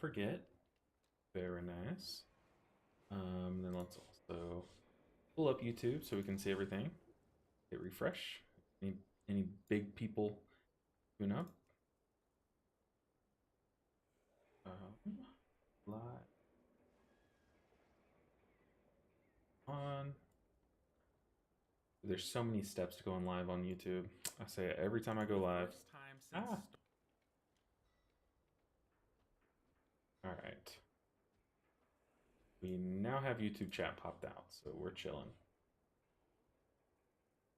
forget. Very nice. Then let's also pull up YouTube so we can see everything. Hit refresh. Any big people tune up? Live on. There's so many steps to going live on YouTube. I say it every time I go live. Ah. All right. We now have YouTube chat popped out, so we're chilling.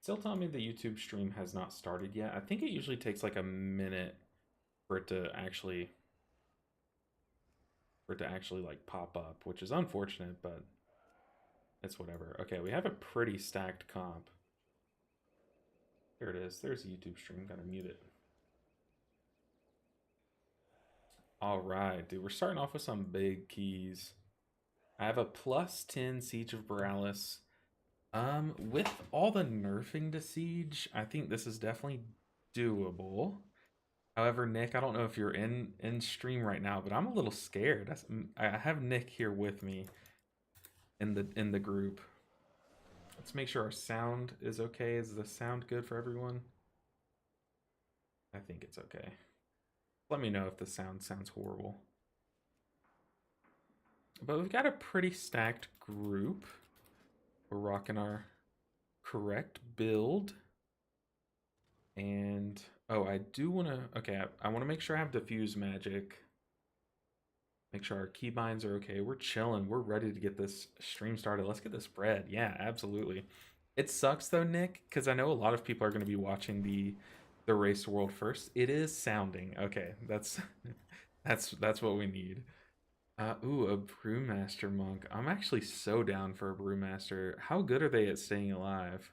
Still telling me the YouTube stream has not started yet. I think it usually takes like a minute for it to actually like pop up, which is unfortunate, but it's whatever. Okay, we have a pretty stacked comp. There it is. There's a YouTube stream. Gotta mute it. All right, dude. We're starting off with some big keys. I have a +10 Siege of Borealis. With all the nerfing to Siege, I think this is definitely doable. However, Nick, I don't know if you're in stream right now, but I'm a little scared. I have Nick here with me in the group. Let's make sure our sound is okay. Is the sound good for everyone? I think it's okay. Let me know if the sound sounds horrible. But we've got a pretty stacked group. We're rocking our correct build. And, oh, I do want to, okay, I want to make sure I have diffuse magic. Make sure our keybinds are okay. We're chilling. We're ready to get this stream started. Let's get this bread. Yeah, absolutely. It sucks though, Nick, because I know a lot of people are going to be watching the race world first. It is sounding okay. That's that's what we need. Ooh, a brewmaster monk. I'm actually so down for a brewmaster. How good are they at staying alive?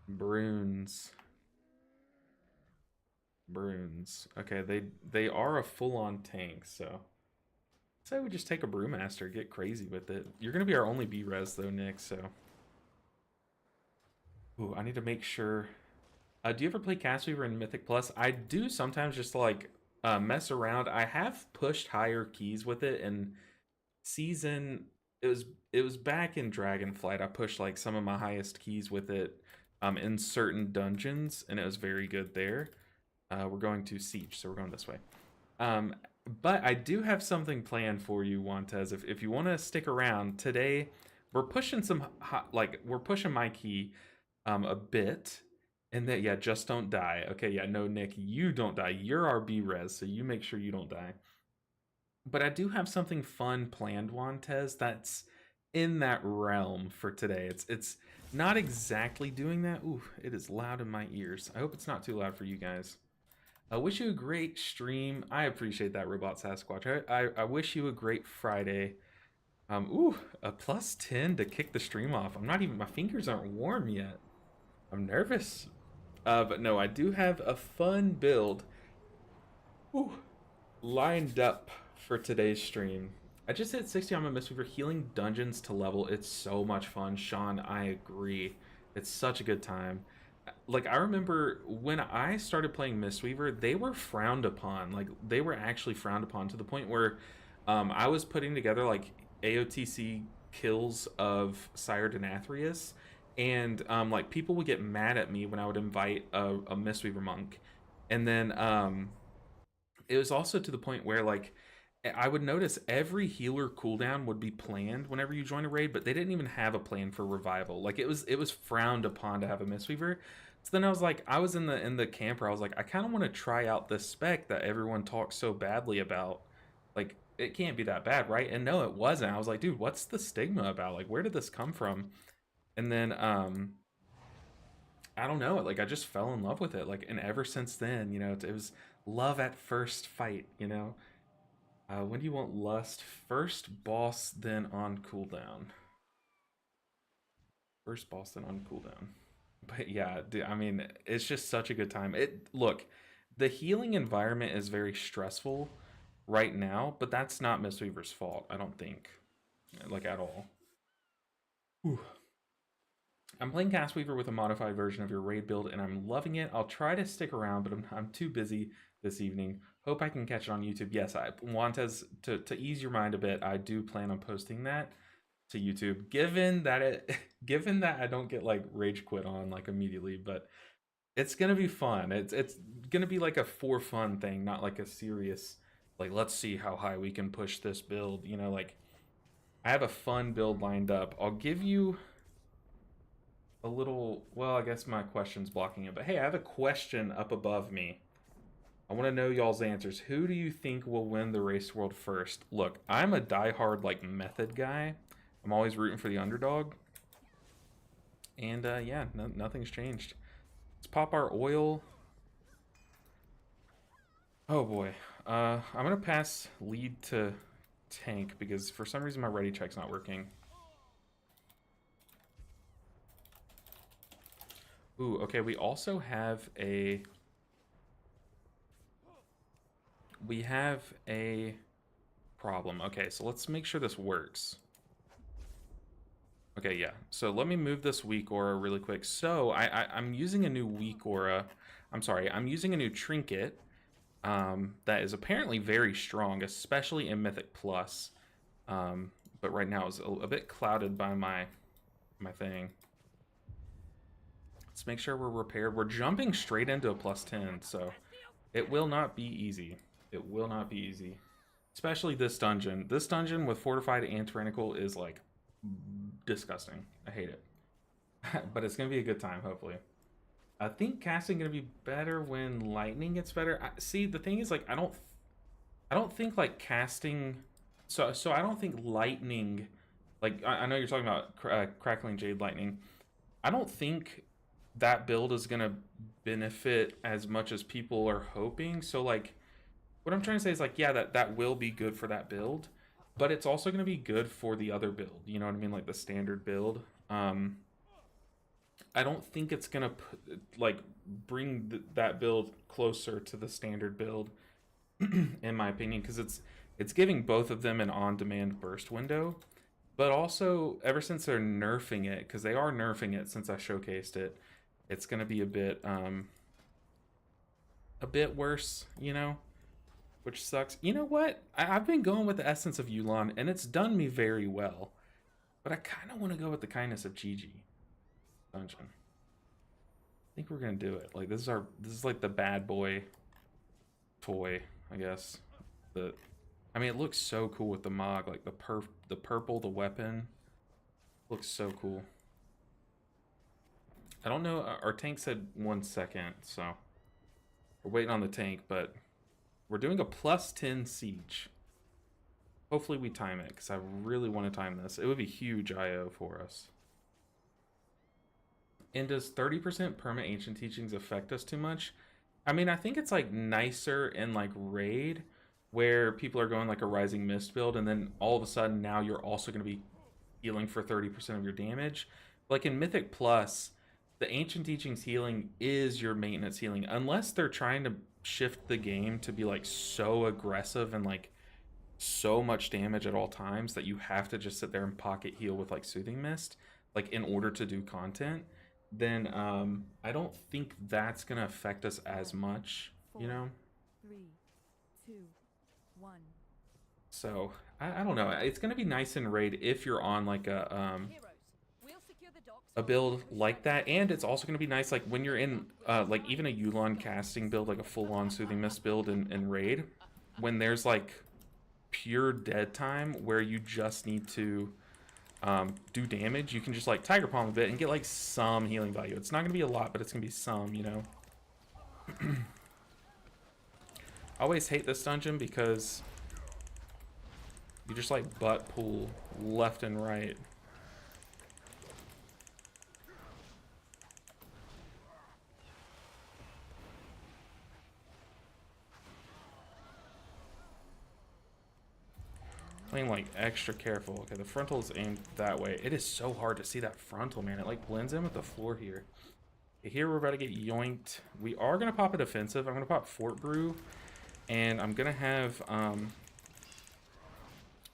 Brunes. Okay, they are a full-on tank, so say we just take a brewmaster, get crazy with it. You're gonna be our only B-res though, Nick, so. Ooh, I need to make sure. Do you ever play Mistweaver in Mythic Plus? I do sometimes, just to like mess around. I have pushed higher keys with it, and season it was back in Dragonflight. I pushed like some of my highest keys with it in certain dungeons, and it was very good there. We're going to Siege, so we're going this way. But I do have something planned for you, Wantez. If you want to stick around today, we're pushing some we're pushing my key a bit. And that, yeah, just don't die. Okay, yeah, no, Nick, you don't die. You're our B-res, so you make sure you don't die. But I do have something fun planned, Wantez, that's in that realm for today. It's not exactly doing that. Ooh, it is loud in my ears. I hope it's not too loud for you guys. I wish you a great stream. I appreciate that, Robot Sasquatch. I wish you a great Friday. Ooh, a +10 to kick the stream off. I'm not even, my fingers aren't warm yet. I'm nervous. But no, I do have a fun build lined up for today's stream. I just hit 60 on my Mistweaver, healing dungeons to level. It's so much fun, Sean. I agree. It's such a good time. Like, I remember when I started playing Mistweaver, they were frowned upon. Like, they were actually frowned upon to the point where I was putting together like AOTC kills of Sire Denathrius. And like people would get mad at me when I would invite a Mistweaver monk, and then it was also to the point where like I would notice every healer cooldown would be planned whenever you join a raid, but they didn't even have a plan for revival. Like it was frowned upon to have a Mistweaver. So then I was like, I was in the camp where I was like, I kind of want to try out this spec that everyone talks so badly about. Like it can't be that bad, right? And no, it wasn't. I was like, dude, what's the stigma about? Like, where did this come from? And then I don't know, like I just fell in love with it, like, and ever since then, you know, it was love at first fight, you know. When do you want lust? First boss, then on cooldown. First boss, then on cooldown. But yeah, dude, I mean, it's just such a good time. Look, the healing environment is very stressful right now, but that's not Mistweaver's fault, I don't think, like at all. Whew. I'm playing Mistweaver with a modified version of your raid build, and I'm loving it. I'll try to stick around, but I'm too busy this evening. Hope I can catch it on YouTube. Yes, I want to ease your mind a bit. I do plan on posting that to YouTube, given that given that I don't get like rage quit on like immediately, but it's gonna be fun. It's gonna be like a for fun thing, not like a serious like let's see how high we can push this build. You know, like I have a fun build lined up. I'll give you a little. Well, I guess my question's blocking it, but hey, I have a question up above me. I want to know y'all's answers. Who do you think will win the race world first? Look, I'm a diehard like method guy. I'm always rooting for the underdog. And yeah, nothing's changed. Let's pop our oil. Oh boy. I'm gonna pass lead to tank because for some reason my ready check's not working. Ooh, okay, we also have a problem. Okay, so let's make sure this works. Okay, yeah. So let me move this weak aura really quick. So I'm using a new weak aura. I'm sorry, I'm using a new trinket that is apparently very strong, especially in Mythic Plus. But right now it's a bit clouded by my thing. Let's make sure we're repaired. We're jumping straight into a +10, so it will not be easy. It will not be easy. Especially this dungeon. This dungeon with Fortified and Tyrannical is like disgusting. I hate it. But it's going to be a good time, hopefully. I think casting going to be better when lightning gets better. See, the thing is, like, I don't think, like, casting... So I don't think lightning... Like, I know you're talking about Crackling Jade Lightning. I don't think that build is going to benefit as much as people are hoping. So, like, what I'm trying to say is, like, yeah, that will be good for that build. But it's also going to be good for the other build. You know what I mean? Like, the standard build. I don't think it's going to, like, bring that build closer to the standard build, in my opinion. Because it's giving both of them an on-demand burst window. But also, ever since they're nerfing it, because they are nerfing it since I showcased it, it's going to be a bit worse, you know? Which sucks. You know what? I've been going with the Essence of Yulon, and it's done me very well. But I kind of want to go with the Kindness of Gigi dungeon. I think we're going to do it. Like, this is like the bad boy toy, I guess. I mean, it looks so cool with the Mog, like the purple, the weapon. Looks so cool. I don't know, our tank said 1 second, so we're waiting on the tank, but we're doing a +10 siege. Hopefully we time it, because I really want to time this. It would be huge IO for us. And does 30% perma ancient teachings affect us too much? I mean, I think it's like nicer in like raid, where people are going like a Rising Mist build, and then all of a sudden now you're also going to be healing for 30% of your damage. Like in Mythic Plus, the Ancient Teachings healing is your maintenance healing, unless they're trying to shift the game to be like so aggressive and like so much damage at all times that you have to just sit there and pocket heal with like Soothing Mist, like in order to do content. Then I don't think that's going to affect us as much, you know? 3, 2, 1. So, I don't know. It's going to be nice in raid if you're on like a build like that. And it's also going to be nice like when you're in like even a Yulon casting build, like a full-on Soothing Mist build in raid, when there's like pure dead time where you just need to do damage, you can just like Tiger Palm a bit and get like some healing value. It's not gonna be a lot, but it's gonna be some, you know. I always hate this dungeon because you just like butt pull left and right. Playing like extra careful. Okay, the frontal is aimed that way. It is so hard to see that frontal, man. It like blends in with the floor here. Okay, here we're about to get yoinked. We are gonna pop a defensive. I'm gonna pop Fort Brew, and I'm gonna have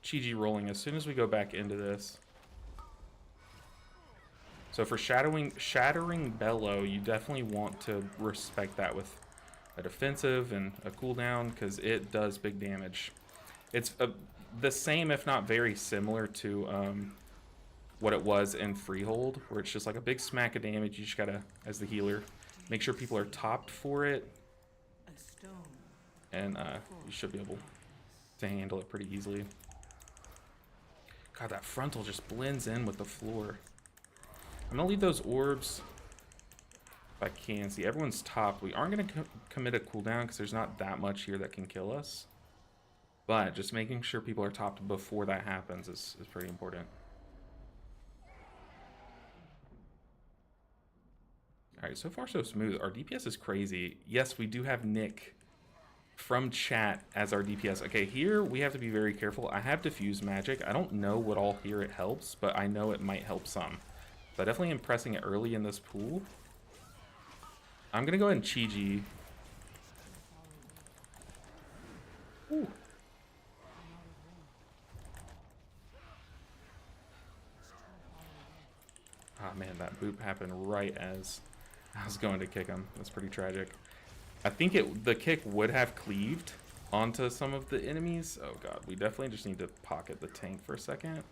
Chi-Ji rolling as soon as we go back into this. So for shattering Bellow, you definitely want to respect that with a defensive and a cooldown because it does big damage. It's the same, if not very similar to what it was in Freehold, where it's just like a big smack of damage. You just gotta, as the healer, make sure people are topped for it, and you should be able to handle it pretty easily. God, that frontal just blends in with the floor. I'm gonna leave those orbs if I can. See, everyone's topped. We aren't gonna commit a cooldown because there's not that much here that can kill us. But just making sure people are topped before that happens is pretty important. Alright, so far so smooth. Our DPS is crazy. Yes, we do have Nick from chat as our DPS. Okay, here we have to be very careful. I have diffuse magic. I don't know what all here it helps, but I know it might help some. So I definitely am pressing it early in this pool. I'm gonna go ahead and Chi-Ji. Ooh. Ah, man, that boop happened right as I was going to kick him. That's pretty tragic. I think the kick would have cleaved onto some of the enemies. Oh god, we definitely just need to pocket the tank for a second.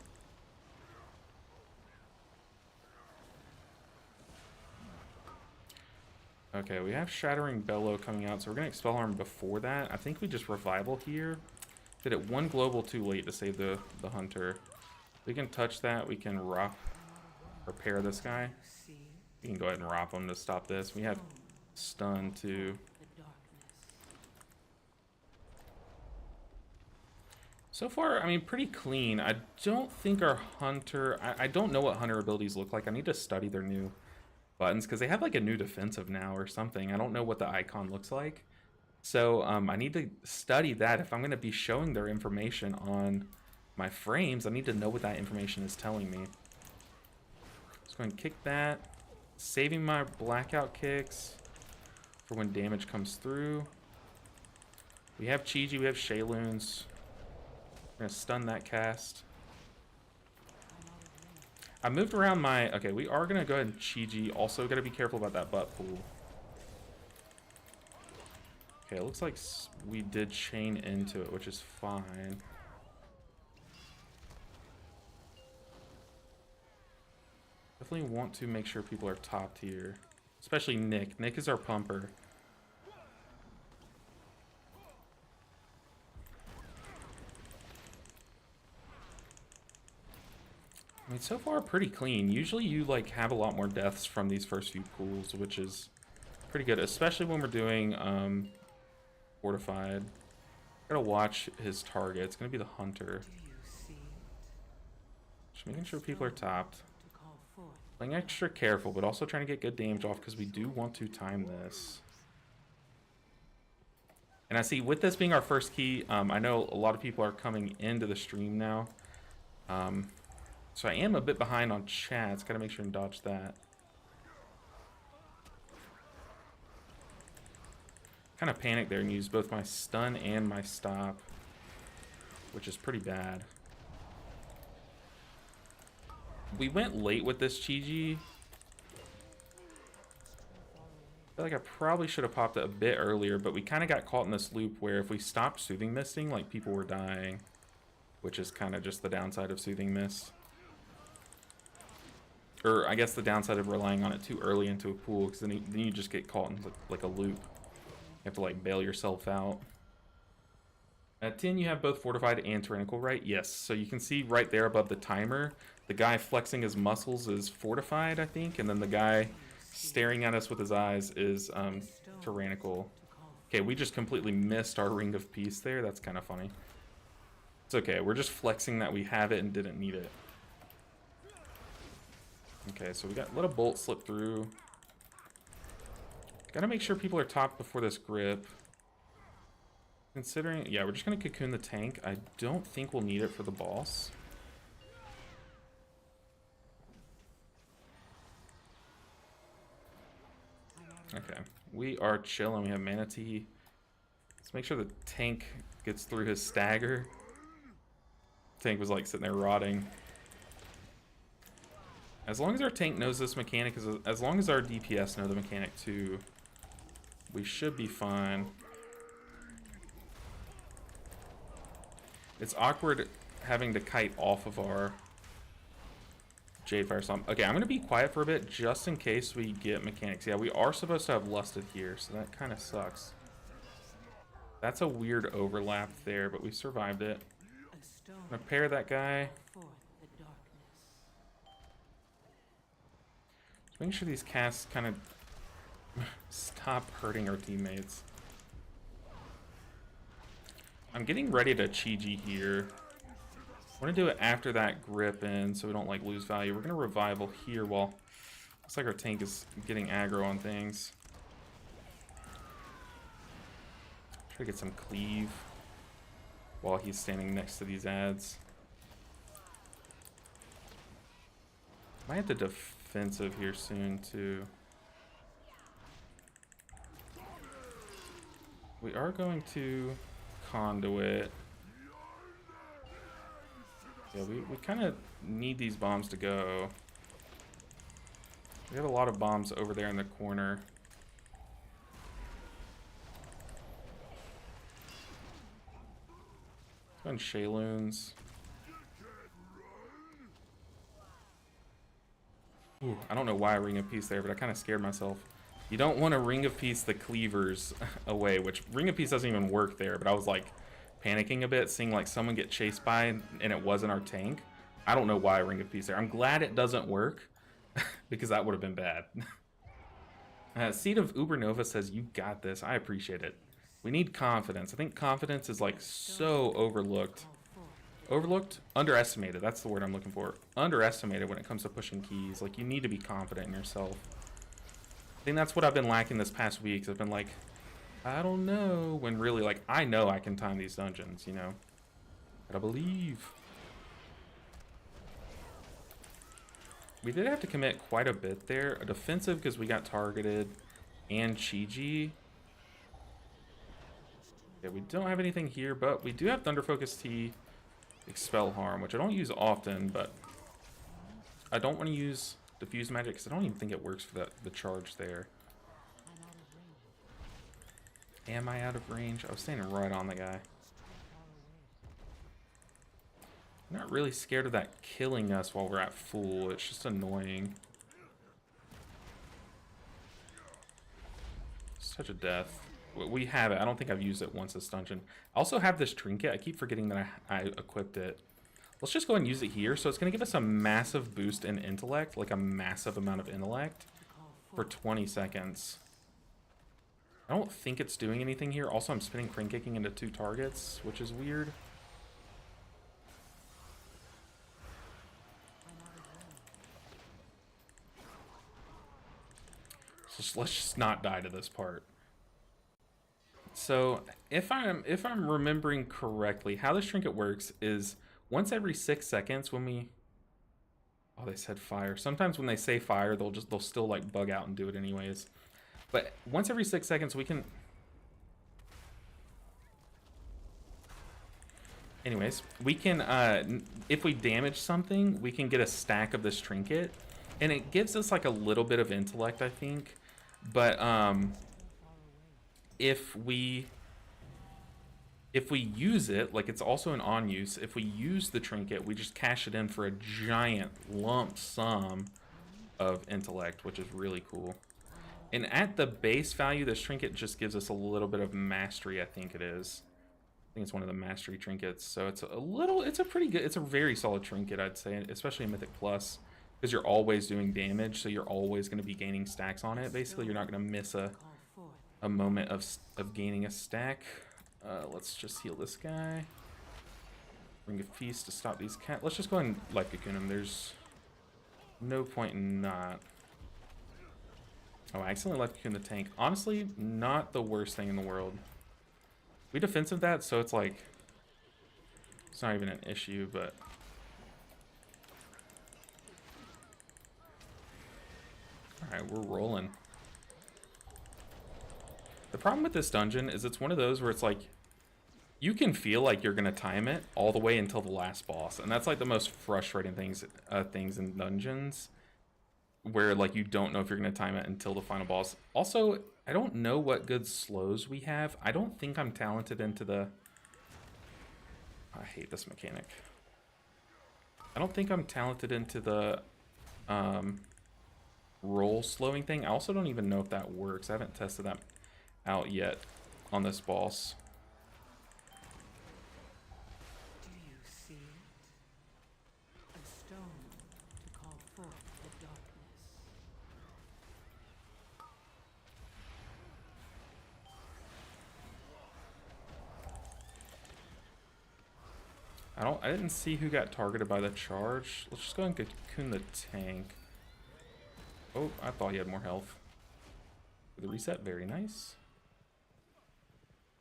Okay, we have Shattering Bellow coming out, so we're going to Expel Harm before that. I think we just Revival here. Did it one global too late to save the Hunter. We can touch that. We can repair this guy. We can go ahead and Rop him to stop this. We have Stun too. So far, I mean, pretty clean. I don't think our Hunter... I don't know what Hunter abilities look like. I need to study their new buttons because they have like a new defensive now or something. I don't know what the icon looks like. So I need to study that. If I'm going to be showing their information on my frames, I need to know what that information is telling me. Let's go ahead and kick that. Saving my blackout kicks for when damage comes through. We have Chi-Ji, we have Shayloons. We're gonna stun that cast. I moved around my... Okay, we are gonna go ahead and Chi-Ji. Also gotta be careful about that butt pool. Okay, it looks like we did chain into it, which is fine. Definitely want to make sure people are topped here. Especially Nick. Nick is our pumper. I mean, so far pretty clean. Usually you like have a lot more deaths from these first few pools, which is pretty good, especially when we're doing fortified. Gotta watch his target. It's gonna be the Hunter. Just making sure people are topped. Playing extra careful, but also trying to get good damage off because we do want to time this. And I see with this being our first key, I know a lot of people are coming into the stream now. So I am a bit behind on chats. Gotta make sure and dodge that. Kind of panicked there and used both my stun and my stop, which is pretty bad. We went late with this Chi-Ji. I feel like I probably should have popped it a bit earlier, but we kind of got caught in this loop where if we stopped Soothing Misting, like people were dying, which is kind of just the downside of Soothing Mist. Or I guess the downside of relying on it too early into a pool, because then you just get caught in like a loop. You have to like bail yourself out. At 10, you have both Fortified and Tyrannical, right? Yes. So you can see right there above the timer, the guy flexing his muscles is Fortified, I think, and then the guy staring at us with his eyes is Tyrannical. Okay, we just completely missed our Ring of Peace there. That's kind of funny. It's okay. We're just flexing that we have it and didn't need it. Okay, so we let a bolt slip through. Gotta make sure people are topped before this grip. Considering, yeah, we're just gonna cocoon the tank. I don't think we'll need it for the boss. Okay, we are chilling. We have Manatee. Let's make sure the tank gets through his stagger. Tank was like sitting there rotting. As long as our tank knows this mechanic, as long as our DPS know the mechanic too, We should be fine. It's awkward having to kite off of our Jade Fire Stomp. Okay, I'm going to be quiet for a bit just in case we get mechanics. Yeah, we are supposed to have lusted here, so that kind of sucks. That's a weird overlap there, but we survived it. I'm going to pair that guy. Just making sure these casts kind of stop hurting our teammates. I'm getting ready to Chi-Ji here. I want to do it after that grip in so we don't like lose value. We're going to revival here while looks like our tank is getting aggro on things. Try to get some cleave while he's standing next to these ads. Might have the defensive here soon too. We are going to conduit. Yeah, we kind of need these bombs to go. We have a lot of bombs over there in the corner. And Shayloons. Ooh, I don't know why I Ring of Peace there, but I kind of scared myself. You don't want to Ring of Peace the cleavers away, which Ring of Peace doesn't even work there, but I was like panicking a bit, seeing like someone get chased by and it wasn't our tank. I don't know why I Ring of Peace there. I'm glad it doesn't work because that would have been bad. Seed of Ubernova says, you got this. I appreciate it. We need confidence. I think confidence is like so overlooked. Overlooked? Underestimated. That's the word I'm looking for. Underestimated when it comes to pushing keys. Like, you need to be confident in yourself. I think that's what I've been lacking this past week. I've been like, I don't know. When really, like, I know I can time these dungeons, you know? Gotta believe. We did have to commit quite a bit there. A defensive because we got targeted. And Chi-Ji. Yeah, we don't have anything here, but we do have Thunder Focus T, Expel Harm, which I don't use often, but I don't want to use Diffuse Magic because I don't even think it works for the charge there. Am I out of range? I was standing right on the guy. I'm not really scared of that killing us while we're at full. It's just annoying. Such a death. We have it. I don't think I've used it once this dungeon. I also have this trinket. I keep forgetting that I equipped it. Let's just go and use it here. So it's going to give us a massive boost in intellect, like a massive amount of intellect for 20 seconds. I don't think it's doing anything here. Also, I'm spinning crane kicking into 2 targets, which is weird. So let's just not die to this part. So if I'm remembering correctly, how this trinket works is once every 6 seconds when we, oh, they said fire. Sometimes when they say fire, they'll still like bug out and do it anyways. But once every 6 seconds we can, anyways, we can if we damage something, we can get a stack of this trinket, and it gives us like a little bit of intellect, I think. But if we use it, like it's also an on use, if we use the trinket, we just cash it in for a giant lump sum of intellect, which is really cool. And at the base value, this trinket just gives us a little bit of mastery, I think it is. I think it's one of the mastery trinkets. So it's a pretty good, it's a very solid trinket, I'd say, especially in Mythic Plus, because you're always doing damage, so you're always going to be gaining stacks on it. Basically, you're not going to miss a moment of gaining a stack. Let's just heal this guy. Ring of Peace to stop these cat. Let's just go and Life Cocoon him. There's no point in not. Oh, I accidentally Life Cocoon the tank. Honestly, not the worst thing in the world. We defensive that, so it's like, it's not even an issue, but. Alright, we're rolling. The problem with this dungeon is it's one of those where it's like, you can feel like you're going to time it all the way until the last boss. And that's like the most frustrating things in dungeons, where like you don't know if you're going to time it until the final boss. Also, I don't know what good slows we have. I don't think I'm talented into the... I hate this mechanic. I don't think I'm talented into the roll slowing thing. I also don't even know if that works. I haven't tested that out yet on this boss. Do you see it? A stone to call forth the darkness. I didn't see who got targeted by the charge. Let's just go and cocoon the tank. Oh, I thought he had more health. The reset, very nice.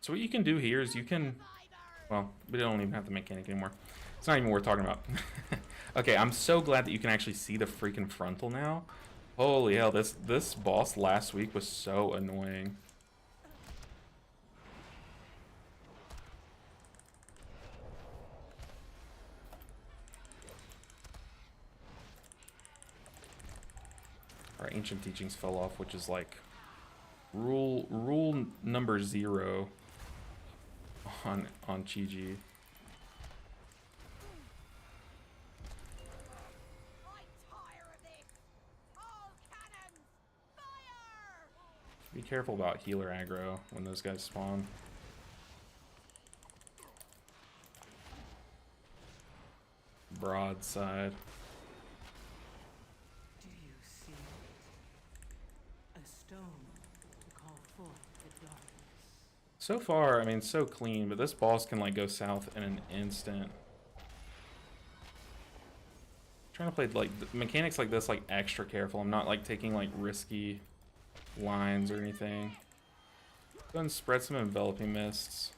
So what you can do here is you can, well, we don't even have the mechanic anymore. It's not even worth talking about. Okay, I'm so glad that you can actually see the freaking frontal now. Holy hell, this boss last week was so annoying. Our ancient teachings fell off, which is like rule number 0 on Chi-Ji. Be careful about healer aggro when those guys spawn. Broadside. Do you see it? A stone to call forth the darkness. So far, I mean, so clean, but this boss can like go south in an instant. Trying to play like mechanics like this like extra careful. I'm not like taking like risky lines or anything. Go and spread some enveloping mists.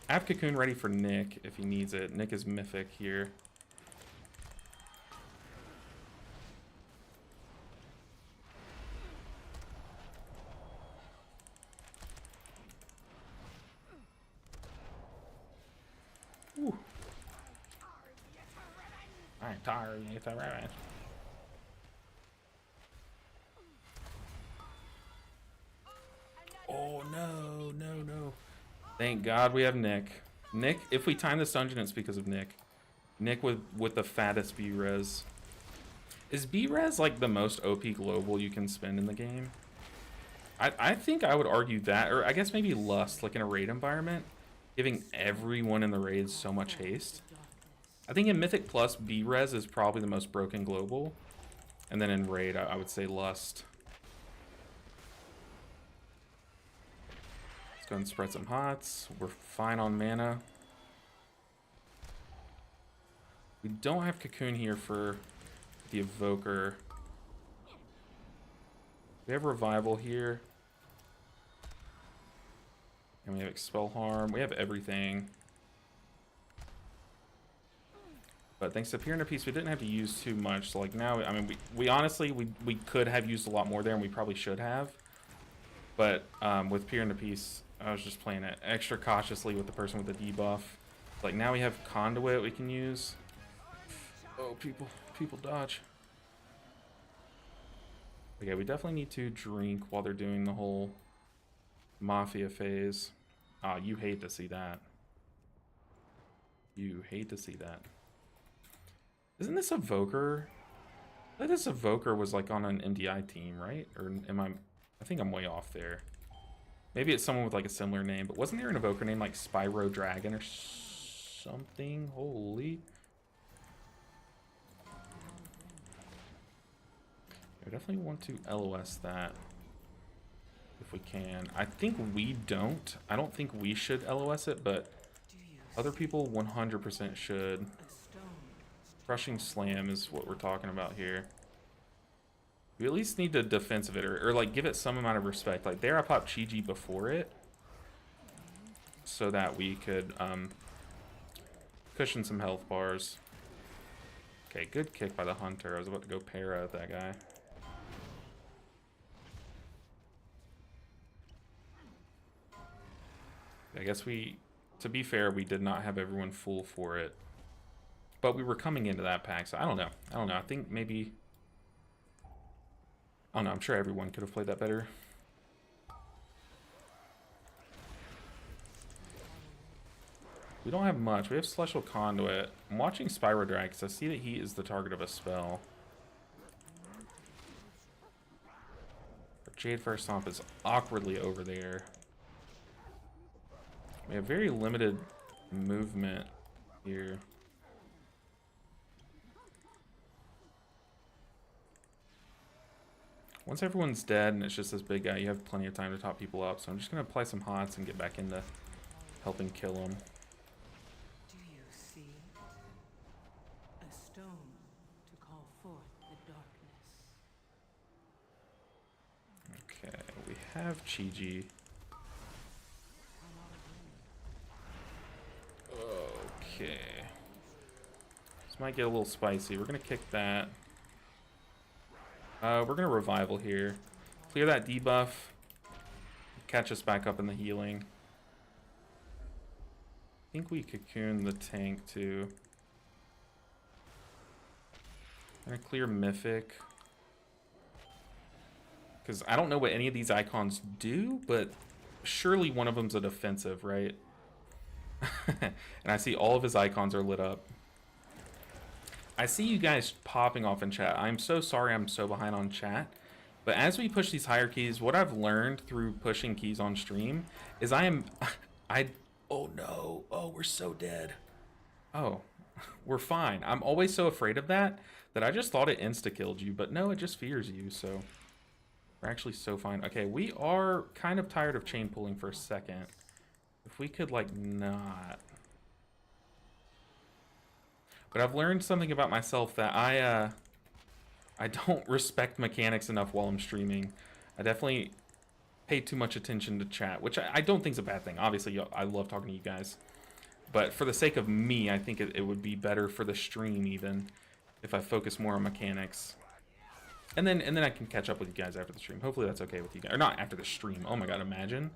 I have cocoon ready for Nick if he needs it. Nick is mythic here. Ooh. I'm tired of it. Oh no, no, no. Thank God we have Nick. Nick, if we time this dungeon, it's because of Nick. Nick with the fattest B-res. Is B-res like the most OP global you can spend in the game? I think I would argue that, or I guess maybe Lust, like in a raid environment, giving everyone in the raid so much haste. I think in Mythic Plus, B-res is probably the most broken global. And then in raid, I would say Lust. Let's go and spread some hots. We're fine on mana. We don't have Cocoon here for the Evoker. We have Revival here. And we have Expel Harm. We have everything. But thanks to Pier and a Piece, we didn't have to use too much. So like now, I mean, we honestly, we could have used a lot more there, and we probably should have. But with Pier and a Piece, I was just playing it extra cautiously with the person with the debuff. Like now we have Conduit we can use. Oh, people dodge. Okay, we definitely need to drink while they're doing the whole Mafia phase. Ah, you hate to see that. You hate to see that. Isn't this Evoker? I thought this Evoker was like on an MDI team, right? Or am I think I'm way off there. Maybe it's someone with like a similar name, but wasn't there an Evoker named like Spyro Dragon or something? Holy. I definitely want to LOS that if we can. I think we don't. I don't think we should LOS it, but other people 100% should. Crushing Slam is what we're talking about here. We at least need to defensive it, or like give it some amount of respect. Like there I popped Chi-Ji before it, so that we could cushion some health bars. Okay, good kick by the Hunter. I was about to go para at that guy. I guess to be fair, we did not have everyone full for it. But we were coming into that pack, so I don't know. I think maybe... I don't know, I'm sure everyone could have played that better. We don't have much. We have Celestial Conduit. I'm watching Spyro Drag because I see that he is the target of a spell. Jade Fire Stomp is awkwardly over there. We have very limited movement here. Once everyone's dead and it's just this big guy, you have plenty of time to top people up. So I'm just going to apply some hots and get back into helping kill him. Do you see it? A stone to call forth the darkness. Okay, we have Chi-Ji. Okay. This might get a little spicy. We're going to kick that. We're going to revival here. Clear that debuff. Catch us back up in the healing. I think we cocoon the tank too. I'm going to clear Mythic. Because I don't know what any of these icons do, but surely one of them's a defensive, right? And I see all of his icons are lit up. I see you guys popping off in chat. I'm so sorry I'm so behind on chat. But as we push these higher keys, what I've learned through pushing keys on stream is oh no, oh, we're so dead. Oh, we're fine. I'm always so afraid of that I just thought it insta-killed you, but no, it just fears you, so we're actually so fine. Okay, we are kind of tired of chain pulling for a second. If we could, like, not. But I've learned something about myself that I don't respect mechanics enough while I'm streaming. I definitely pay too much attention to chat, which I don't think is a bad thing. Obviously, I love talking to you guys. But for the sake of me, I think it would be better for the stream even if I focus more on mechanics. And then I can catch up with you guys after the stream. Hopefully that's okay with you guys. Or not after the stream. Oh my god, imagine.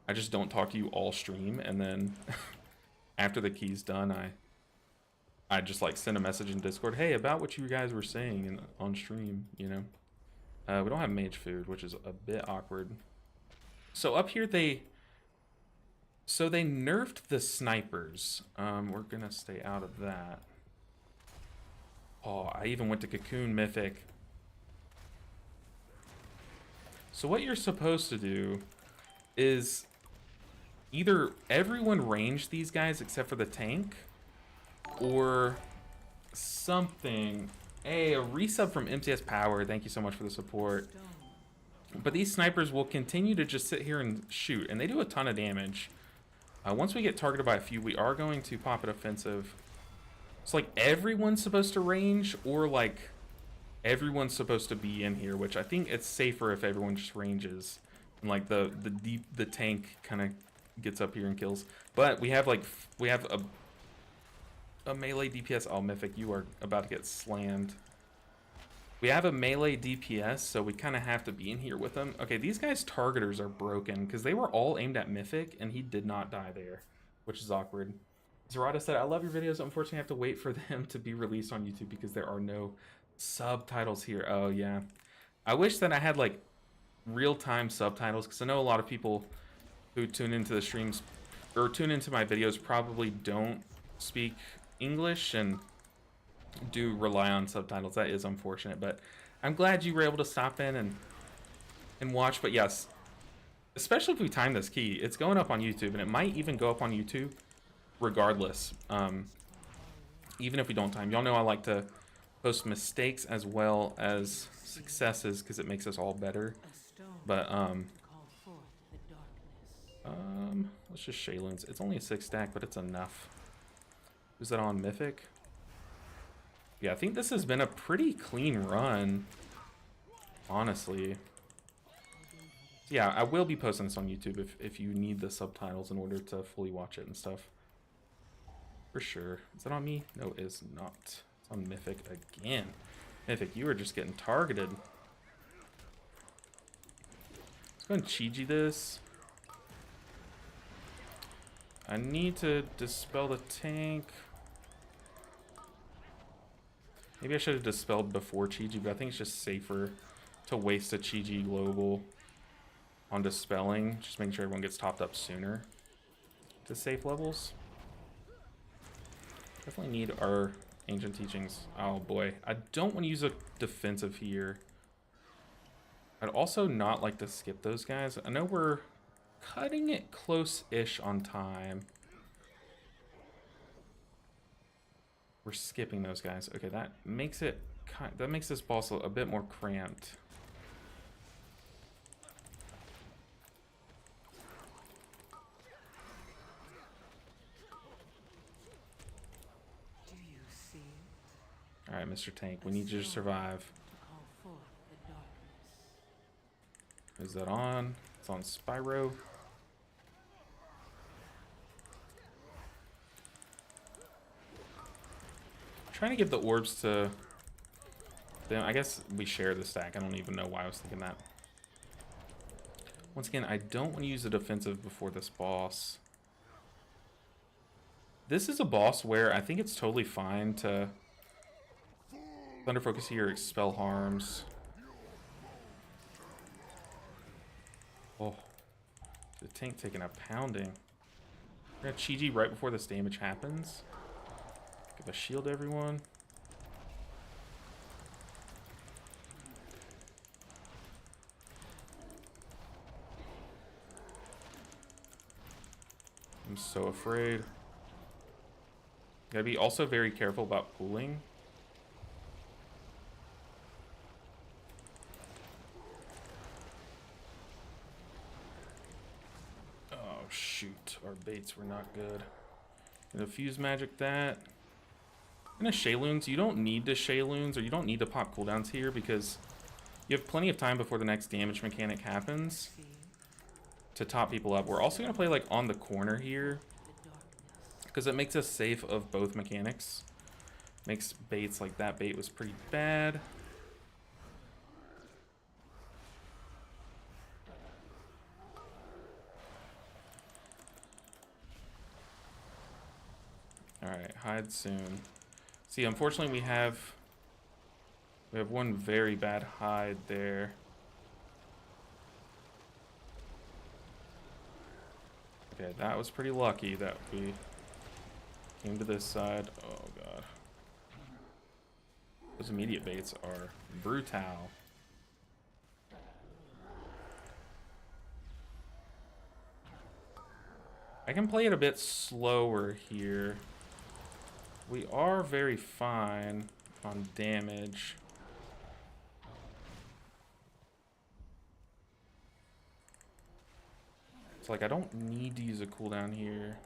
I just don't talk to you all stream, and then after the key's done, I just like send a message in Discord, hey, about what you guys were saying on stream, you know. We don't have mage food, which is a bit awkward. So up here they nerfed the snipers. We're gonna stay out of that. Oh, I even went to Cocoon Mythic. So what you're supposed to do is either everyone range these guys except for the tank, or something. Hey, a resub from MCS Power. Thank you so much for the support. But these snipers will continue to just sit here and shoot, and they do a ton of damage. Once we get targeted by a few, we are going to pop it offensive. It's like everyone's supposed to range, or like everyone's supposed to be in here, which I think it's safer if everyone just ranges. And like the tank kind of gets up here and kills. But we have a melee DPS. Oh, Mythic, you are about to get slammed. We have a melee DPS, so we kind of have to be in here with them. Okay, these guys' targeters are broken because they were all aimed at Mythic, and he did not die there, which is awkward. Zerata said, I love your videos. Unfortunately, I have to wait for them to be released on YouTube because there are no subtitles here. Oh, yeah. I wish that I had, like, real-time subtitles, because I know a lot of people who tune into the streams, or tune into my videos, probably don't speak English and do rely on subtitles. That is unfortunate, but I'm glad you were able to stop in and watch. But yes, especially if we time this key, it's going up on YouTube, and it might even go up on YouTube regardless, even if we don't time. Y'all know I like to post mistakes as well as successes because it makes us all better. But let's just Shaylin's. It's only a 6 stack, but it's enough. Is that on Mythic? Yeah, I think this has been a pretty clean run, honestly. Yeah, I will be posting this on YouTube if you need the subtitles in order to fully watch it and stuff. For sure. Is that on me? No, it is not. It's on Mythic again. Mythic, you are just getting targeted. Let's go and Chi-Ji this. I need to dispel the tank. Maybe I should have dispelled before Chi-Ji, but I think it's just safer to waste a Chi-Ji global on dispelling. Just making sure everyone gets topped up sooner to safe levels. Definitely need our ancient teachings. Oh boy, I don't want to use a defensive here. I'd also not like to skip those guys. I know we're cutting it close-ish on time. We're skipping those guys. Okay, that makes this boss a bit more cramped. Do you see it? All right, Mr. Tank, we need you to survive. To call forth the darkness. Is that on? It's on Spyro. Trying to give the orbs to them. I guess we share the stack. I don't even know why I was thinking that. Once again, I don't want to use the defensive before this boss. This is a boss where I think it's totally fine to Thunder Focus here, expel harms. Oh, the tank taking a pounding. We're gonna Chi-Ji right before this damage happens. Give a shield to everyone. I'm so afraid. Gotta be also very careful about pooling. Oh shoot, our baits were not good. Gonna fuse magic that. And a Shayloons, you don't need to Shayloons, or you don't need to pop cooldowns here because you have plenty of time before the next damage mechanic happens to top people up. We're also gonna play like on the corner here because it makes us safe of both mechanics. Makes baits like that bait was pretty bad. Alright, hide soon. See, unfortunately we have one very bad hide there. Okay, that was pretty lucky that we came to this side. Oh god. Those immediate baits are brutal. I can play it a bit slower here. We are very fine on damage. It's like I don't need to use a cooldown here.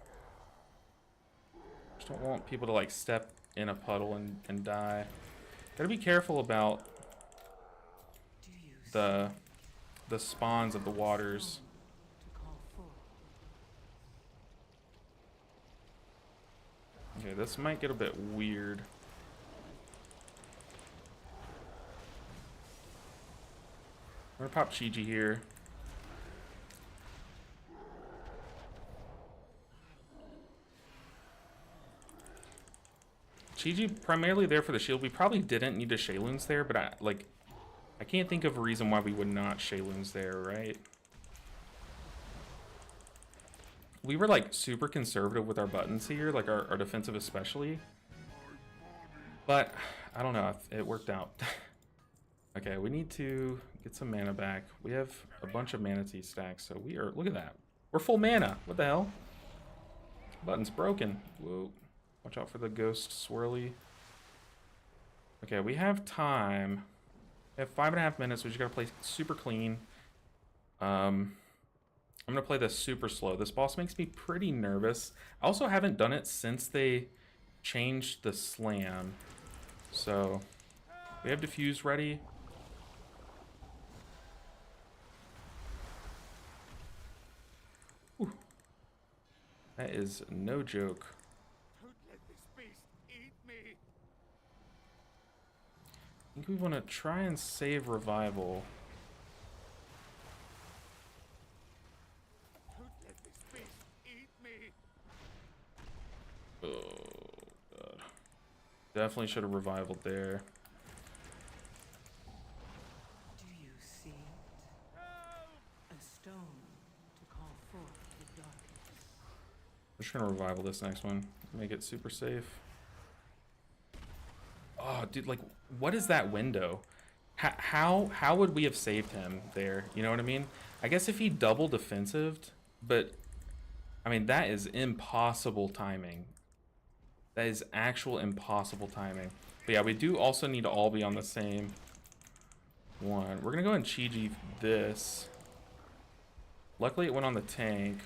Just don't want people to like step in a puddle and die. Gotta be careful about the spawns of the waters. Okay, this might get a bit weird. I'm gonna pop Chi-Ji here. Chi-Ji primarily there for the shield. We probably didn't need to Shayloons there, but I can't think of a reason why we would not Shayloons there, right? We were like super conservative with our buttons here, like our defensive especially. But I don't know, it worked out. Okay, we need to get some mana back. We have a bunch of mana tea stacks, so we are, look at that. We're full mana, what the hell? Button's broken, whoa. Watch out for the ghost swirly. Okay, we have time. We have 5.5 minutes, we just gotta play super clean. I'm gonna play this super slow. This boss makes me pretty nervous. I also haven't done it since they changed the slam. So, we have diffuse ready. Whew. That is no joke. Don't let this beast eat me. I think we want to try and save revival. Don't let this beast eat me. Oh, God. Definitely should have revivaled there. Do you see it? A stone to call forth the darkness. We're just gonna revival this next one. Make it super safe. Oh, dude, like, what is that window? How would we have saved him there? You know what I mean? I guess if he double defensived, but I mean that is impossible timing. That is actual impossible timing. But yeah, we do also need to all be on the same one. We're gonna go and Chi-Ji this. Luckily it went on the tank.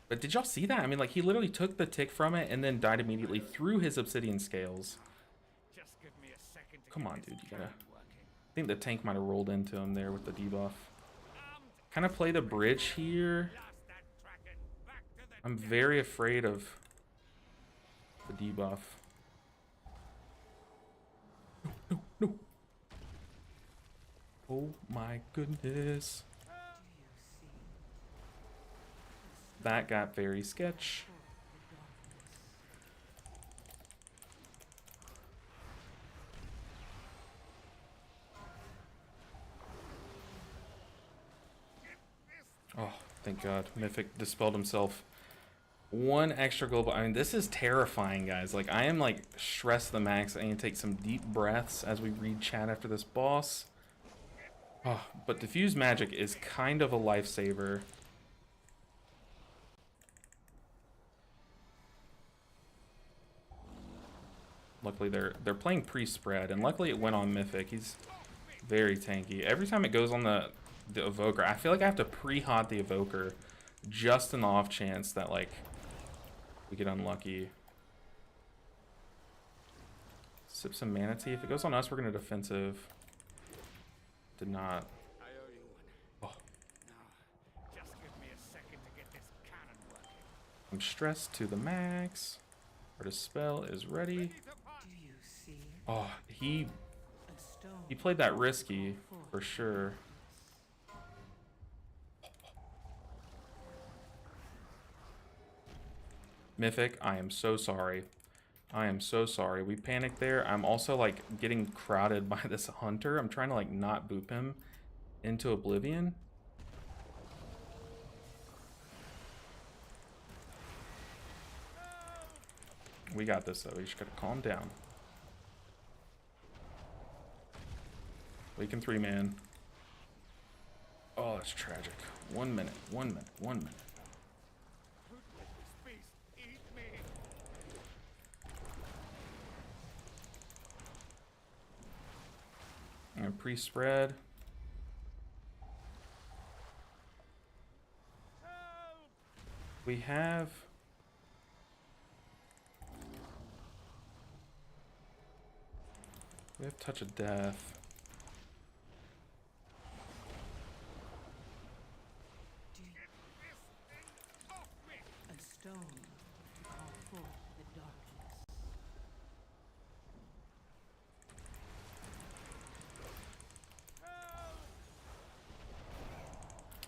But did y'all see that? I mean, like, he literally took the tick from it and then died immediately through his obsidian scales. Just give me a second to Come get on, this dude, you gotta... cannon working. I think the tank might have rolled into him there with the debuff. Armed. Kind of play the bridge here. Blast that kraken. Back to the I'm very afraid of the debuff. No, no, no. Oh my goodness. That got very sketch. Oh, thank God. Mythic dispelled himself. One extra global. I mean, this is terrifying, guys. Like, I am, like, stressed to the max. I need to take some deep breaths as we read chat after this boss. Oh, but diffuse magic is kind of a lifesaver. Luckily, they're playing pre-spread, and luckily it went on Mythic. He's very tanky. Every time it goes on the Evoker, I feel like I have to pre-hot the Evoker just in the off chance that, like, we get unlucky. Sip some Mana Tea. If it goes on us, we're going to defensive. Did not. I owe you one. Oh, Now, just give me a second to get this cannon working. I'm stressed to the max. Our dispel is ready. Ready to punch. Do you see it? Oh, he A stone. played that risky for sure. Mythic, I am so sorry. I am so sorry. We panicked there. I'm also, like, getting crowded by this hunter. I'm trying to, like, not boop him into oblivion. We got this, though. We just gotta calm down. We can 3-man. Oh, that's tragic. 1 minute, 1 minute, 1 minute. Don't let this beast eat me. And pre-spread. Help! We have... We have Touch of Death. Get this thing off me. A stone to call forth the darkness. Help!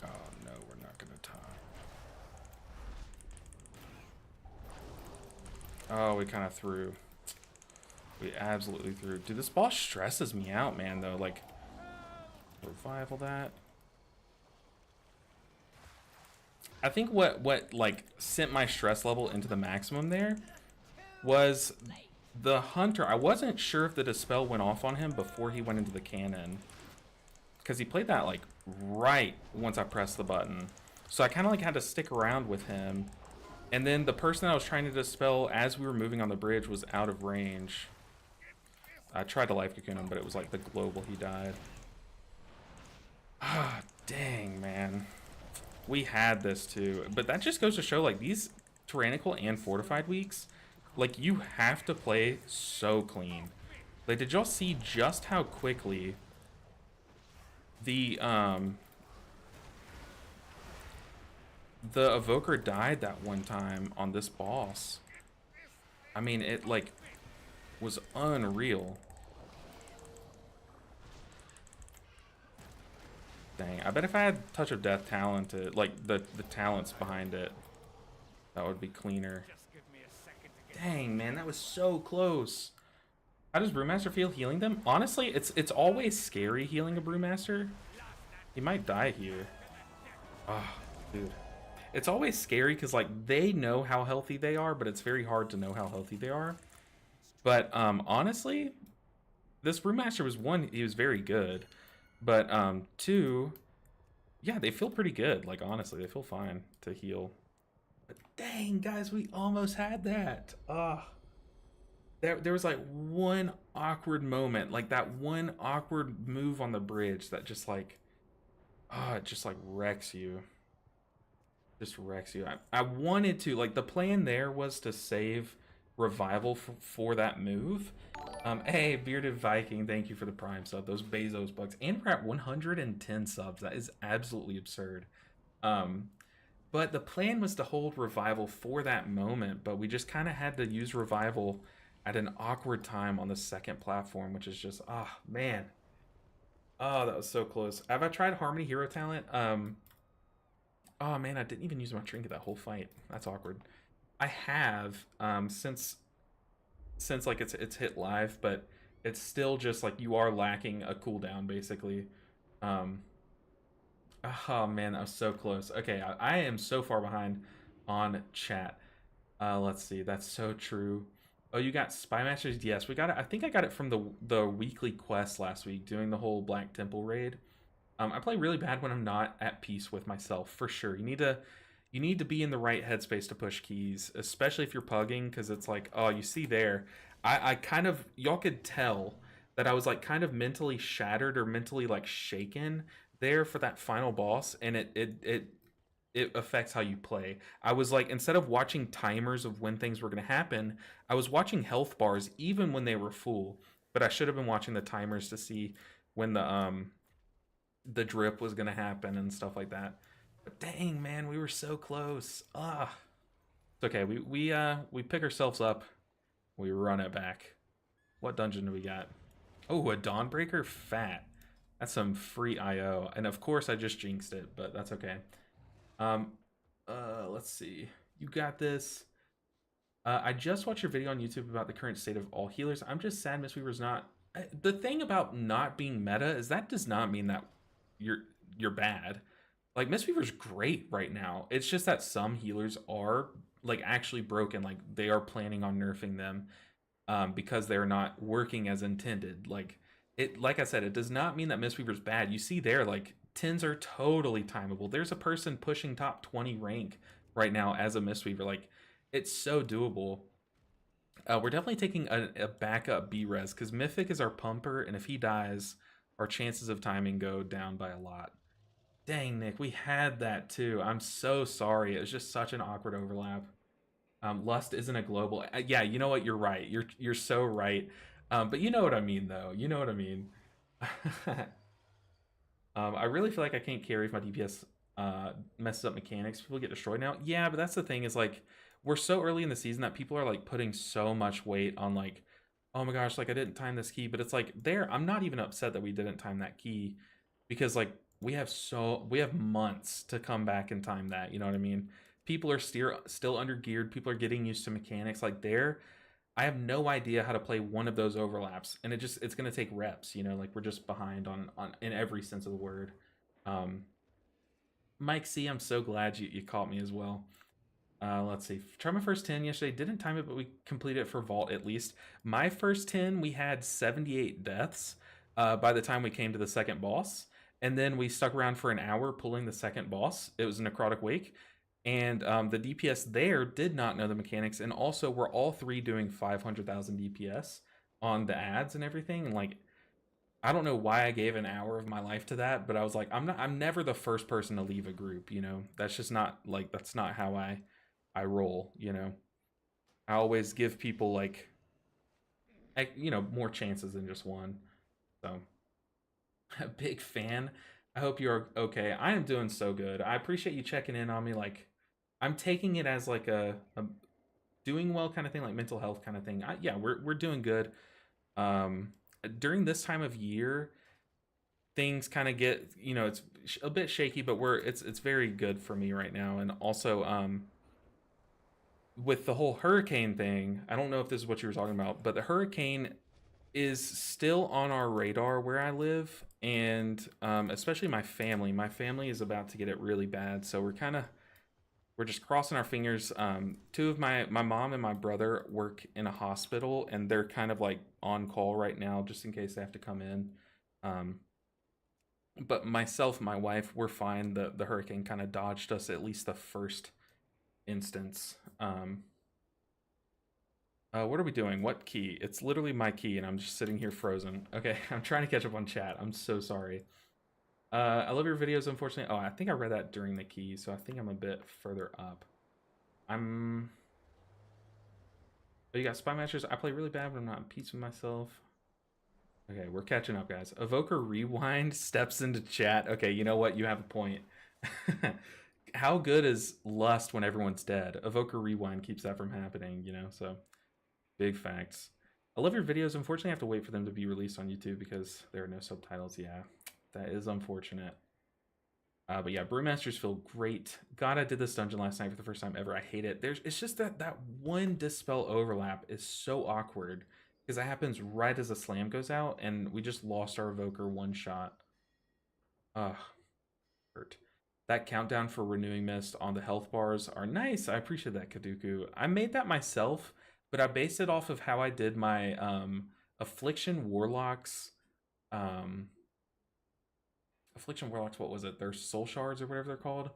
Oh no, we're not gonna tie. Oh, we kind of threw. We absolutely threw. Dude, this boss stresses me out, man, though. Like, revival that. I think what like sent my stress level into the maximum there was the hunter. I wasn't sure if the dispel went off on him before he went into the cannon, because he played that like right once I pressed the button. So I kind of like had to stick around with him, and then the person I was trying to dispel as we were moving on the bridge was out of range. I tried to life cocoon him, but it was like the global he died. Ah, dang, man. We had this too. But that just goes to show, like, these tyrannical and fortified weeks, like, you have to play so clean. Like, did y'all see just how quickly the Evoker died that one time on this boss? I mean, it, like, was unreal. Dang, I bet if I had Touch of Death talented, like the talents behind it, that would be cleaner. Just give me a second to get Dang, man, that was so close. How does Brewmaster feel healing them? Honestly, it's always scary healing a Brewmaster. He might die here. Ah, dude. It's always scary because, like, they know how healthy they are, but it's very hard to know how healthy they are. But honestly, this Brewmaster was one, he was very good. But two, yeah, they feel pretty good. Like honestly, they feel fine to heal. But dang, guys, we almost had that. There was like one awkward moment, like that one awkward move on the bridge that just like, it just like wrecks you. Just wrecks you. I wanted to, like, the plan there was to save revival for that move. Hey, Bearded Viking, thank you for the Prime sub. Those Bezos bucks. And we're at 110 subs. That is absolutely absurd. But the plan was to hold revival for that moment, but we just kind of had to use revival at an awkward time on the second platform, which is just, man. Oh, that was so close. Have I tried Harmony Hero Talent? Oh man, I didn't even use my trinket that whole fight. That's awkward. I have since like it's hit live, but it's still just like you are lacking a cooldown basically. Oh man, that was so close. Okay, I am so far behind on chat. Let's see. That's so true. Oh, you got Spy Masters? Yes, we got it. I think I got it from the weekly quest last week, doing the whole Black Temple raid. I play really bad when I'm not at peace with myself, for sure. You need to be in the right headspace to push keys, especially if you're pugging, because it's like, oh, you see there, I kind of, y'all could tell that I was like kind of mentally shattered or mentally like shaken there for that final boss, and it affects how you play. I was like, instead of watching timers of when things were going to happen, I was watching health bars even when they were full, but I should have been watching the timers to see when the drip was gonna happen and stuff like that. But dang, man, we were so close. It's okay. We pick ourselves up, we run it back. What dungeon do we got? Oh, a Dawnbreaker? Fat. That's some free IO. And of course I just jinxed it, but that's okay. Let's see. You got this. I just watched your video on YouTube about the current state of all healers. I'm just sad Mistweaver's not. The thing about not being meta is that does not mean that you're bad. Like Mistweaver's great right now. It's just that some healers are like actually broken. Like they are planning on nerfing them because they're not working as intended. Like I said, it does not mean that Mistweaver's bad. You see there, like 10s are totally timable. There's a person pushing top 20 rank right now as a Mistweaver. Like it's so doable. We're definitely taking a backup B-res because Mythic is our pumper, and if he dies, our chances of timing go down by a lot. Dang, Nick, we had that too. I'm so sorry. It was just such an awkward overlap. Lust isn't a global. Yeah, you know what? You're right. You're so right. But you know what I mean, though. You know what I mean. I really feel like I can't carry if my DPS messes up mechanics. People get destroyed now. Yeah, but that's the thing is like we're so early in the season that people are like putting so much weight on like, oh my gosh, like I didn't time this key. But it's like there, I'm not even upset that we didn't time that key because like we have months to come back and time that. You know what I mean? People are still under geared. People are getting used to mechanics. Like there, I have no idea how to play one of those overlaps, and it's gonna take reps. You know, like we're just behind on in every sense of the word. Mike C, I'm so glad you caught me as well. Let's see. Tried my first 10 yesterday. Didn't time it, but we completed it for Vault at least. My first 10, we had 78 deaths by the time we came to the second boss. And then we stuck around for an hour pulling the second boss. It was a Necrotic Wake. And the DPS there did not know the mechanics. And also, we're all three doing 500,000 DPS on the ads and everything. And like, I don't know why I gave an hour of my life to that, but I was like, I'm never the first person to leave a group, you know? That's just not like, that's not how I roll, you know? I always give people like, you know, more chances than just one. So, a big fan. I hope you're okay. I am doing so good. I appreciate you checking in on me. Like, I'm taking it as like a doing well kind of thing, like mental health kind of thing. Yeah, we're doing good. During this time of year, things kind of get, you know, it's a bit shaky, but it's very good for me right now. And also, with the whole hurricane thing, I don't know if this is what you were talking about, but the hurricane is still on our radar where I live, and especially my family. My family is about to get it really bad, so we're kind of we're just crossing our fingers. Two of my mom and my brother work in a hospital, and they're kind of like on call right now, just in case they have to come in. Um, but myself, and my wife, we're fine. The hurricane kind of dodged us at least the first instance. What are we doing? What key? It's literally my key, and I'm just sitting here frozen. Okay, I'm trying to catch up on chat. I'm so sorry. I love your videos, unfortunately. Oh, I think I read that during the key, so I think I'm a bit further up. Oh, you got Spy Masters? I play really bad, but I'm not in peace with myself. Okay, we're catching up, guys. Evoker Rewind steps into chat. Okay, you know what? You have a point. How good is Lust when everyone's dead? Evoker Rewind keeps that from happening, you know, so big facts. I love your videos. Unfortunately, I have to wait for them to be released on YouTube because there are no subtitles. Yeah, that is unfortunate. But yeah, Brewmasters feel great. God, I did this dungeon last night for the first time ever. I hate it. It's just that one Dispel overlap is so awkward because that happens right as the slam goes out, and we just lost our Evoker one shot. Ugh, hurt. That countdown for Renewing Mist on the health bars are nice. I appreciate that, Kaduku. I made that myself, but I based it off of how I did my Affliction Warlocks. Affliction Warlocks, what was it? Their Soul Shards or whatever they're called.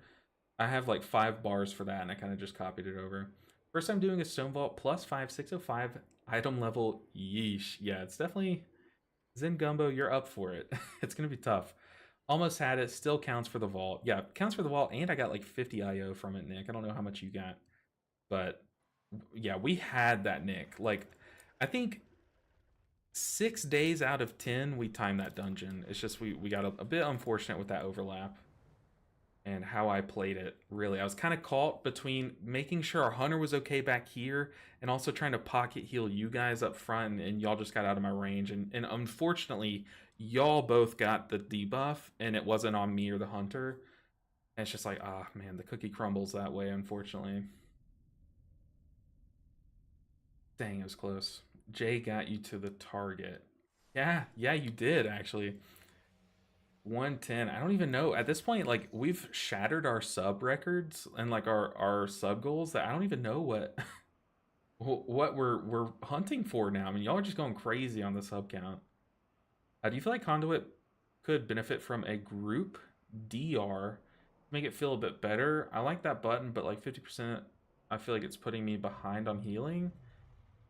I have like 5 bars for that, and I kind of just copied it over. First time doing a Stone Vault plus 5, 605 item level. Yeesh. Yeah, it's definitely Zen Gumbo. You're up for it. It's gonna be tough. Almost had it. Still counts for the vault. Yeah, counts for the vault, and I got like 50 IO from it, Nick. I don't know how much you got, but yeah, we had that, Nick. Like, I think 6 days out of 10 we timed that dungeon. It's just we got a bit unfortunate with that overlap and how I played it. Really, I was kind of caught between making sure our hunter was okay back here and also trying to pocket heal you guys up front, and y'all just got out of my range, and unfortunately y'all both got the debuff and it wasn't on me or the hunter. And it's just like, ah, man, the cookie crumbles that way, unfortunately. Dang, it was close. Jay got you to the target. Yeah, you did, actually. 110. I don't even know. At this point, like, we've shattered our sub records and like our sub goals that I don't even know what what we're hunting for now. I mean, y'all are just going crazy on the sub count. Do you feel like Conduit could benefit from a group DR to make it feel a bit better? I like that button, but like 50%, I feel like it's putting me behind on healing.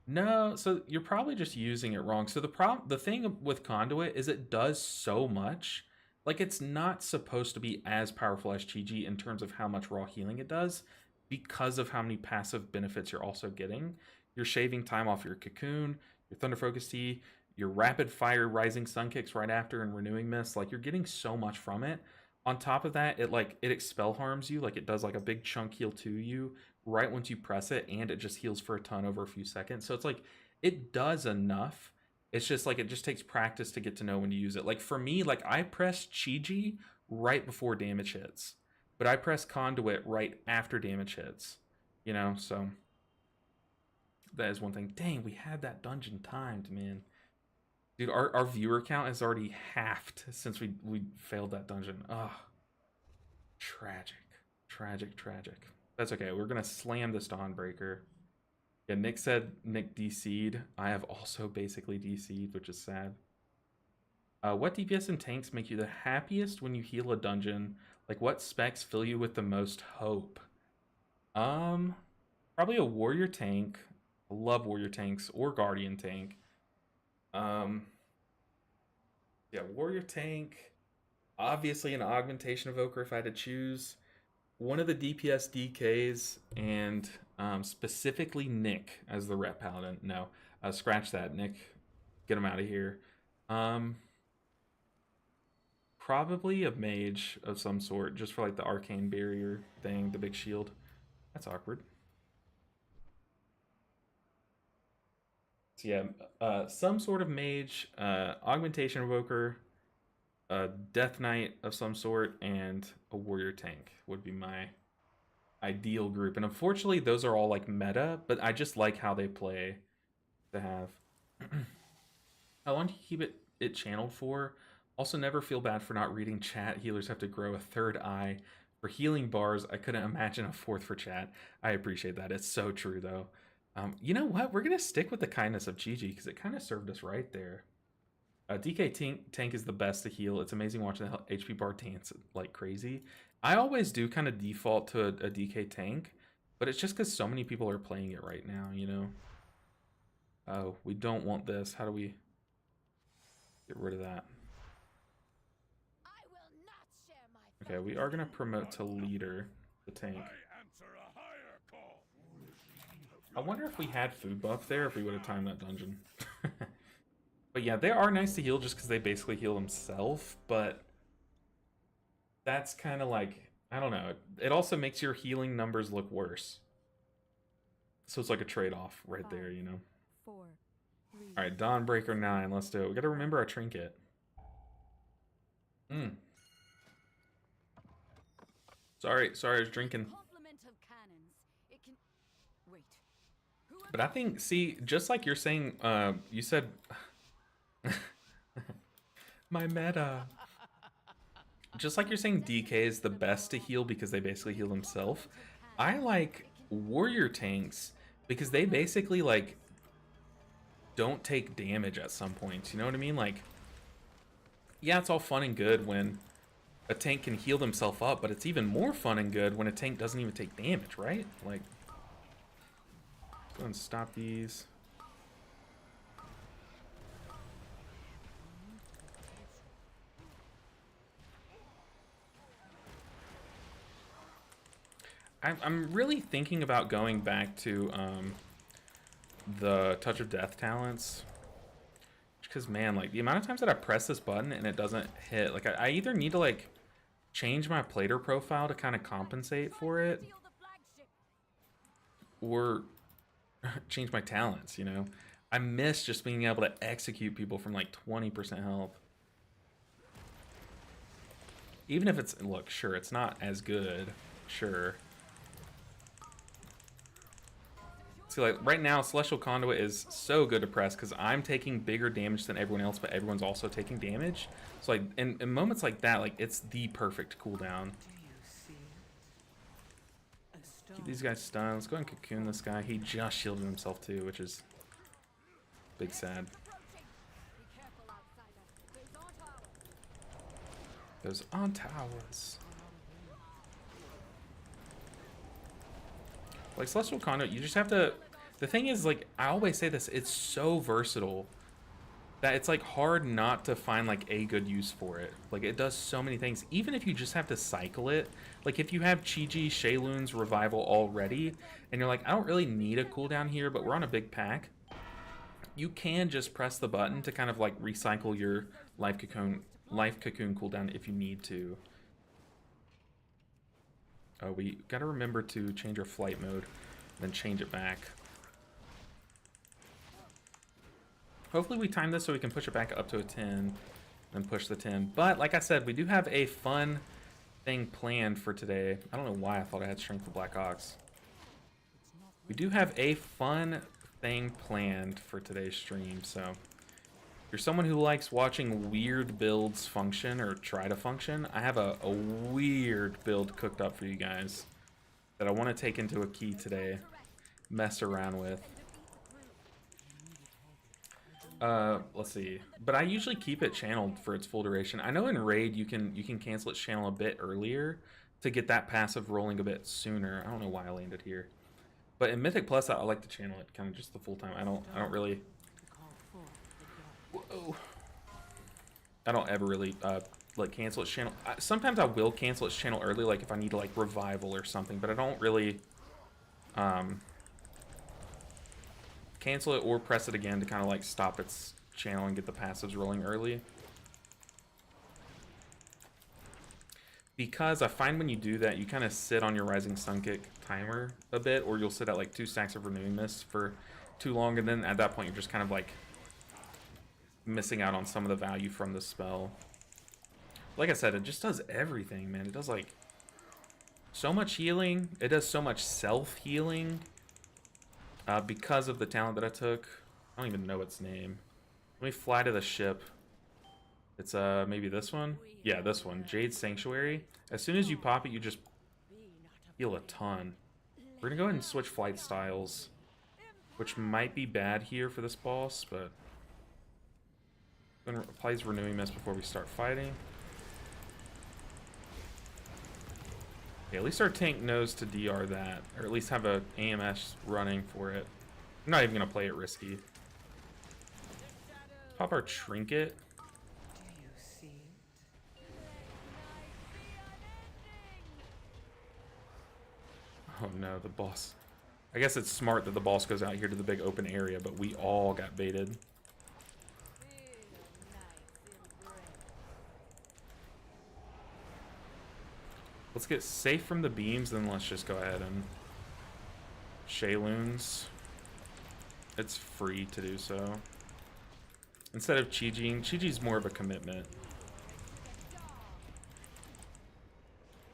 No, so you're probably just using it wrong. So the thing with Conduit is it does so much. Like, it's not supposed to be as powerful as Chi-Ji in terms of how much raw healing it does because of how many passive benefits you're also getting. You're shaving time off your Cocoon, your Thunder Focus Tea, your Rapid Fire Rising Sun Kicks right after, and Renewing Mist. Like, you're getting so much from it. On top of that, it expel harms you. Like, it does like a big chunk heal to you right once you press it, and it just heals for a ton over a few seconds. So it's like, it does enough. It's just like, it just takes practice to get to know when to use it. Like, for me, like, I press Chi-Ji right before damage hits, but I press Conduit right after damage hits, you know? So that is one thing. Dang, we had that dungeon timed, man. Dude, our viewer count has already halved since we failed that dungeon. Ugh. Tragic. That's okay. We're going to slam this Dawnbreaker. Yeah, Nick said Nick DC'd. I have also basically DC'd, which is sad. What DPS and tanks make you the happiest when you heal a dungeon? Like, what specs fill you with the most hope? Probably a warrior tank. I love warrior tanks, or guardian tank. Yeah, warrior tank. Obviously an augmentation evoker if I had to choose. One of the DPS DKs, and specifically Nick as the rep paladin. No, scratch that, Nick. Get him out of here. Probably a mage of some sort, just for like the arcane barrier thing, the big shield. That's awkward. So yeah, some sort of mage, augmentation evoker, a death knight of some sort, and a warrior tank would be my ideal group. And unfortunately, those are all like meta, but I just like how they play to have. How long do you keep it channeled for? Also, never feel bad for not reading chat. Healers have to grow a third eye For healing bars, I couldn't imagine a fourth for chat. I appreciate that. It's so true, though. You know what? We're going to stick with the kindness of Chi because it kind of served us right there. DK tank is the best to heal. It's amazing watching the HP bar dance like crazy. I always do kind of default to a DK tank, but it's just because so many people are playing it right now, you know? Oh, we don't want this. How do we get rid of that? Okay, we are going to promote to leader, the tank. I wonder if we had food buff there, if we would have timed that dungeon. But yeah, they are nice to heal just because they basically heal themselves, but that's kind of like, I don't know. It also makes your healing numbers look worse. So it's like a trade-off right there, you know? 4, 3. All right, Dawnbreaker 9, let's do it. We got to remember our trinket. Sorry, I was drinking. But I think, see, just like you're saying, you said... My meta. Just like you're saying DK is the best to heal because they basically heal themselves, I like warrior tanks because they basically, like, don't take damage at some points. You know what I mean? Like, yeah, it's all fun and good when a tank can heal themselves up, but it's even more fun and good when a tank doesn't even take damage, right? Like, go and stop these. I'm really thinking about going back to the Touch of Death talents. Because, man, like, the amount of times that I press this button and it doesn't hit, like, I either need to, like, change my plater profile to kind of compensate for it, or change my talents, you know? I miss just being able to execute people from, like, 20% health. Even if it's, look, sure, it's not as good, sure. See, like, right now, Celestial Conduit is so good to press because I'm taking bigger damage than everyone else, but everyone's also taking damage. So, like, in moments like that, like, it's the perfect cooldown. Keep these guys stunned. Let's go ahead and cocoon this guy. He just shielded himself, too, which is big sad. Those on towers. Like, Celestial Conduit, you just have to... The thing is, like, I always say this, it's so versatile that it's, like, hard not to find, like, a good use for it. Like, it does so many things. Even if you just have to cycle it. Like, if you have Chi-Ji, Shaylun's Revival already, and you're like, I don't really need a cooldown here, but we're on a big pack, you can just press the button to kind of, like, recycle your Life Cocoon cooldown if you need to. Oh, we gotta remember to change our flight mode, then change it back. Hopefully we time this so we can push it back up to a 10, then push the 10. But, like I said, we do have a fun thing planned for today. I don't know why I thought I had Strength of Black Ox. We do have a fun thing planned for today's stream, so... If you're someone who likes watching weird builds function or try to function, I have a weird build cooked up for you guys that I want to take into a key today, mess around with. Let's see. But I usually keep it channeled for its full duration. I know in Raid you can cancel its channel a bit earlier to get that passive rolling a bit sooner. I don't know why I landed here. But in Mythic Plus I like to channel it kind of just the full time. I don't really... Whoa. I don't ever really like cancel its channel. Sometimes I will cancel its channel early, like if I need to like revival or something, but I don't really cancel it or press it again to kind of like stop its channel and get the passives rolling early. Because I find when you do that, you kind of sit on your Rising Sun Kick timer a bit, or you'll sit at like 2 stacks of Renewing Mist for too long, and then at that point you're just kind of like missing out on some of the value from the spell. Like I said, it just does everything, man. It does like so much healing. It does so much self-healing because of the talent that I took. I don't even know its name. Let me fly to the ship. It's maybe this one? Yeah, this one. Jade Sanctuary. As soon as you pop it, you just heal a ton. We're gonna go ahead and switch flight styles, which might be bad here for this boss, but gonna apply his renewing mist before we start fighting. Okay, at least our tank knows to DR that, or at least have a AMS running for it. I'm not even gonna play it risky. Pop our trinket. Do you see it? Oh no, the boss. I guess it's smart that the boss goes out here to the big open area, but we all got baited. Let's get safe from the beams, then let's just go ahead and Shayloons. It's free to do so. Instead of Chi-Jiing, Chi-Ji's more of a commitment.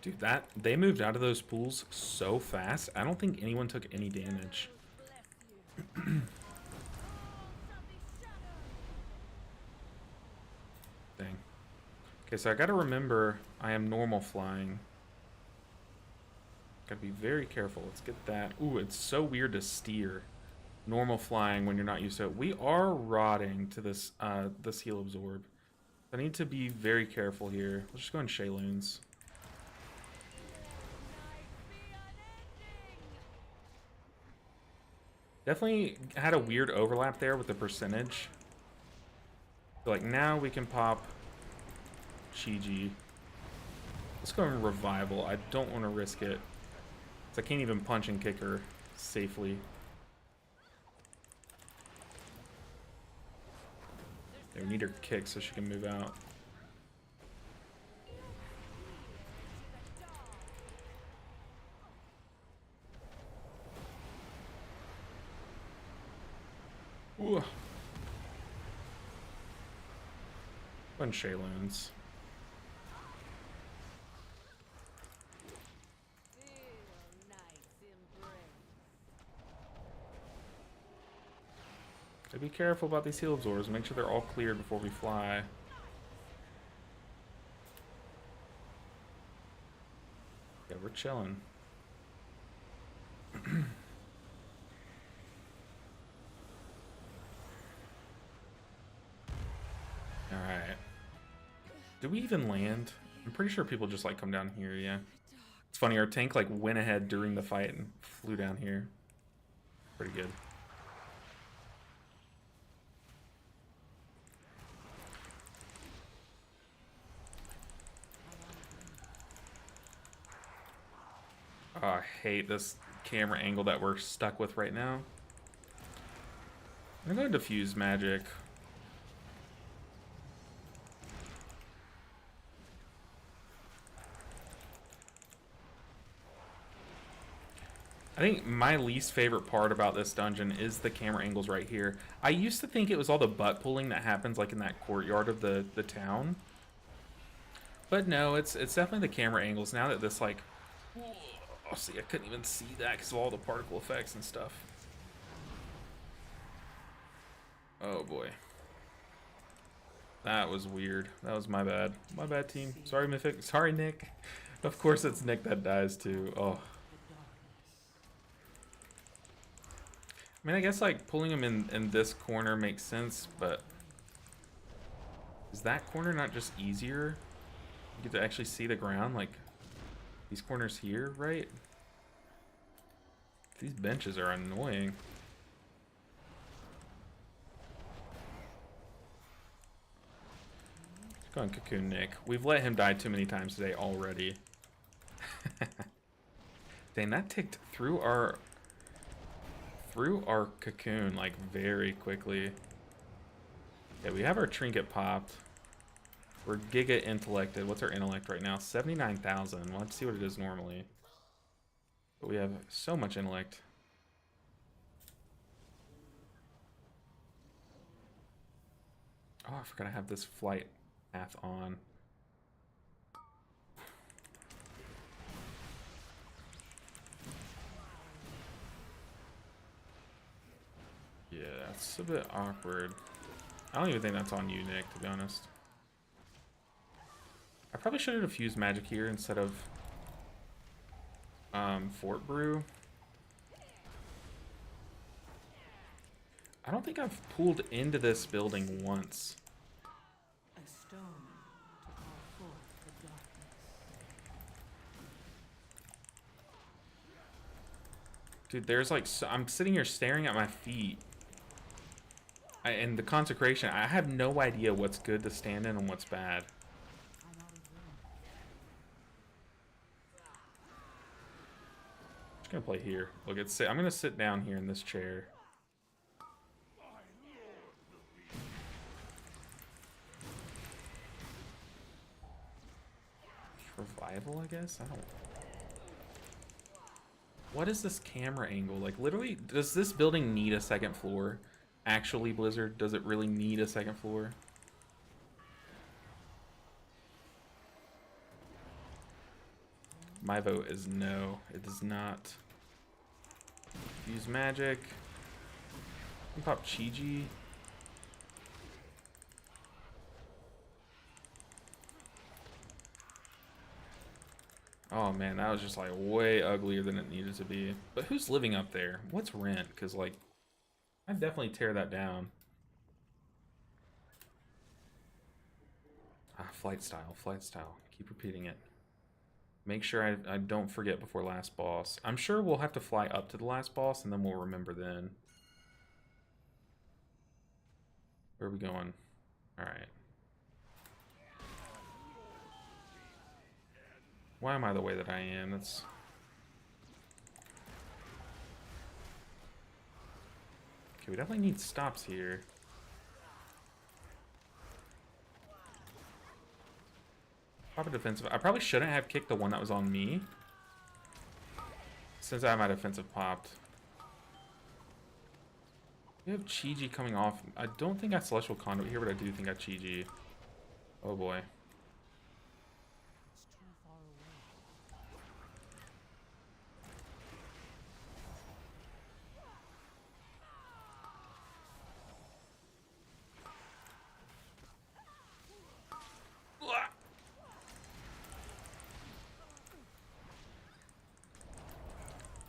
Dude, they moved out of those pools so fast. I don't think anyone took any damage. Dang. Okay, so I gotta remember I am normal flying. Gotta be very careful. Let's get that. Ooh, it's so weird to steer normal flying when you're not used to it. We are rotting to this this heal absorb. I need to be very careful here. Let's just go in Shayloons. Definitely had a weird overlap there with the percentage. So like now we can pop Chi-Ji. Let's go in Revival. I don't want to risk it. I can't even punch and kick her safely. Yeah, we need her kick so she can move out. Ooh. Fun Shayloons. So be careful about these heal absorbers. Make sure they're all cleared before we fly. Yeah, we're chilling. Alright. Did we even land? I'm pretty sure people just like come down here, yeah. It's funny, our tank like went ahead during the fight and flew down here. Pretty good. Oh, I hate this camera angle that we're stuck with right now. I'm gonna diffuse magic. I think my least favorite part about this dungeon is the camera angles right here. I used to think it was all the butt pulling that happens like in that courtyard of the town. But no, it's definitely the camera angles. Now that this like... Oh, see, I couldn't even see that because of all the particle effects and stuff. Oh boy. That was weird. That was my bad. My bad, team. Sorry, Mythic. Sorry, Nick. Of course it's Nick that dies too. Oh. I mean, I guess like pulling him in this corner makes sense, but is that corner not just easier? You get to actually see the ground, like these corners here, right? These benches are annoying. Let's go on Cocoon Nick. We've let him die too many times today already. Dang, that ticked through our cocoon like very quickly. Yeah, we have our trinket popped. We're giga intellected. What's our intellect right now? 79,000. We'll have to see what it is normally. But we have so much intellect. Oh, I forgot I have this flight path on. Yeah, it's a bit awkward. I don't even think that's on you, Nick, to be honest. I probably should have diffused magic here instead of Fort Brew. I don't think I've pulled into this building once. A stone to call forth the darkness. Dude, there's like, I'm sitting here staring at my feet. And the consecration, I have no idea what's good to stand in and what's bad. I'm out of room. I'm just gonna play here. Look, I'm gonna sit down here in this chair. Revival, I guess? I don't... What is this camera angle? Like, literally, does this building need a second floor? Actually, Blizzard, does it really need a second floor? My vote is no. It does not. Use magic. Pop Chi-Ji. Oh man, that was just like way uglier than it needed to be. But who's living up there? What's rent? Because like, I'd definitely tear that down. Ah, flight style, flight style. Keep repeating it. Make sure I don't forget before last boss. I'm sure we'll have to fly up to the last boss and then we'll remember then. Where are we going? Alright. Why am I the way that I am? That's... Okay, we definitely need stops here. Pop a defensive. I probably shouldn't have kicked the one that was on me, since I have my defensive popped. We have Chi-Ji coming off. I don't think I Celestial Conduit here, but I do think I Chi-Ji. Oh boy. It's too far away.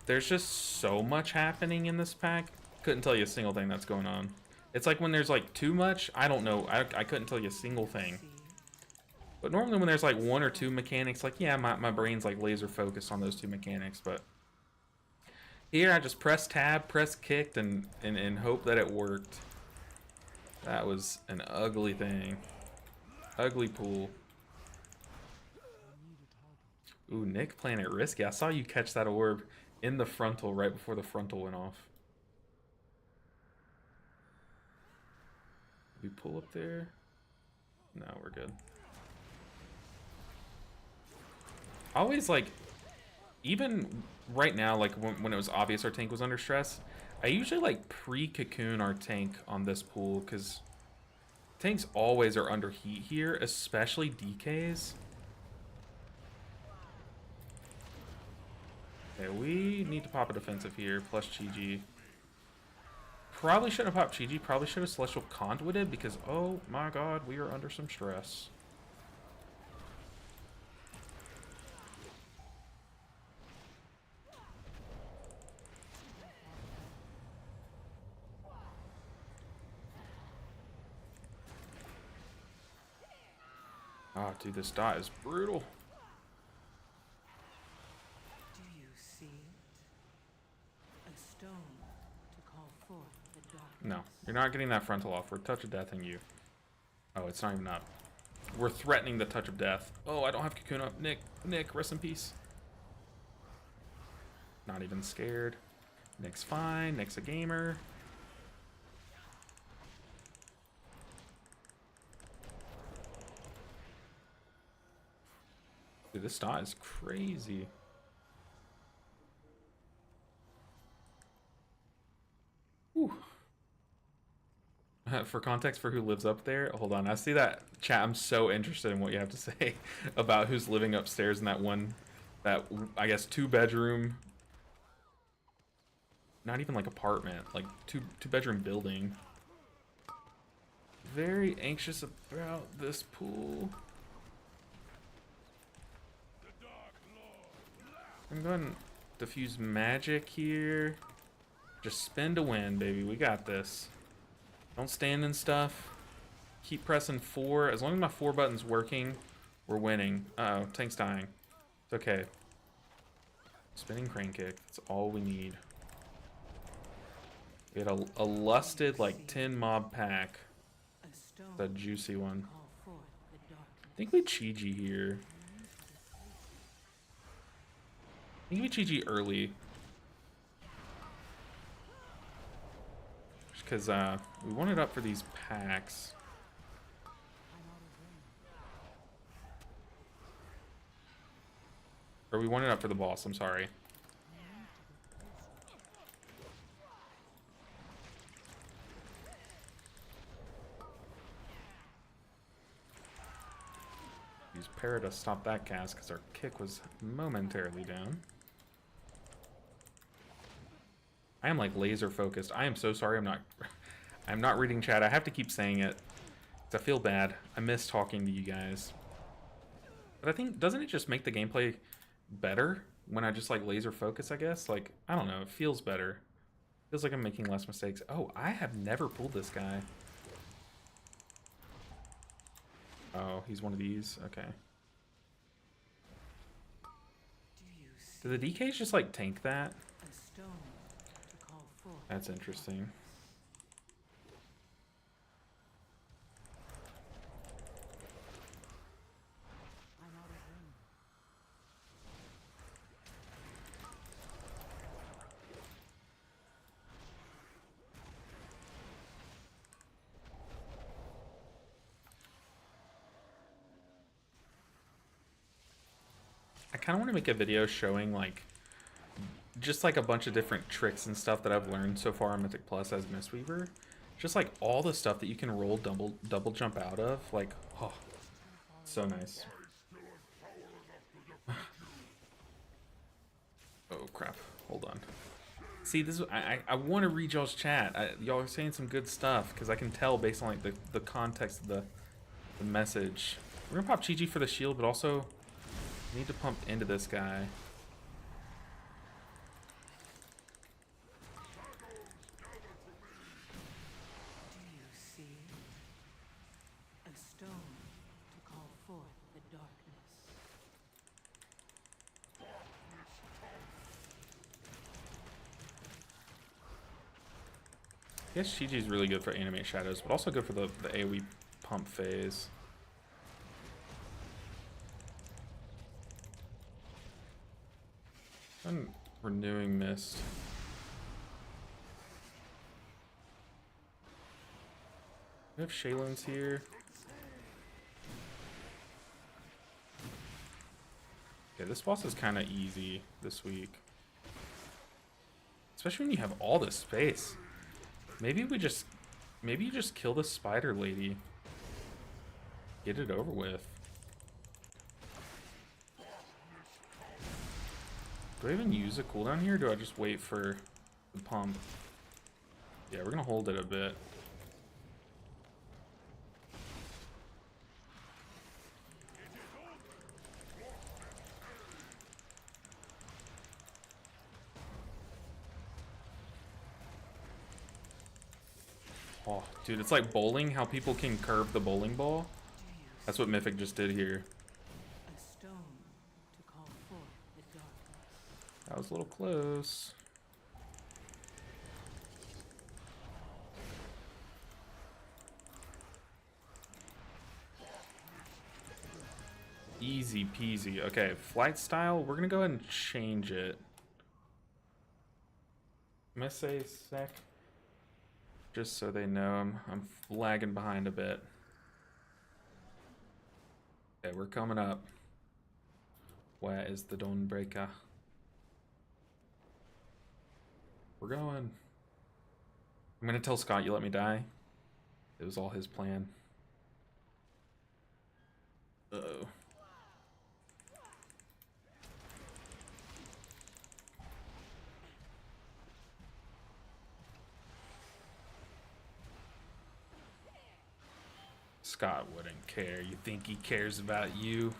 There's just so much happening in this pack. Couldn't tell you a single thing that's going on. It's like when there's like too much, I don't know. I couldn't tell you a single thing. See? But normally when there's like one or two mechanics, like yeah, my brain's like laser focused on those two mechanics. But here I just press tab, press kicked, and hope that it worked. That was an ugly thing. Ugly pool. Ooh, Nick playing it risky. I saw you catch that orb in the frontal right before the frontal went off. We pull up there? No, we're good. Always like, even right now, like when it was obvious our tank was under stress, I usually like pre-cocoon our tank on this pool because tanks always are under heat here, especially DKs. Okay, we need to pop a defensive here, plus Chi-Ji. Probably shouldn't have popped Chi-Ji, probably should have Celestial Conduited because, oh my god, we are under some stress. Oh, dude, this dot is brutal. Do you see it? A stone to call forth the darkness. No, you're not getting that frontal off. We're touch of deathing you. Oh, it's not even up. We're threatening the touch of death. Oh, I don't have cocoon up. Nick, rest in peace. Not even scared. Nick's fine. Nick's a gamer. Dude, this dot is crazy. Whew. For context for who lives up there, hold on. I see that chat. I'm so interested in what you have to say about who's living upstairs in that one, that I guess 2-bedroom, not even like apartment, like two-bedroom building. Very anxious about this pool. I'm going. diffuse magic here. Just spin to win, baby. We got this. Don't stand in stuff. Keep pressing 4. As long as my 4 button's working, we're winning. Uh-oh, tank's dying. It's okay. Spinning crane kick. That's all we need. We had a lusted, like, 10 mob pack. That juicy one. I think we Chi-Ji here. I think we Chi-Ji early. Just because we wanted up for these packs. Or we wanted up for the boss, I'm sorry. Use Para to stop that cast because our kick was momentarily down. I am like laser focused. I am so sorry I'm not reading chat. I have to keep saying it. 'Cause I feel bad. I miss talking to you guys. But I think, doesn't it just make the gameplay better when I just like laser focus, I guess? Like, I don't know, it feels better. Feels like I'm making less mistakes. Oh, I have never pulled this guy. Oh, he's one of these? Okay. Do the DKs just like tank that? That's interesting. I kind of want to make a video showing like just like a bunch of different tricks and stuff that I've learned so far on Mythic Plus as Mistweaver. Just like all the stuff that you can roll double jump out of. Like, oh, so nice. Oh crap! Hold on. See, this is, I want to read y'all's chat. Y'all are saying some good stuff because I can tell based on like the context of the message. We're gonna pop Chi-Ji for the shield, but also need to pump into this guy. Do you see a stone to call forth the darkness? I guess Chi-Ji is really good for animate shadows, but also good for the AoE pump phase. I'm renewing mist. We have Shaylin's here. Yeah, this boss is kind of easy this week. Especially when you have all this space. Maybe you just kill the spider lady. Get it over with. Do I even use a cooldown here, or do I just wait for the pump? Yeah, we're gonna hold it a bit. Oh, dude, it's like bowling, how people can curve the bowling ball. That's what Mythic just did here. A stone to call forth the darkness. That was a little close. Easy peasy. Okay, flight style, we're gonna go ahead and change it. I'm gonna say sec. Just so they know I'm lagging behind a bit. Okay, we're coming up. Where is the Dawnbreaker? We're going. I'm gonna tell Scott you let me die. It was all his plan. Uh-oh. Scott wouldn't care. You think he cares about you?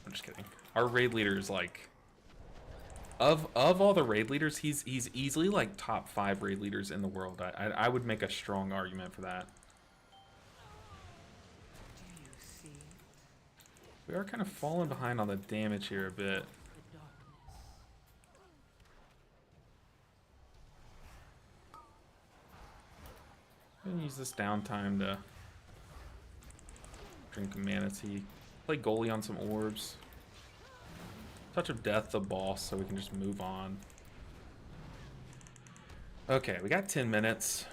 I'm just kidding. Our raid leader is like Of all the raid leaders, he's easily like top 5 raid leaders in the world. I would make a strong argument for that. Do you see it? We are kind of falling behind on the damage here a bit. The darkness. I'm gonna use this downtime to drink a mana tea. Play goalie on some orbs. Touch of Death the boss so we can just move on. Okay, we got 10 minutes.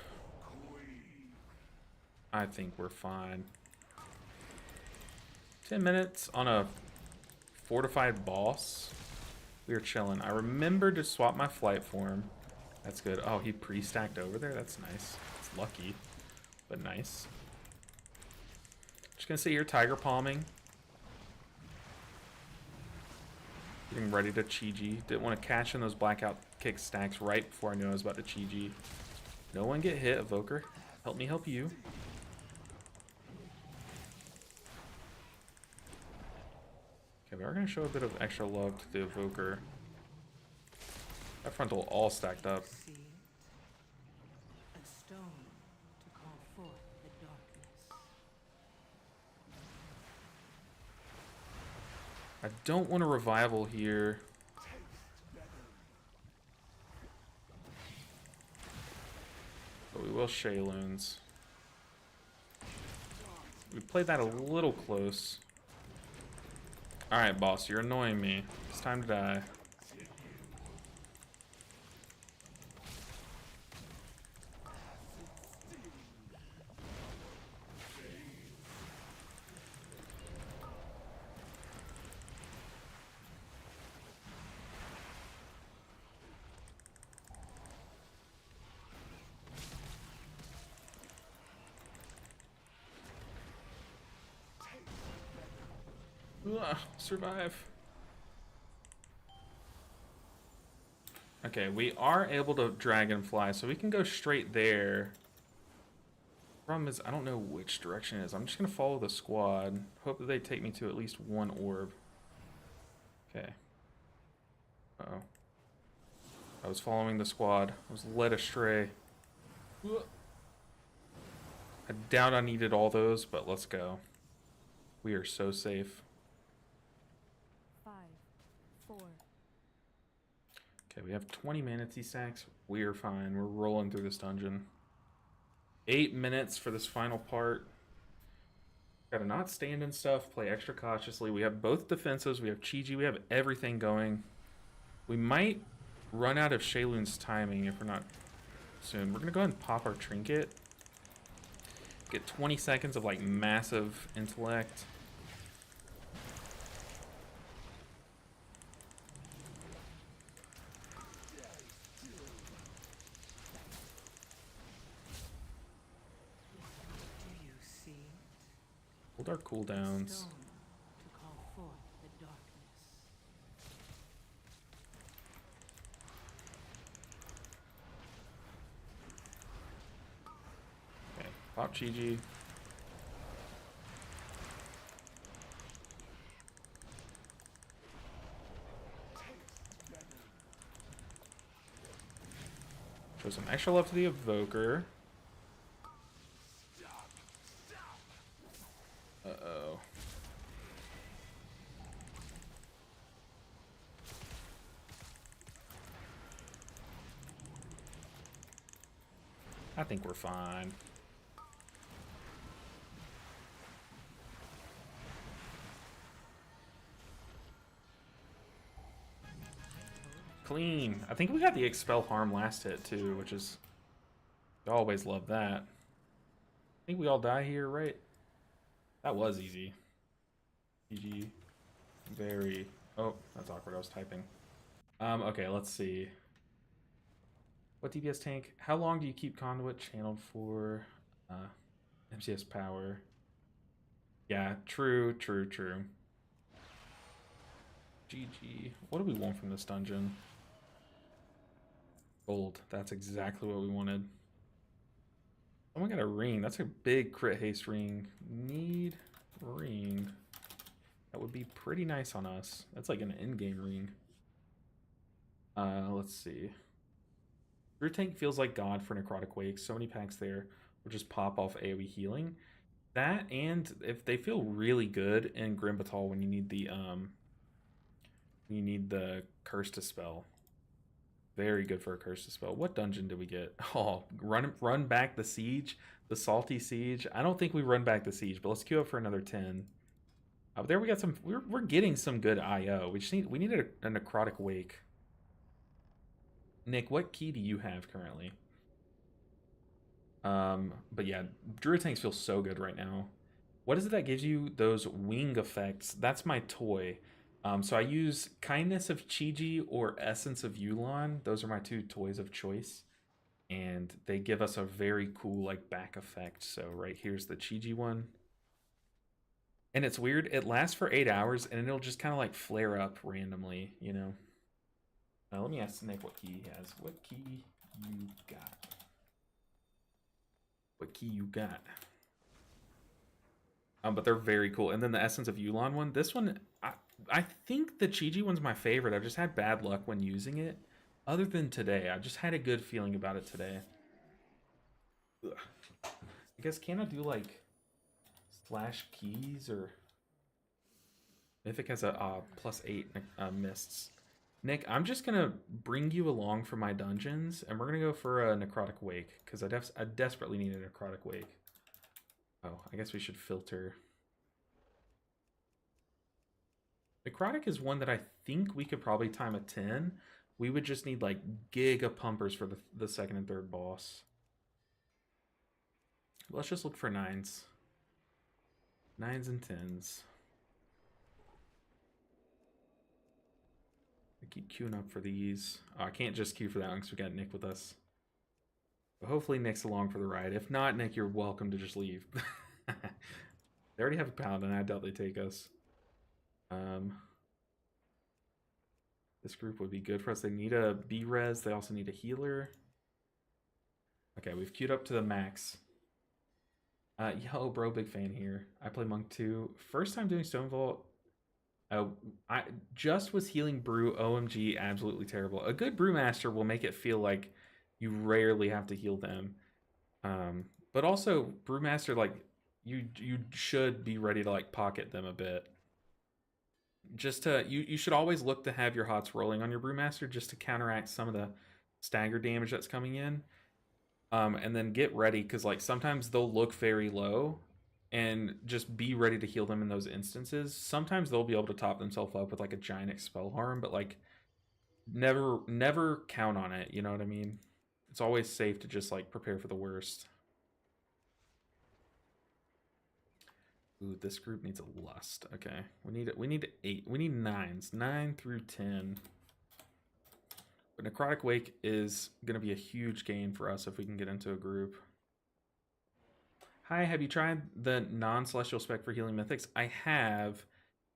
I think we're fine. 10 minutes on a fortified boss. We are chilling. I remembered to swap my flight form. That's good. Oh, he pre-stacked over there? That's nice. It's lucky, but nice. Just gonna sit here tiger palming. Getting ready to Chi-Ji. Didn't want to cash in those blackout kick stacks right before I knew I was about to Chi-Ji. No one get hit, Evoker. Help me help you. Okay, we are going to show a bit of extra love to the Evoker. That frontal all stacked up. See it? A stone to call forth the darkness. I don't want a revival here. But we will Shayloons. We played that a little close. Alright, boss, you're annoying me. It's time to die. Ugh, survive. Okay, we are able to dragonfly, so we can go straight there. Problem is, I don't know which direction it is. I'm just gonna follow the squad. Hope that they take me to at least one orb. Okay. Uh-oh. I was following the squad. I was led astray. Ugh. I doubt I needed all those, but let's go. We are so safe. 5, 4, Okay, we have 20 manatee stacks. We're fine. We're rolling through this dungeon. 8 minutes for this final part. Gotta not stand and stuff. Play extra cautiously. We have both defensives. We have Chi-Ji. We have everything going. We might run out of Shayloon's timing if we're not soon. We're gonna go ahead and pop our trinket. Get 20 seconds of like massive intellect. Do you see it? Hold our cooldowns. Stone to call forth the darkness. Okay, pop Chi-Ji. Show some extra love to the Evoker. Uh-oh. I think we're fine. Clean. I think we got the Expel Harm last hit too, which is... I always love that. I think we all die here, right? That was easy. GG. Very... Oh, that's awkward. I was typing. Okay, let's see. What DPS tank? How long do you keep Conduit channeled for? MCS power. Yeah, true. GG. What do we want from this dungeon? Gold. That's exactly what we wanted. Someone got a ring. That's a big crit haste ring. Need ring. That would be pretty nice on us. That's like an in-game ring. Let's see. Your tank feels like God for Necrotic Wake. So many packs there will just pop off AoE healing. That, and if they feel really good in Grim Batal when you need the Curse to spell. Very good for a Curse to spell. What dungeon did we get? Oh, run back the Siege, the Salty Siege. I don't think we run back the Siege, but let's queue up for another 10. There we got some. We're getting some good IO. We need a Necrotic Wake. Nick, what key do you have currently? But yeah, Druid tanks feel so good right now. What is it that gives you those wing effects? That's my toy. So I use Kindness of Chi-Ji or Essence of Yulon. Those are my two toys of choice. And they give us a very cool like back effect. So right here's the Chi-Ji one. And it's weird. It lasts for 8 hours and it'll just kind of like flare up randomly, you know. Let me ask Nick what key he has. What key you got? What key you got? But they're very cool. And then the Essence of Yulon one. This one, I think the Chi-Ji one's my favorite. I've just had bad luck when using it. Other than today, I just had a good feeling about it today. Ugh. I guess, can I do like Flash Keys or Mythic has a +8 mists. Nick, I'm just gonna bring you along for my dungeons, and we're gonna go for a Necrotic Wake because I desperately need a Necrotic Wake. Oh, I guess we should filter. Necrotic is one that I think we could probably time a 10. We would just need like giga pumpers for the second and third boss. Let's just look for 9s. 9s and 10s. I keep queuing up for these. Oh, I can't just queue for that one because we got Nick with us. But hopefully Nick's along for the ride. If not, Nick, you're welcome to just leave. They already have a paladin. I doubt they take us. This group would be good for us. They need a B-res. They also need a healer. Okay, we've queued up to the max. Yo, bro, big fan here. I play Monk 2. First time doing Stone Vault. I just was healing Brew. OMG, absolutely terrible. A good Brewmaster will make it feel like you rarely have to heal them. But also, Brewmaster, like, you should be ready to, like, pocket them a bit. Just to, you should always look to have your hots rolling on your Brewmaster just to counteract some of the stagger damage that's coming in. And then get ready, because, like, sometimes they'll look very low, and just be ready to heal them in those instances. Sometimes they'll be able to top themselves up with like a giant expel harm, but like never count on it, you know what I mean? It's always safe to just like prepare for the worst. Ooh, this group needs a lust. Okay. We need 8. We need 9s. 9 through 10. But Necrotic Wake is gonna be a huge gain for us if we can get into a group. Hi, have you tried the non-celestial spec for healing mythics? I have,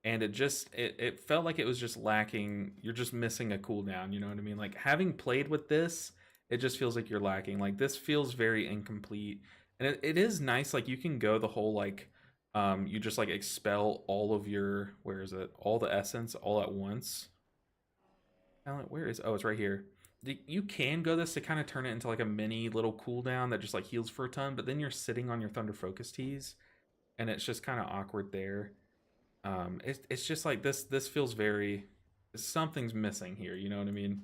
and it felt like it was just lacking. You're just missing a cooldown, you know what I mean? Like, having played with this, it just feels like you're lacking. Like, this feels very incomplete. And it is nice, like, you can go the whole, like, you just, like, expel all of your, where is it? All the essence all at once. Where is, oh, it's right here. You can go this to kind of turn it into like a mini little cooldown that just like heals for a ton, but then you're sitting on your Thunder Focus teas, and it's just kind of awkward there. It's just like this feels very, something's missing here, you know what I mean?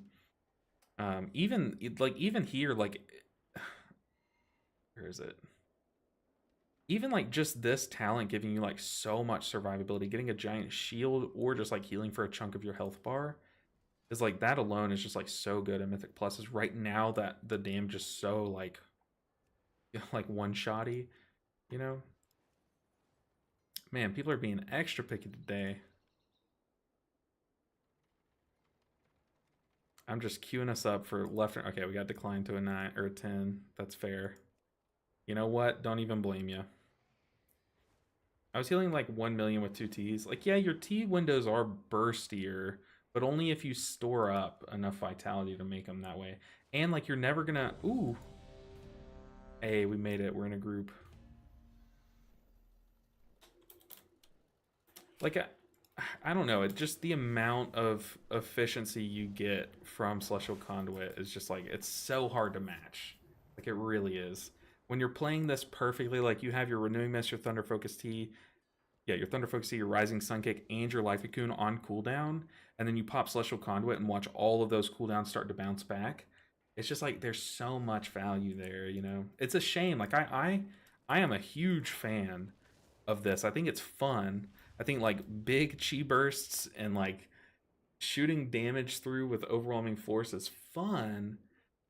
Even here, like, where is it? Even like just this talent giving you like so much survivability, getting a giant shield or just like healing for a chunk of your health bar. Is like that alone is just like so good in Mythic Pluses right now that the damage is so like one-shotty, you know? Man, people are being extra picky today. I'm just queuing us up for left. Okay, we got declined to a 9 or a 10. That's fair. You know what? Don't even blame you. I was healing like 1 million with 2 Ts. Like, yeah, your T windows are burstier, but only if you store up enough vitality to make them that way. And like, you're never gonna, ooh. Hey, we made it, we're in a group. Like, I don't know, it just the amount of efficiency you get from Celestial Conduit is just like it's so hard to match. Like it really is. When you're playing this perfectly, like you have your Renewing Mist, your Thunder Focus Tea, yeah, your Thunder Focus Tea, your Rising Sun Kick, and your Life Cocoon on cooldown, and then you pop Celestial Conduit and watch all of those cooldowns start to bounce back. It's just like there's so much value there, you know. It's a shame. Like I am a huge fan of this. I think it's fun. I think like big chi bursts and like shooting damage through with overwhelming force is fun,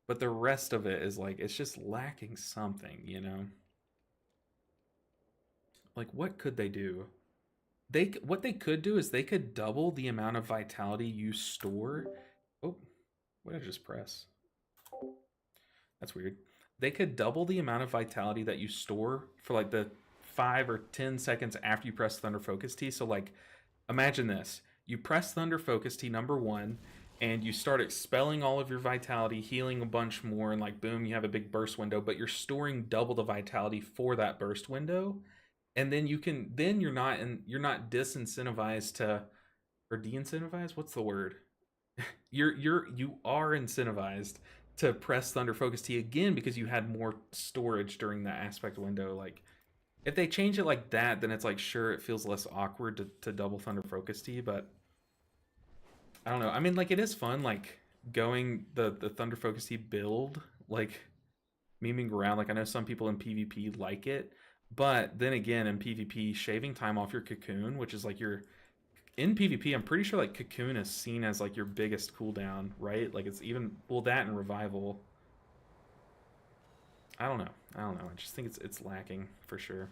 but the rest of it is like it's just lacking something, you know. Like what could they do? What they could do is they could double the amount of vitality you store. Oh, what did I just press? That's weird. They could double the amount of vitality that you store for like the 5 or 10 seconds after you press Thunder Focus Tea. So like imagine this. You press Thunder Focus Tea number 1 and you start expelling all of your vitality, healing a bunch more, and like boom, you have a big burst window, but you're storing double the vitality for that burst window. And then you're not disincentivized to, or de-incentivized, what's the word? You are incentivized to press Thunder Focus Tea again because you had more storage during that aspect window. Like if they change it like that, then it's like sure it feels less awkward to double Thunder Focus Tea, but I don't know. I mean, like it is fun, like going the Thunder Focus Tea build, like memeing around. Like I know some people in PvP like it, but then again in PvP, shaving time off your cocoon, which is like your in PvP, I'm pretty sure like cocoon is seen as like your biggest cooldown, right? Like it's even well that and revival. I don't know. I just think it's lacking for sure.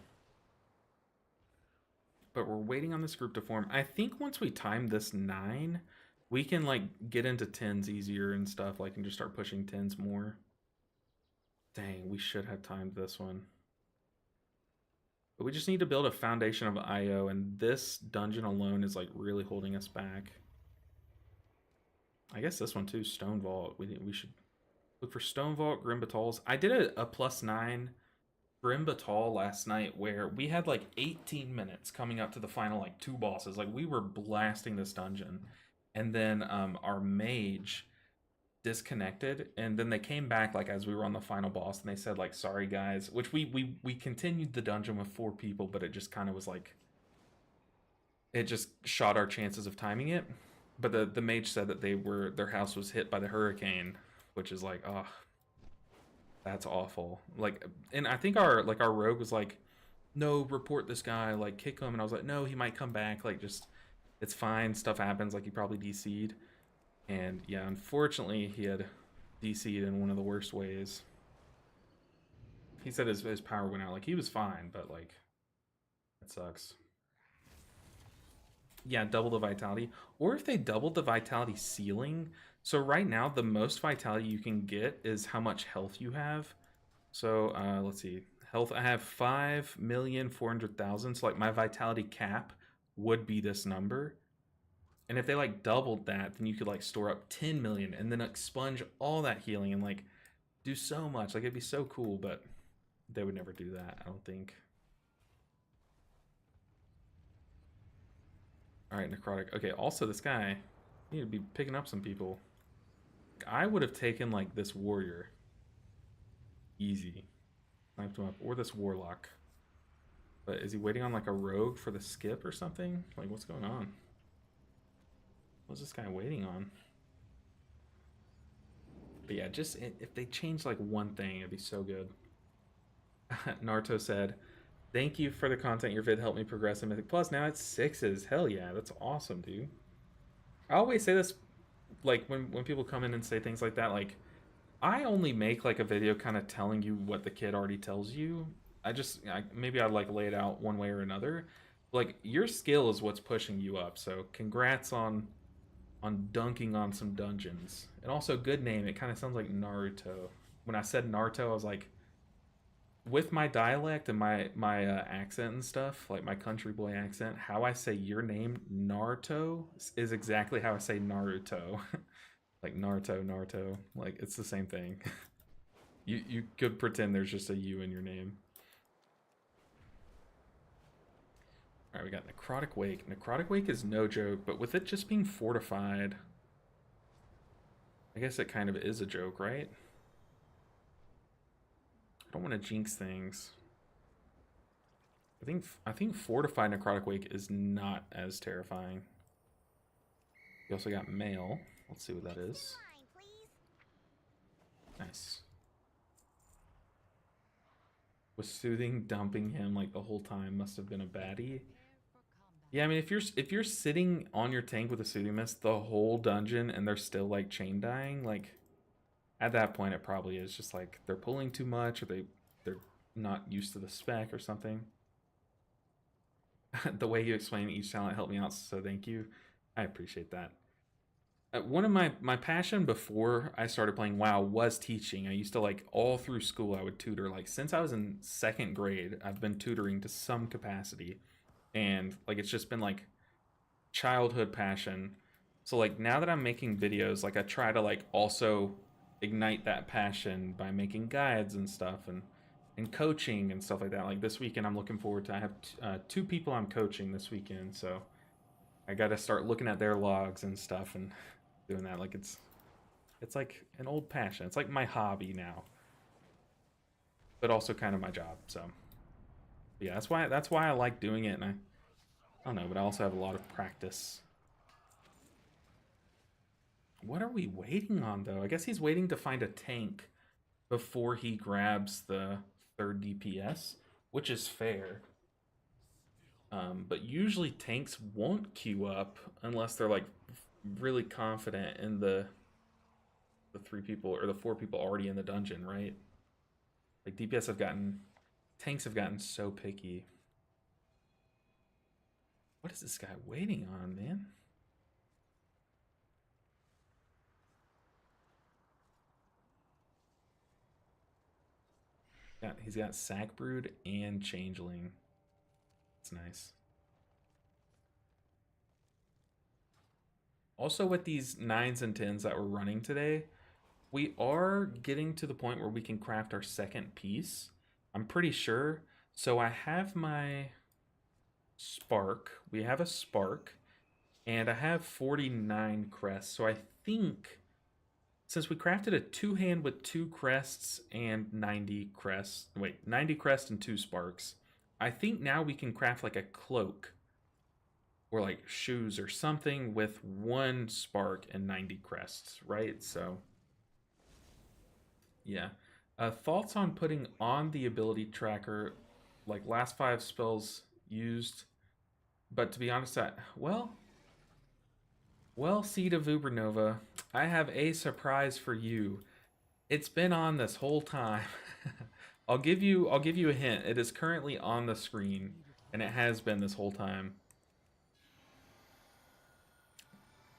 But we're waiting on this group to form. I think once we time this 9, we can like get into 10s easier and stuff, like and just start pushing 10s more. Dang, we should have timed this one. But we just need to build a foundation of IO, and this dungeon alone is like really holding us back. I guess this one too, Stone Vault. We should look for Stone Vault, Grim Battles. I did a +9 Grim Battal last night where we had like 18 minutes coming up to the final like 2 bosses. Like we were blasting this dungeon. And then our mage disconnected, and then they came back like as we were on the final boss, and they said like sorry guys, which we continued the dungeon with 4 people, but it just kind of was like it just shot our chances of timing it. But the mage said that their house was hit by the hurricane, which is like oh, that's awful. Like, and I think our rogue was like, no, report this guy, like kick him, and I was like, no, he might come back, like just it's fine, stuff happens, like he probably DC'd. And yeah, unfortunately, he had DC'd in one of the worst ways. He said his power went out. Like, he was fine, but, like, it sucks. Yeah, double the vitality. Or if they doubled the vitality ceiling. So right now, the most vitality you can get is how much health you have. So, let's see. Health, I have 5,400,000. So, like, my vitality cap would be this number. And if they like doubled that, then you could like store up 10 million and then expunge all that healing and like do so much. Like it'd be so cool, but they would never do that, I don't think. All right, necrotic. Okay, also this guy, you need to be picking up some people. I would have taken like this warrior. Easy. Knifed him up. Or this warlock. But is he waiting on like a rogue for the skip or something? Like what's going on? What's this guy waiting on? But yeah, just if they change like one thing, it'd be so good. Naruto said, thank you for the content. Your vid helped me progress in Mythic Plus. Now it's 6s. Hell yeah, that's awesome, dude. I always say this, like when people come in and say things like that, like I only make like a video kind of telling you what the kid already tells you. Maybe I'd like lay it out one way or another. Like your skill is what's pushing you up. So congrats on dunking on some dungeons. And also good name, it kind of sounds like Naruto. When I said Naruto, I was like, with my dialect and my accent and stuff, like my country boy accent, how I say your name, Naruto, is exactly how I say Naruto. Like Naruto, like it's the same thing. You could pretend there's just a U in your name. Alright, we got Necrotic Wake. Necrotic Wake is no joke, but with it just being fortified, I guess it kind of is a joke, right? I don't want to jinx things. I think fortified Necrotic Wake is not as terrifying. We also got mail. Let's see what that is. Nice. Was soothing dumping him like the whole time must have been a baddie. Yeah, I mean if you're sitting on your tank with a soothing mist the whole dungeon and they're still like chain dying, like at that point it probably is just like they're pulling too much or they're not used to the spec or something. The way you explain each talent helped me out, so thank you. I appreciate that. One of my passion before I started playing WoW was teaching. I used to like all through school I would tutor. Like since I was in 2nd grade, I've been tutoring to some capacity. And like it's just been like childhood passion. So like now that I'm making videos, like I try to like also ignite that passion by making guides and stuff and coaching and stuff like that. Like this weekend I'm looking forward to, I have 2 people I'm coaching this weekend, so I got to start looking at their logs and stuff and doing that. Like it's like an old passion. It's like my hobby now, but also kind of my job. So yeah, that's why I like doing it. And I don't know, but I also have a lot of practice. What are we waiting on though? I guess he's waiting to find a tank before he grabs the 3rd DPS, which is fair. But usually tanks won't queue up unless they're like really confident in the 3 people or the 4 people already in the dungeon, right? Like tanks have gotten so picky. What is this guy waiting on, man? Yeah, he's got Sack Brood and Changeling. It's nice. Also with these 9s and 10s that we're running today, we are getting to the point where we can craft our 2nd piece. I'm pretty sure. So I have my Spark. We have a Spark. And I have 49 crests. So I think since we crafted a 2-hand with 2 crests and 90 crests. Wait, 90 crests and 2 sparks. I think now we can craft like a cloak or like shoes or something with 1 spark and 90 crests, right? So yeah. Thoughts on putting on the ability tracker, like last 5 spells used, but to be honest, well, Seed of Ubernova, I have a surprise for you. It's been on this whole time. I'll give you a hint. It is currently on the screen, and it has been this whole time.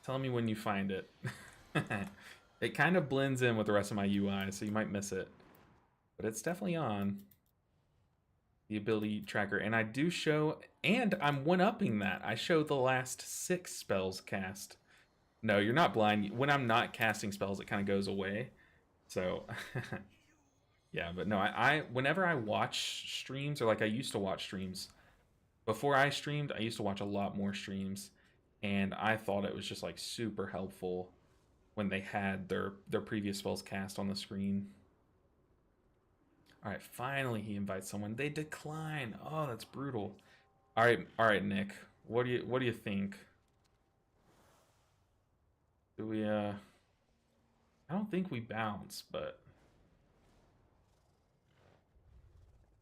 Tell me when you find it. It kind of blends in with the rest of my UI, so you might miss it. But it's definitely on the ability tracker. And I do show, and I'm 1-upping that. I show the last 6 spells cast. No, you're not blind. When I'm not casting spells, it kind of goes away. So, yeah, but no, I whenever I watch streams, or like I used to watch streams, before I streamed, I used to watch a lot more streams, and I thought it was just like super helpful when they had their previous spells cast on the screen. All right, finally he invites someone. They decline. Oh, that's brutal. All right, Nick. What do you think? Do we I don't think we bounce, but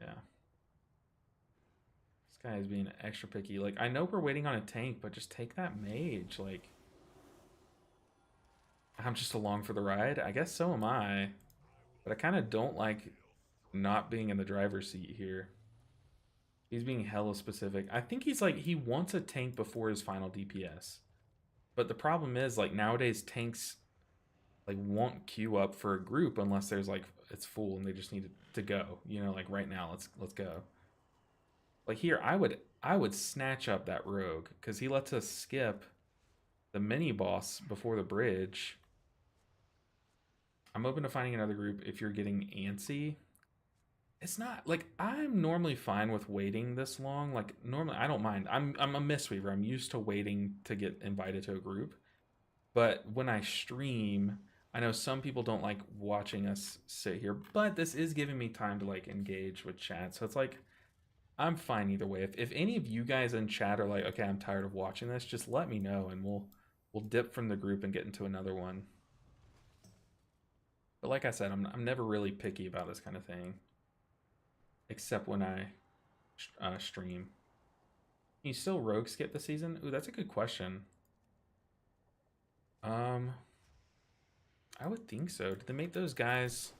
yeah. This guy is being extra picky. Like, I know we're waiting on a tank, but just take that mage. Like, I'm just along for the ride. I guess so am I. But I kind of don't like not being in the driver's seat here. He's being hella specific. I think he's like, he wants a tank before his final DPS. But the problem is, like, nowadays tanks like won't queue up for a group unless there's like it's full and they just need to go. You know, like right now, let's go. Like here, I would snatch up that rogue because he lets us skip the mini boss before the bridge. I'm open to finding another group if you're getting antsy. It's not like I'm normally fine with waiting this long. Like normally I don't mind. I'm a Mistweaver. I'm used to waiting to get invited to a group. But when I stream, I know some people don't like watching us sit here, but this is giving me time to like engage with chat. So it's like I'm fine either way. If any of you guys in chat are like, okay, I'm tired of watching this, just let me know and we'll dip from the group and get into another one. But like I said, I'm never really picky about this kind of thing, except when I stream. Can you still rogue skip the season? Ooh, that's a good question. I would think so. Did they make those guys?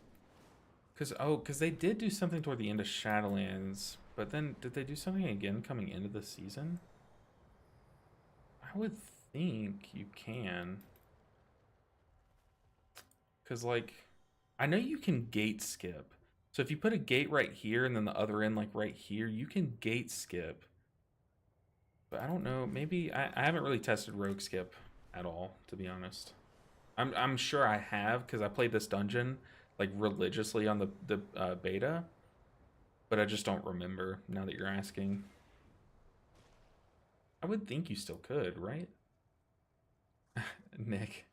Because they did do something toward the end of Shadowlands, but then did they do something again coming into the season? I would think you can. Because, like, I know you can gate skip. So if you put a gate right here and then the other end, like, right here, you can gate skip. But I don't know. Maybe I haven't really tested rogue skip at all, to be honest. I'm sure I have because I played this dungeon like religiously on the beta, but I just don't remember now that you're asking. I would think you still could, right? Nick.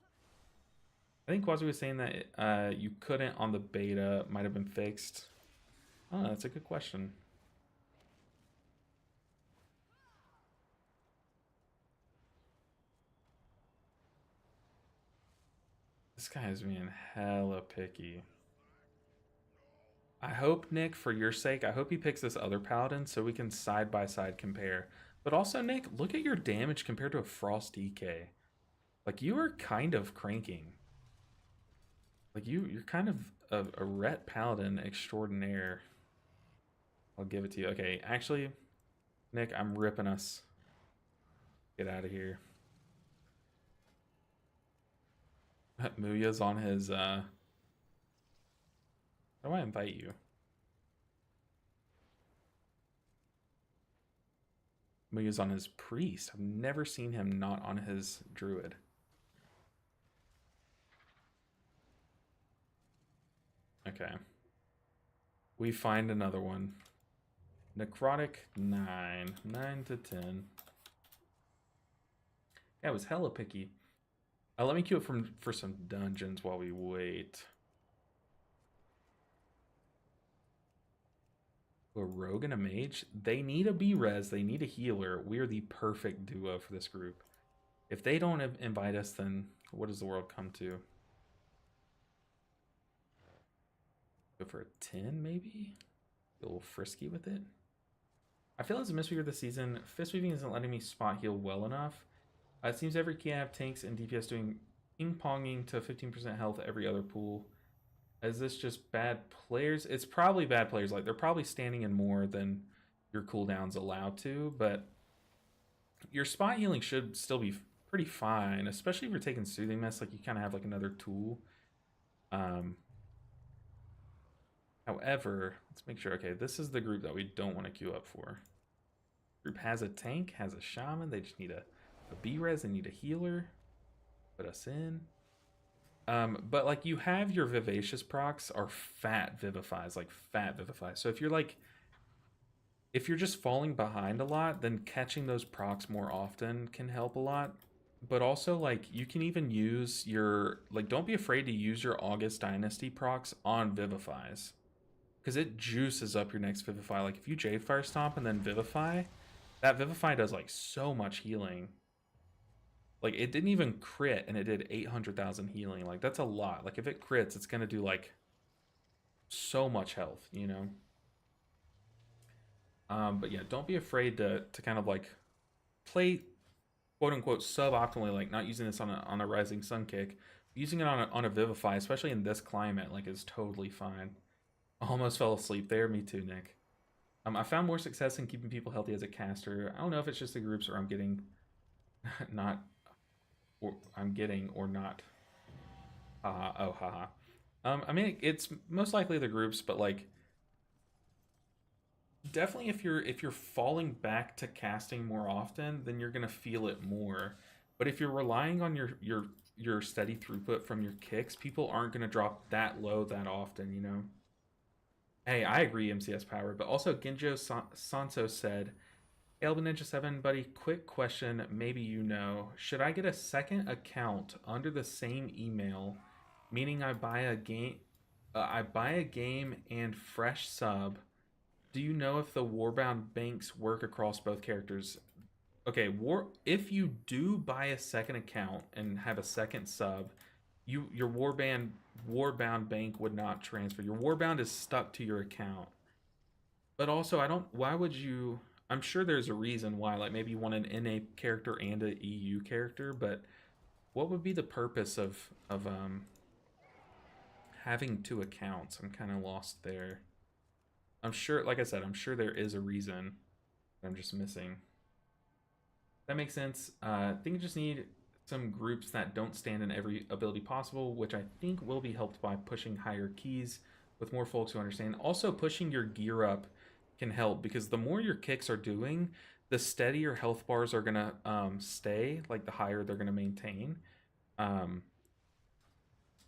I think Quasi was saying that you couldn't on the beta, might have been fixed. Oh, that's a good question. This guy is being hella picky. I hope, Nick, for your sake, I hope he picks this other paladin so we can side by side compare. But also, Nick, look at your damage compared to a Frost DK. Like, you are kind of cranking. Like, you're kind of a Ret paladin extraordinaire. I'll give it to you. Okay, actually, Nick, I'm ripping us. Get out of here. Muya's on his, How do I invite you? Muya's on his priest. I've never seen him not on his druid. Okay. We find another one. Necrotic 9. 9 to 10. Yeah, it was hella picky. Let me queue up for some dungeons while we wait. A rogue and a mage? They need a B-res. They need a healer. We're the perfect duo for this group. If they don't invite us, then what does the world come to? Go for a 10, maybe? A little frisky with it. I feel as a Mistweaver this season, Fist Weaving isn't letting me spot heal well enough. It seems every key I have tanks and DPS doing ping-ponging to 15% health every other pool. Is this just bad players? It's probably bad players. Like, they're probably standing in more than your cooldown's allowed to, but your spot healing should still be pretty fine, especially if you're taking Soothing Mist. Like, you kind of have, like, another tool. However, let's make sure. Okay, this is the group that we don't want to queue up for. Group has a tank, has a shaman. They just need a B-res. They need a healer. Put us in. But like you have your vivacious procs are fat vivifies, like fat vivifies. So if you're just falling behind a lot, then catching those procs more often can help a lot. But also like you can even use your, like, don't be afraid to use your August Dynasty procs on vivifies. Because it juices up your next vivify. Like if you Jade Fire Stomp and then vivify, that vivify does like so much healing. Like, it didn't even crit, and it did 800,000 healing. Like, that's a lot. Like, if it crits, it's going to do, like, so much health, you know? But, yeah, don't be afraid to kind of, like, play, quote-unquote, suboptimally, like, not using this on a Rising Sun kick. Using it on a Vivify, especially in this climate, like, is totally fine. Almost fell asleep there. Me too, Nick. I found more success in keeping people healthy as a caster. I don't know if it's just the groups or I'm getting not... Or I'm getting or not. Oh, haha. I mean, it's most likely the groups, but like, definitely if you're falling back to casting more often, then you're gonna feel it more. But if you're relying on your steady throughput from your kicks, people aren't gonna drop that low that often, you know. Hey, I agree, MCS power, but also Genjo Sanso said, "Hey, Elven Ninja 7, buddy, quick question, maybe you know. Should I get a second account under the same email, meaning I buy a game and fresh sub? Do you know if the Warbound banks work across both characters?" Okay, if you do buy a second account and have a second sub, your Warbound bank would not transfer. Your Warbound is stuck to your account. But also, I don't. Why would you? I'm sure there's a reason why. Like maybe you want an NA character and a EU character, but what would be the purpose of having two accounts? I'm kind of lost there. I'm sure, like I said, I'm sure there is a reason. I'm just missing. That makes sense. I think you just need some groups that don't stand in every ability possible, which I think will be helped by pushing higher keys with more folks who understand. Also, pushing your gear up can help because the more your kicks are doing, the steadier health bars are gonna stay, like the higher they're gonna maintain. Um,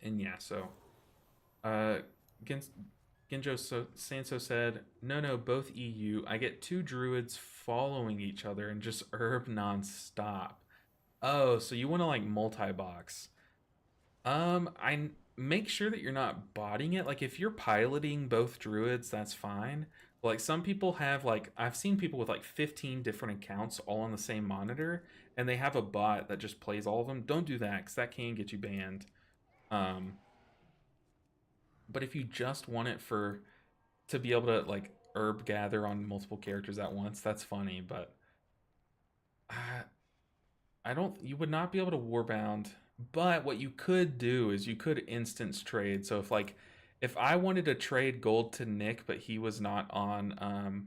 and yeah, so against Sanso said, no, both EU. I get two druids following each other and just herb non-stop. Oh, so you want to like multi-box. I make sure that you're not botting it. Like if you're piloting both druids, that's fine. But, like some people have like I've seen people with like 15 different accounts all on the same monitor and they have a bot that just plays all of them. Don't do that because that can get you banned. Um, but if you just want it to be able to like herb gather on multiple characters at once, that's funny, but I don't you would not be able to warbound, but what you could do is you could instance trade. So if I wanted to trade gold to Nick but he was not on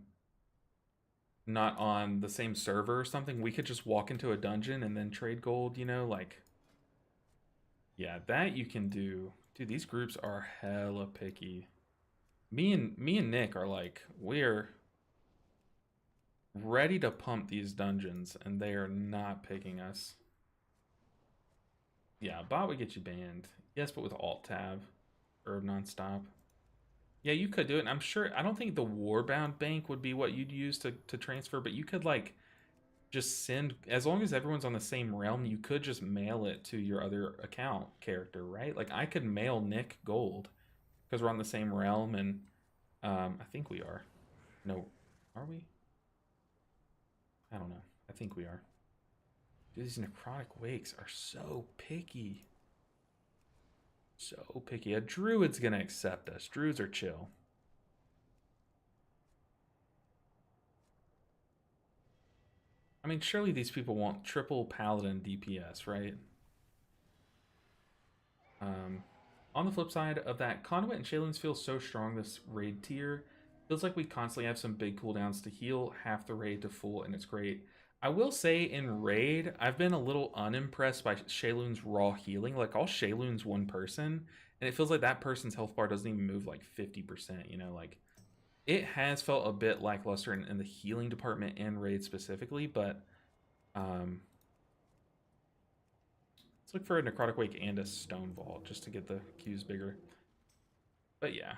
the same server or something, we could just walk into a dungeon and then trade gold, like yeah, that you can do. Dude, these groups are hella picky. Me and Nick are like, we're ready to pump these dungeons, and they are not picking us. Yeah, bot would get you banned. Yes, but with alt tab or nonstop. Yeah, you could do it. And I'm sure. I don't think the Warbound bank would be what you'd use to transfer, but you could like just send, as long as everyone's on the same realm, you could just mail it to your other account character, right? Like I could mail Nick gold because we're on the same realm, and I think we are. No, are we? I don't know. I think we are. Dude, these necrotic wakes are so picky. So picky. A druid's gonna accept us. Druids are chill. I mean, surely these people want triple paladin DPS, right? On the flip side of that, Conduit and Shaylins feel so strong this raid tier. Feels like we constantly have some big cooldowns to heal half the raid to full, and it's great. I will say in raid, I've been a little unimpressed by Shayloon's raw healing. Like, all Shayloon's one person, and it feels like that person's health bar doesn't even move like 50%, like it has felt a bit lackluster in the healing department and raid specifically, but let's look for a Necrotic Wake and a Stone Vault just to get the queues bigger. But yeah.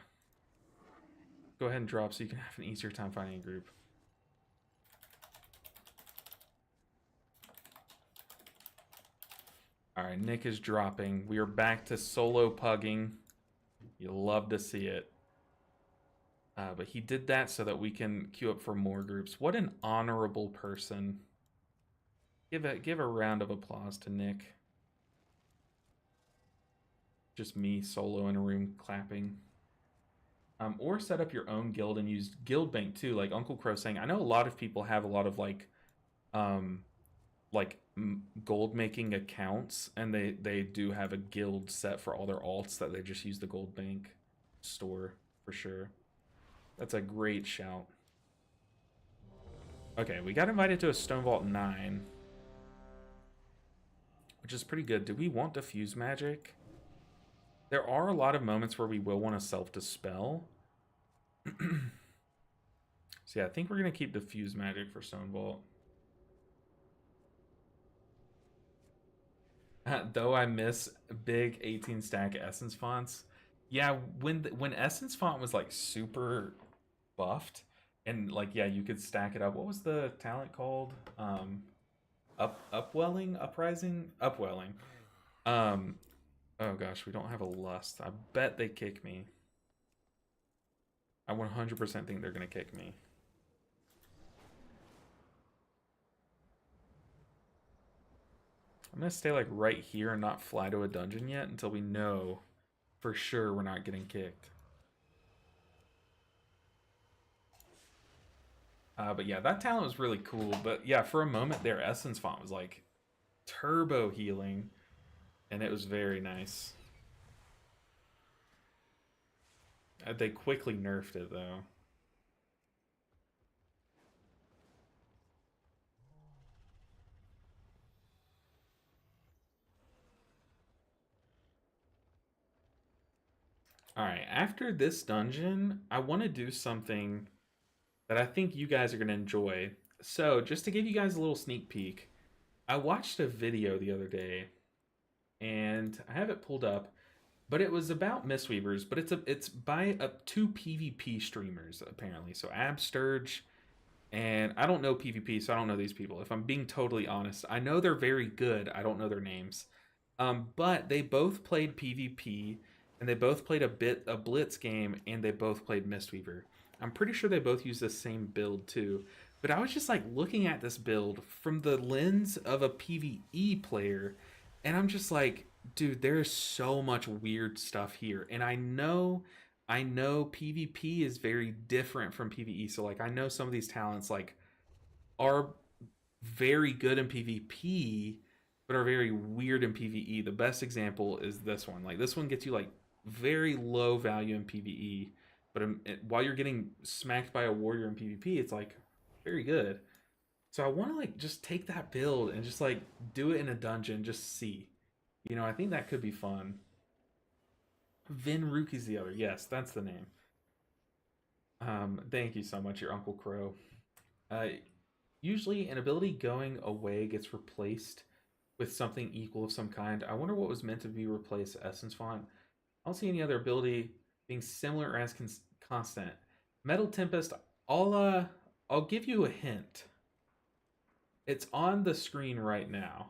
Go ahead and drop so you can have an easier time finding a group. Alright, Nick is dropping. We are back to solo pugging. You love to see it. But he did that so that we can queue up for more groups. What an honorable person. Give a round of applause to Nick. Just me solo in a room clapping. Or set up your own guild and use guild bank too, like Uncle Crow saying. I know a lot of people have a lot of gold making accounts, and they do have a guild set for all their alts that they just use the gold bank store for sure. That's a great shout. Okay, we got invited to a Stone Vault 9, which is pretty good. Do we want diffuse magic? There are a lot of moments where we will want to self-dispel. So yeah, I think we're going to keep diffuse magic for Stone Vault. Though I miss big 18 stack essence fonts. Yeah, when Essence Font was like super buffed and like yeah, you could stack it up. What was the talent called? Upwelling. Um oh gosh, we don't have a lust. I bet they kick me. I 100% think they're gonna kick me. I'm gonna stay like right here and not fly to a dungeon yet until we know for sure we're not getting kicked. But yeah, that talent was really cool. But yeah, for a moment there, Essence Font was like turbo healing, and it was very nice. They quickly nerfed it though. Alright, after this dungeon, I want to do something that I think you guys are going to enjoy. So, just to give you guys a little sneak peek, I watched a video the other day, and I have it pulled up, but it was about Mistweavers, but it's by two PvP streamers apparently. So Absturge, and I don't know PvP, so I don't know these people. If I'm being totally honest, I know they're very good. I don't know their names, but they both played PvP, and they both played a Blitz game, and they both played Mistweaver. I'm pretty sure they both use the same build too. But I was just like looking at this build from the lens of a PvE player, and I'm just like, dude, there's so much weird stuff here. And I know PvP is very different from PvE. So like I know some of these talents like are very good in PvP, but are very weird in PvE. The best example is this one. Like this one gets you like very low value in PvE, but while you're getting smacked by a warrior in PvP, it's like very good. So I want to like just take that build and just like do it in a dungeon, just see. I think that could be fun. Vin Ruki's the other. Yes, that's the name. Thank you so much, your Uncle Crow. Uh, Usually, an ability going away gets replaced with something equal of some kind. I wonder what was meant to be replaced Essence Font. I don't see any other ability being similar or as constant. Metal Tempest. I'll give you a hint. It's on the screen right now.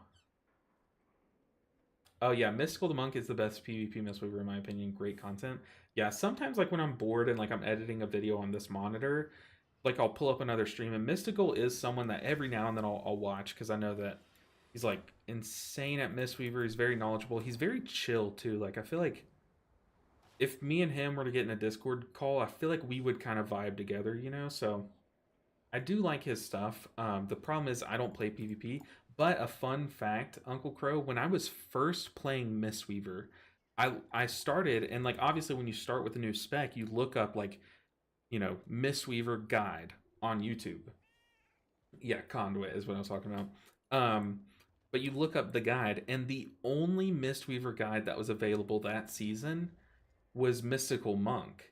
Oh yeah, Mystical the Monk is the best PvP Mistweaver in my opinion. Great content. Yeah, sometimes like when I'm bored and like I'm editing a video on this monitor, like I'll pull up another stream, and Mystical is someone that every now and then I'll watch because I know that he's like insane at Mistweaver. He's very knowledgeable. He's very chill too. Like I feel like if me and him were to get in a Discord call, I feel like we would kind of vibe together. So I do like his stuff. The problem is I don't play PvP. But a fun fact, Uncle Crow, when I was first playing Mistweaver, I started, and like obviously when you start with a new spec, you look up like, Mistweaver guide on YouTube. Yeah, Conduit is what I was talking about. But you look up the guide, and the only Mistweaver guide that was available that season was Mystical Monk.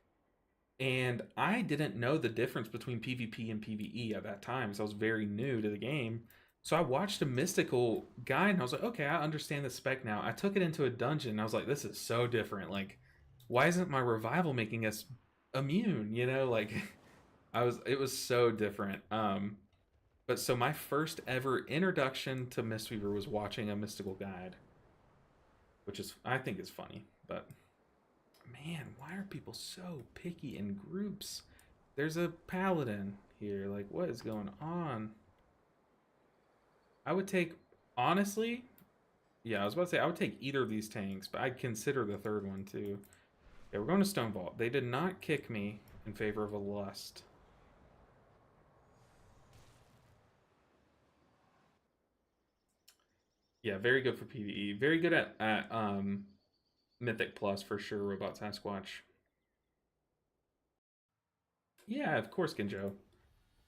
And I didn't know the difference between PvP and PvE at that time, so I was very new to the game. So I watched a Mystical guide, and I was like, okay, I understand the spec now. I took it into a dungeon, and I was like, this is so different. Like, why isn't my revival making us immune? Like, it was so different. But so my first ever introduction to Mistweaver was watching a Mystical guide, which I think is funny, but man, why are people so picky in groups? There's a paladin here. Like, what is going on? I would take, honestly, yeah, I was about to say, I would take either of these tanks, but I'd consider the third one too. Yeah, we're going to Stone Vault. They did not kick me in favor of a Lust. Yeah, very good for PvE. Very good at Mythic Plus for sure, Robot Sasquatch. Yeah, of course, Genjo.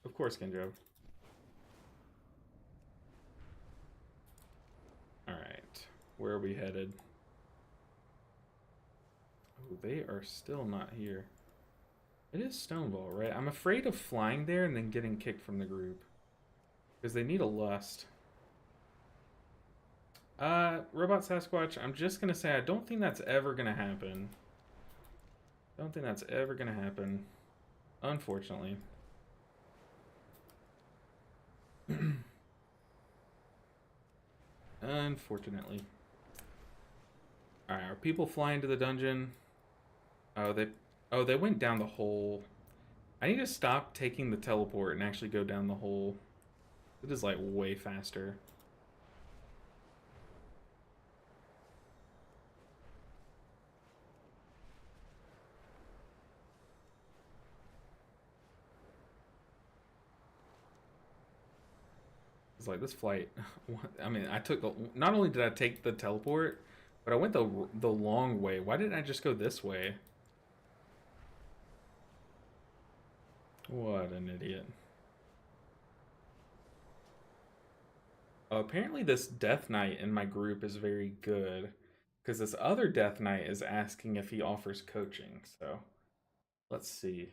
Of course, Genjo. Alright, where are we headed? Oh, they are still not here. It is Stonewall, right? I'm afraid of flying there and then getting kicked from the group. Because they need a Lust. Robot Sasquatch, I'm just going to say I don't think that's ever going to happen. Don't think that's ever gonna happen, unfortunately. Unfortunately. Alright, are people flying to the dungeon? Oh, they went down the hole. I need to stop taking the teleport and actually go down the hole. It is like way faster. It's like this flight. I mean, not only did I take the teleport, but I went the long way. Why didn't I just go this way? What an idiot. Apparently this Death Knight in my group is very good, because this other Death Knight is asking if he offers coaching, so let's see.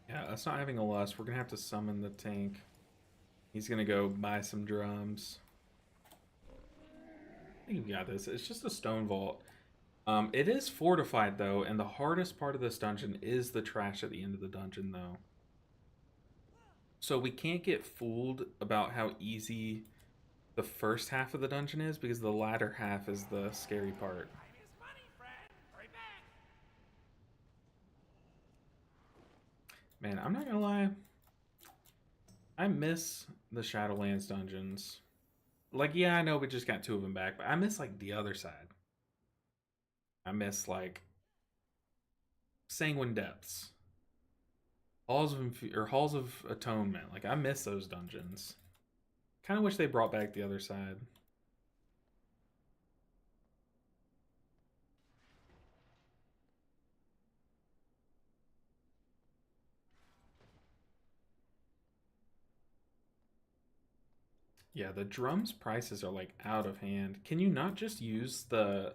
Yeah, that's not having a lust. We're gonna have to summon the tank. He's gonna go buy some drums. I think we got this. It's just a stone vault. It is fortified though, and the hardest part of this dungeon is the trash at the end of the dungeon though. So we can't get fooled about how easy the first half of the dungeon is, because the latter half is the scary part. Time is money, friend. Hurry back. Man, I'm not gonna lie. I miss the Shadowlands dungeons. Like, yeah, I know we just got 2 of them back, but I miss, like, the other side. I miss, like, Sanguine Depths. Halls of Atonement. Like, I miss those dungeons. Kind of wish they brought back the other side. Yeah, the drums prices are like out of hand. Can you not just use the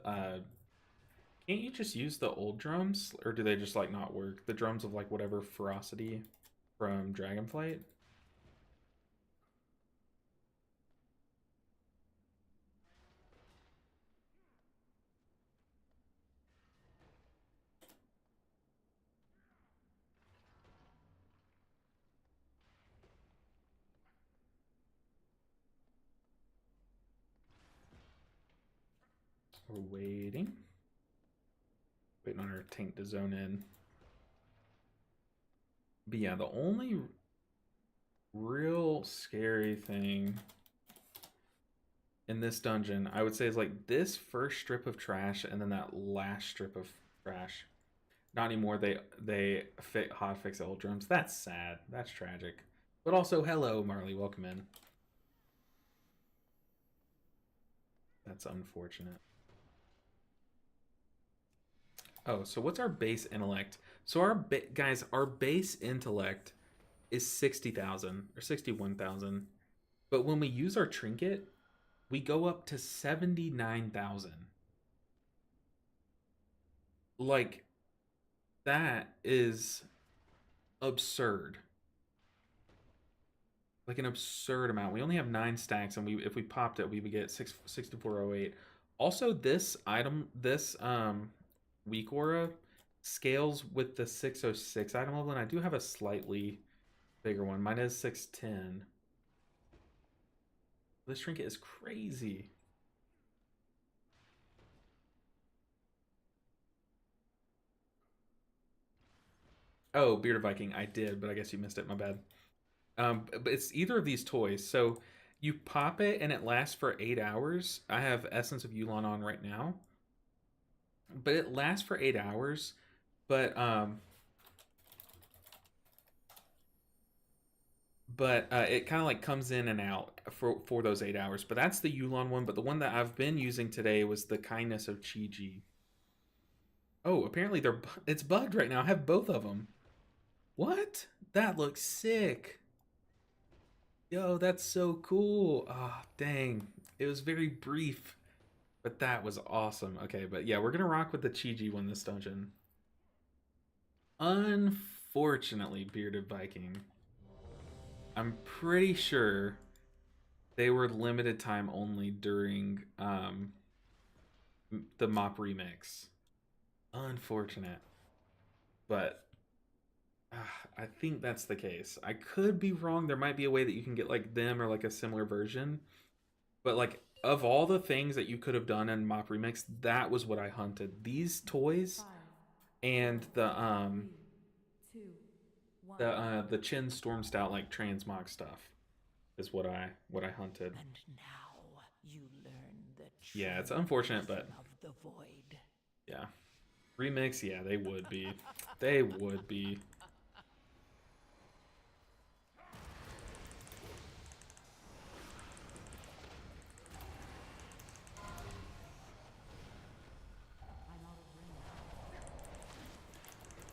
can't you just use the old drums, or do they just like not work? The drums of like whatever ferocity from Dragonflight? We're waiting. Waiting on our tank to zone in. But yeah, the only real scary thing in this dungeon, I would say, is like this first strip of trash and then that last strip of trash. Not anymore. They hotfix the old drums. That's sad. That's tragic. But also, hello, Marley. Welcome in. That's unfortunate. Oh, so what's our base intellect? So guys, our base intellect is 60,000 or 61,000. But when we use our trinket, we go up to 79,000. Like, that is absurd. Like an absurd amount. We only have 9 stacks, and if we popped it, we would get 6408. Also, this item, this weak aura scales with the 606 item level, and I do have a slightly bigger one. Mine is 610. This trinket is crazy. Oh, Bearded Viking, I did, but I guess you missed it. My bad. But it's either of these toys. So you pop it and it lasts for 8 hours. I have Essence of Yulon on right now, but it lasts for 8 hours. But it kind of like comes in and out for those 8 hours. But that's the Yulon one. But the one that I've been using today was the Kindness of Chi-Ji. Oh, apparently it's bugged right now. I have both of them. What? That looks sick. Yo, that's so cool. Ah, dang. It was very brief, but that was awesome. Okay, but yeah, we're gonna rock with the Chi-Ji one this dungeon. Unfortunately, Bearded Viking. I'm pretty sure they were limited time only during the mop remix. Unfortunate. But I think that's the case. I could be wrong. There might be a way that you can get like them or like a similar version. But like of all the things that you could have done in Mop Remix, that was what I hunted. These toys 5, and 3, 2, 1. the Chin Storm Stout like transmog stuff is what I hunted. And now you learn the Yeah, it's unfortunate, but of the void. yeah. Remix, yeah, they would be. They would be.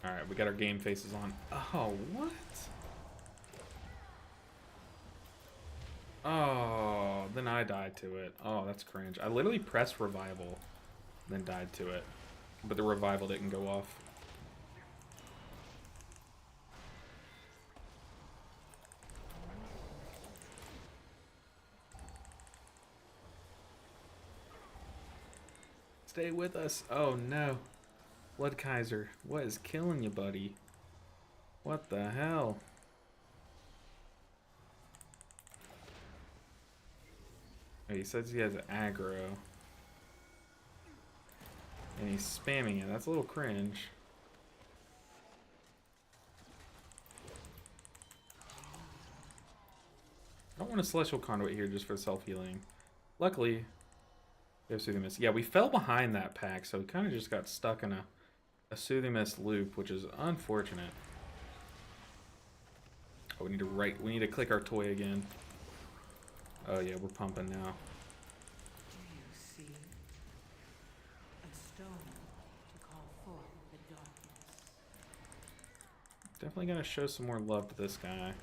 Alright, we got our game faces on. Oh, what? Oh, then I died to it. Oh, that's cringe. I literally pressed revival, then died to it. But the revival didn't go off. Stay with us. Oh no. Blood Kaiser, what is killing you, buddy? What the hell? Oh, he says he has aggro. And he's spamming it. That's a little cringe. I don't want a Celestial Conduit here just for self-healing. Luckily, we have Soothing Mist. Yeah, we fell behind that pack, so we kind of just got stuck in a Soothing Mist loop, which is unfortunate. Oh, we need to click our toy again. Oh yeah, we're pumping now. Do you see? A stone to call forth the darkness. Definitely gotta show some more love to this guy.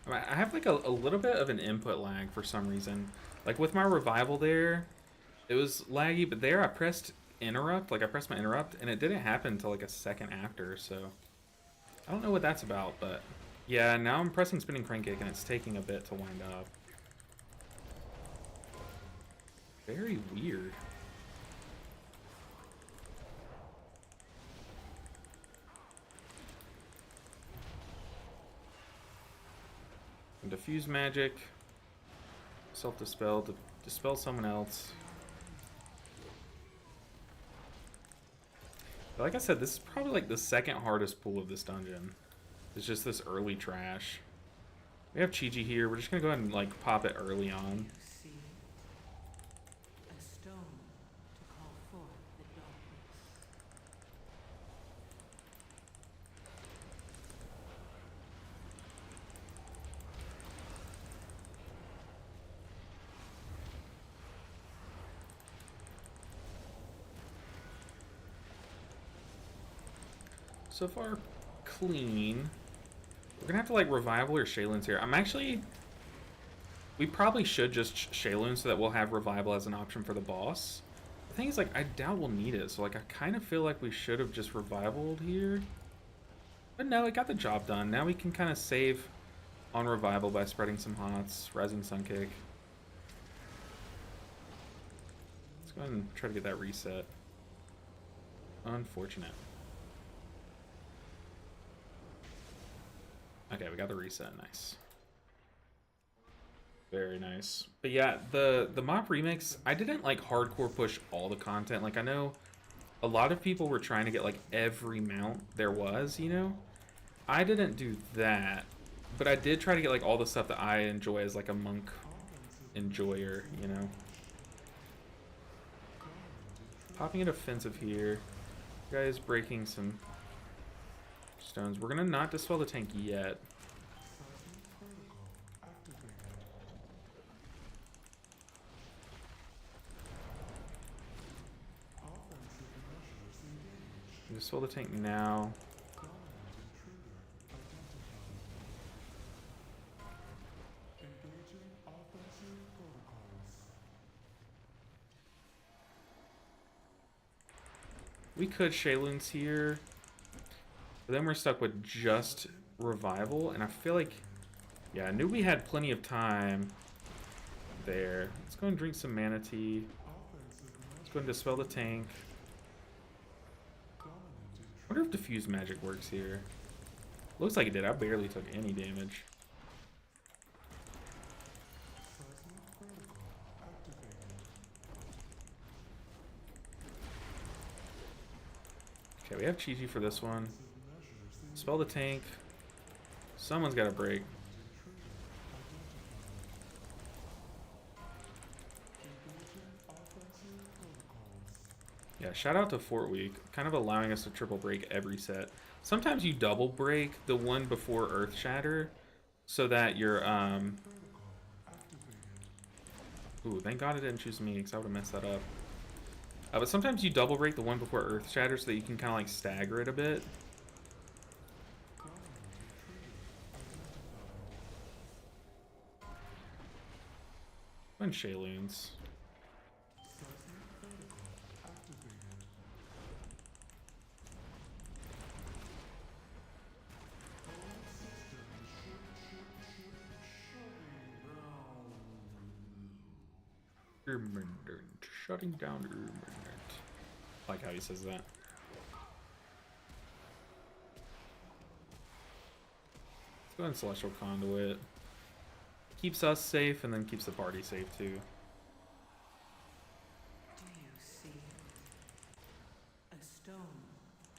I have like a little bit of an input lag for some reason. Like with my revival there, it was laggy, but there I pressed interrupt, like I pressed my interrupt, and it didn't happen until like a second after, so I don't know what that's about, but yeah, now I'm pressing spinning crankcake and it's taking a bit to wind up. Very weird. And diffuse magic, self-dispel to dispel someone else. But like I said, this is probably like the second hardest pool of this dungeon. It's just this early trash. We have Chi-Ji here. We're just gonna go ahead and like pop it early on. You see? A stone to call forth the darkness. So far, clean. We're gonna have to like revival or Shaylun's here. We probably should just Shaylun so that we'll have revival as an option for the boss. The thing is, like, I doubt we'll need it, so like I kind of feel like we should have just revivaled here. But no, it got the job done. Now we can kind of save on revival by spreading some hots, Rising Sun Kick. Let's go ahead and try to get that reset. Unfortunate. Okay, we got the reset. Nice. Very nice. But yeah, the mop remix, I didn't like hardcore push all the content. Like I know a lot of people were trying to get like every mount there was, you know? I didn't do that, but I did try to get like all the stuff that I enjoy as like a monk enjoyer, you know? Popping it offensive here. Guys breaking some stones. We're gonna not dispel the tank yet. Dispel the tank now. We could Shayloons here, but then we're stuck with just Revival, and I feel like, yeah, I knew we had plenty of time there. Let's go and drink some Mana Tea. Let's go and Dispel the tank. I wonder if Diffuse Magic works here. Looks like it did. I barely took any damage. Okay, we have Chi-Chi for this one. Spell the tank. Someone's got to break. Yeah, shout out to Fort Week, kind of allowing us to triple break every set. Sometimes you double break the one before Earth Shatter, so that you're Ooh, thank God it didn't choose me, because I would have messed that up. But sometimes you double break the one before Earth Shatter so that you can kind of like stagger it a bit. And Shayloons. Shutting down. I like how he says that. Let's go ahead and Celestial Conduit. Keeps us safe and then keeps the party safe too. Do you see a stone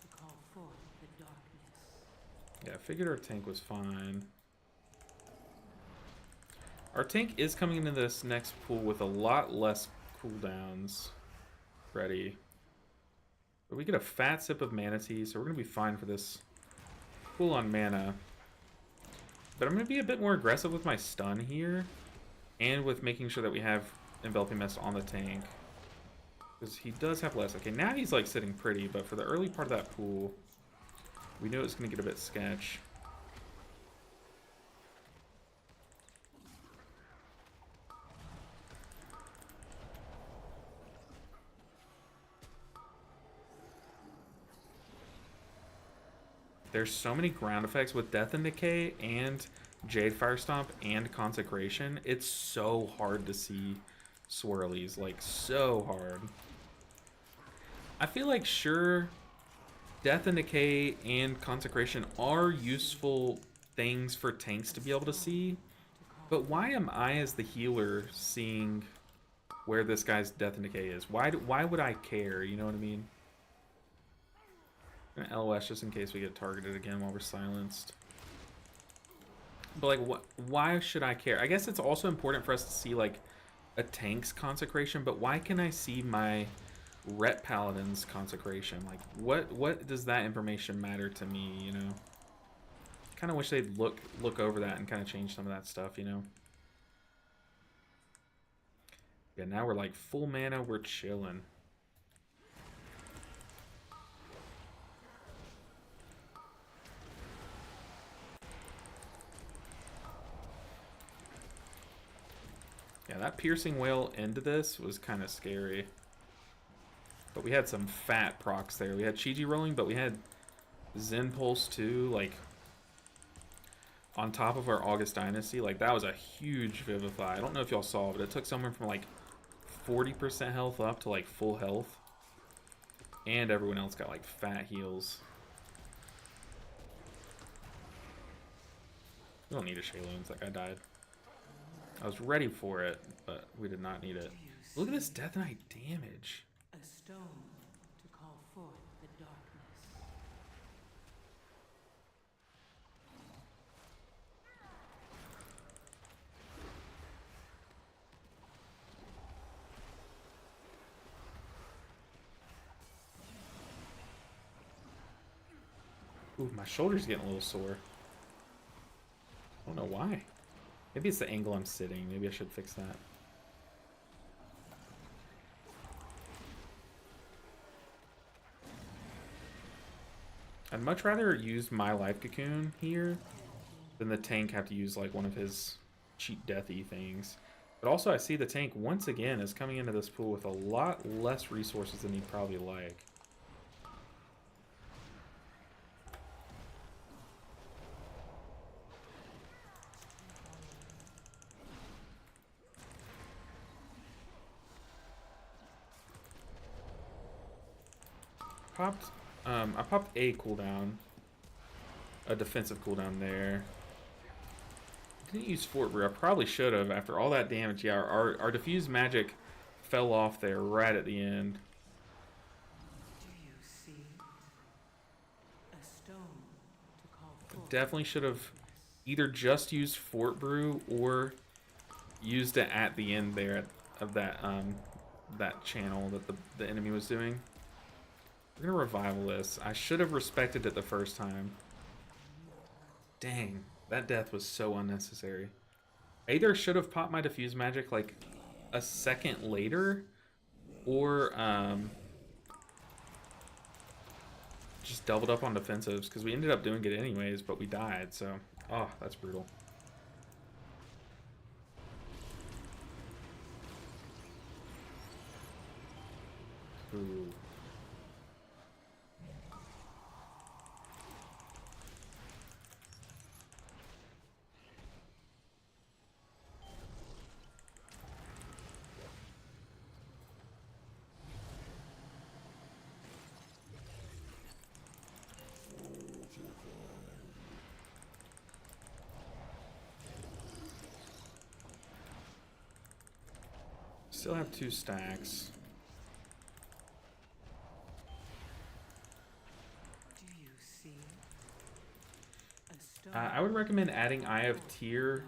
to call forth the darkness? Yeah, I figured our tank was fine. Our tank is coming into this next pool with a lot less cooldowns ready. But we get a fat sip of Mana Tea, so we're going to be fine for this pool on mana. But I'm going to be a bit more aggressive with my stun here, and with making sure that we have Enveloping Mist on the tank. Because he does have less. Okay, now he's like sitting pretty, but for the early part of that pool, we knew it was going to get a bit sketch. There's so many ground effects with Death and Decay and Jade Fire Stomp and Consecration. It's so hard to see swirlies, like so hard. I feel like sure, Death and Decay and Consecration are useful things for tanks to be able to see, but why am I as the healer seeing where this guy's Death and Decay is? Why would I care, you know what I mean? I'm gonna LOS just in case we get targeted again while we're silenced. But like, why should I care? I guess it's also important for us to see like a tank's Consecration, but why can I see my Ret Paladin's Consecration? Like, what does that information matter to me, you know? Kind of wish they'd look over that and kind of change some of that stuff, you know? Yeah, now we're like full mana, we're chilling. Yeah, that Piercing Wail into this was kind of scary. But we had some fat procs there. We had Chi-Chi rolling, but we had Zen Pulse too, like, on top of our August Dynasty. Like, that was a huge Vivify. I don't know if y'all saw, but it took someone from, like, 40% health up to, like, full health. And everyone else got, like, fat heals. We don't need a Shayloons. That guy died. I was ready for it, but we did not need it. Look at this Death Knight damage. A stone to call forth the darkness. Ooh, my shoulder's getting a little sore. I don't know why. Maybe it's the angle I'm sitting. Maybe I should fix that. I'd much rather use my life cocoon here than the tank have to use like one of his cheap deathy things. But also I see the tank once again is coming into this pool with a lot less resources than he'd probably like. I popped a cooldown, a defensive cooldown there. Didn't use Fort Brew. I probably should have after all that damage. Yeah, our diffuse magic fell off there right at the end. Do you see a stone to call forth? Definitely should have either just used Fort Brew or used it at the end there of that that channel that the enemy was doing. We're gonna revival this. I should have respected it the first time. Dang, that death was so unnecessary. I either should have popped my diffuse magic like a second later, or just doubled up on defensives, because we ended up doing it anyways, but we died, so oh, that's brutal. Ooh. Still have 2 stacks. Do you see a stone? I would recommend adding Eye of Tyr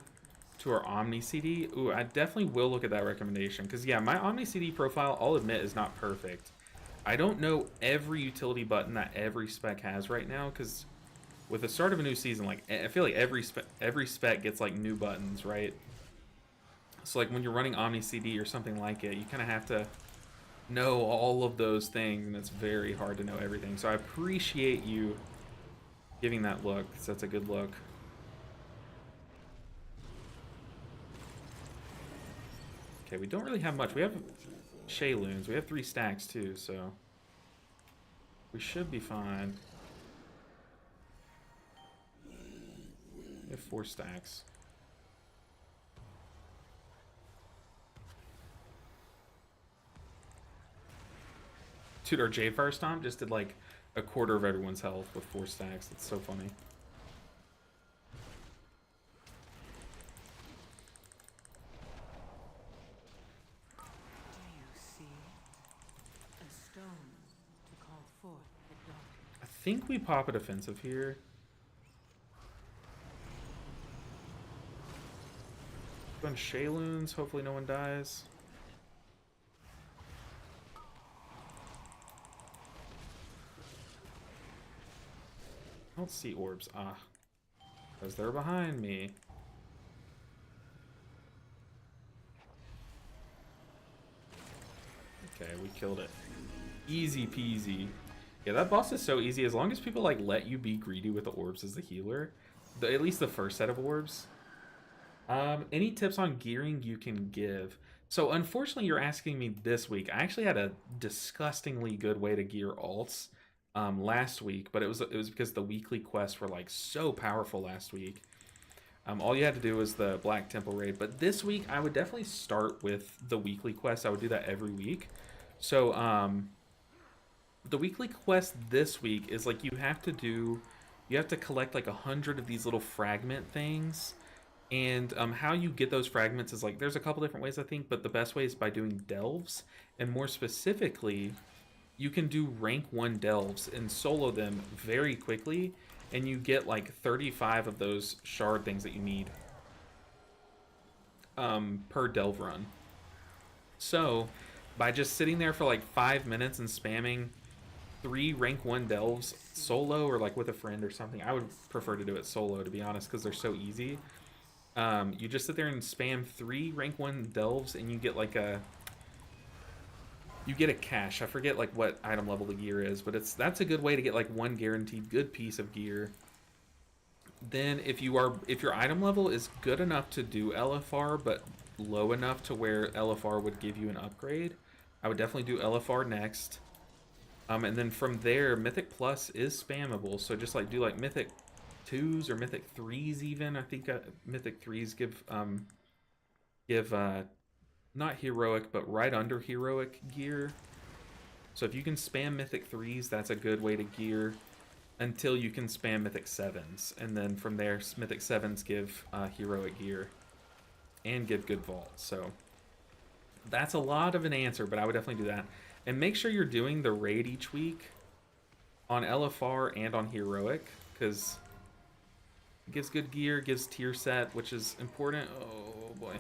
to our Omni CD. Ooh, I definitely will look at that recommendation, because yeah, my Omni CD profile, I'll admit, is not perfect. I don't know every utility button that every spec has right now, because with the start of a new season, like I feel like every spec gets like new buttons, right? So like when you're running Omni CD or something like it, you kind of have to know all of those things, and it's very hard to know everything. So I appreciate you giving that look, because that's a good look. Okay, we don't really have much. We have Shayloons. We have 3 stacks too, so we should be fine. We have 4 stacks. Dude, our Jadefire Stomp just did like a quarter of everyone's health with 4 stacks. That's so funny. Do you see a stone to call forth at dawn? I think we pop a defensive here. Going Shayloons. Hopefully no one dies. I don't see orbs. Ah. Because they're behind me. Okay, we killed it. Easy peasy. Yeah, that boss is so easy. As long as people like let you be greedy with the orbs as the healer. At least the first set of orbs. Any tips on gearing you can give? So unfortunately you're asking me this week. I actually had a disgustingly good way to gear alts last week, but it was because the weekly quests were like so powerful last week. All you had to do was the Black Temple raid, but this week I would definitely start with the weekly quest. I would do that every week. So the weekly quest this week is like you have to collect like 100 of these little fragment things. And how you get those fragments is like, there's a couple different ways I think, but the best way is by doing delves. And more specifically, you can do rank 1 delves and solo them very quickly, and you get like 35 of those shard things that you need per delve run. So by just sitting there for like 5 minutes and spamming 3 rank 1 delves solo or like with a friend or something, I would prefer to do it solo, to be honest, because they're so easy. You just sit there and spam 3 rank 1 delves and you get like a you get a cache. I forget like what item level the gear is, but that's a good way to get like one guaranteed good piece of gear. Then if your item level is good enough to do LFR but low enough to where LFR would give you an upgrade, I would definitely do LFR next. And then from there, Mythic Plus is spammable, so just like do like Mythic 2s or Mythic 3s even. I think Mythic 3s give not heroic but right under heroic gear. So if you can spam Mythic 3s, that's a good way to gear until you can spam Mythic 7s. And then from there, Mythic 7s give heroic gear and give good vault. So that's a lot of an answer, but I would definitely do that. And make sure you're doing the raid each week on LFR and on heroic, because it gives good gear, gives tier set, which is important. Oh boy.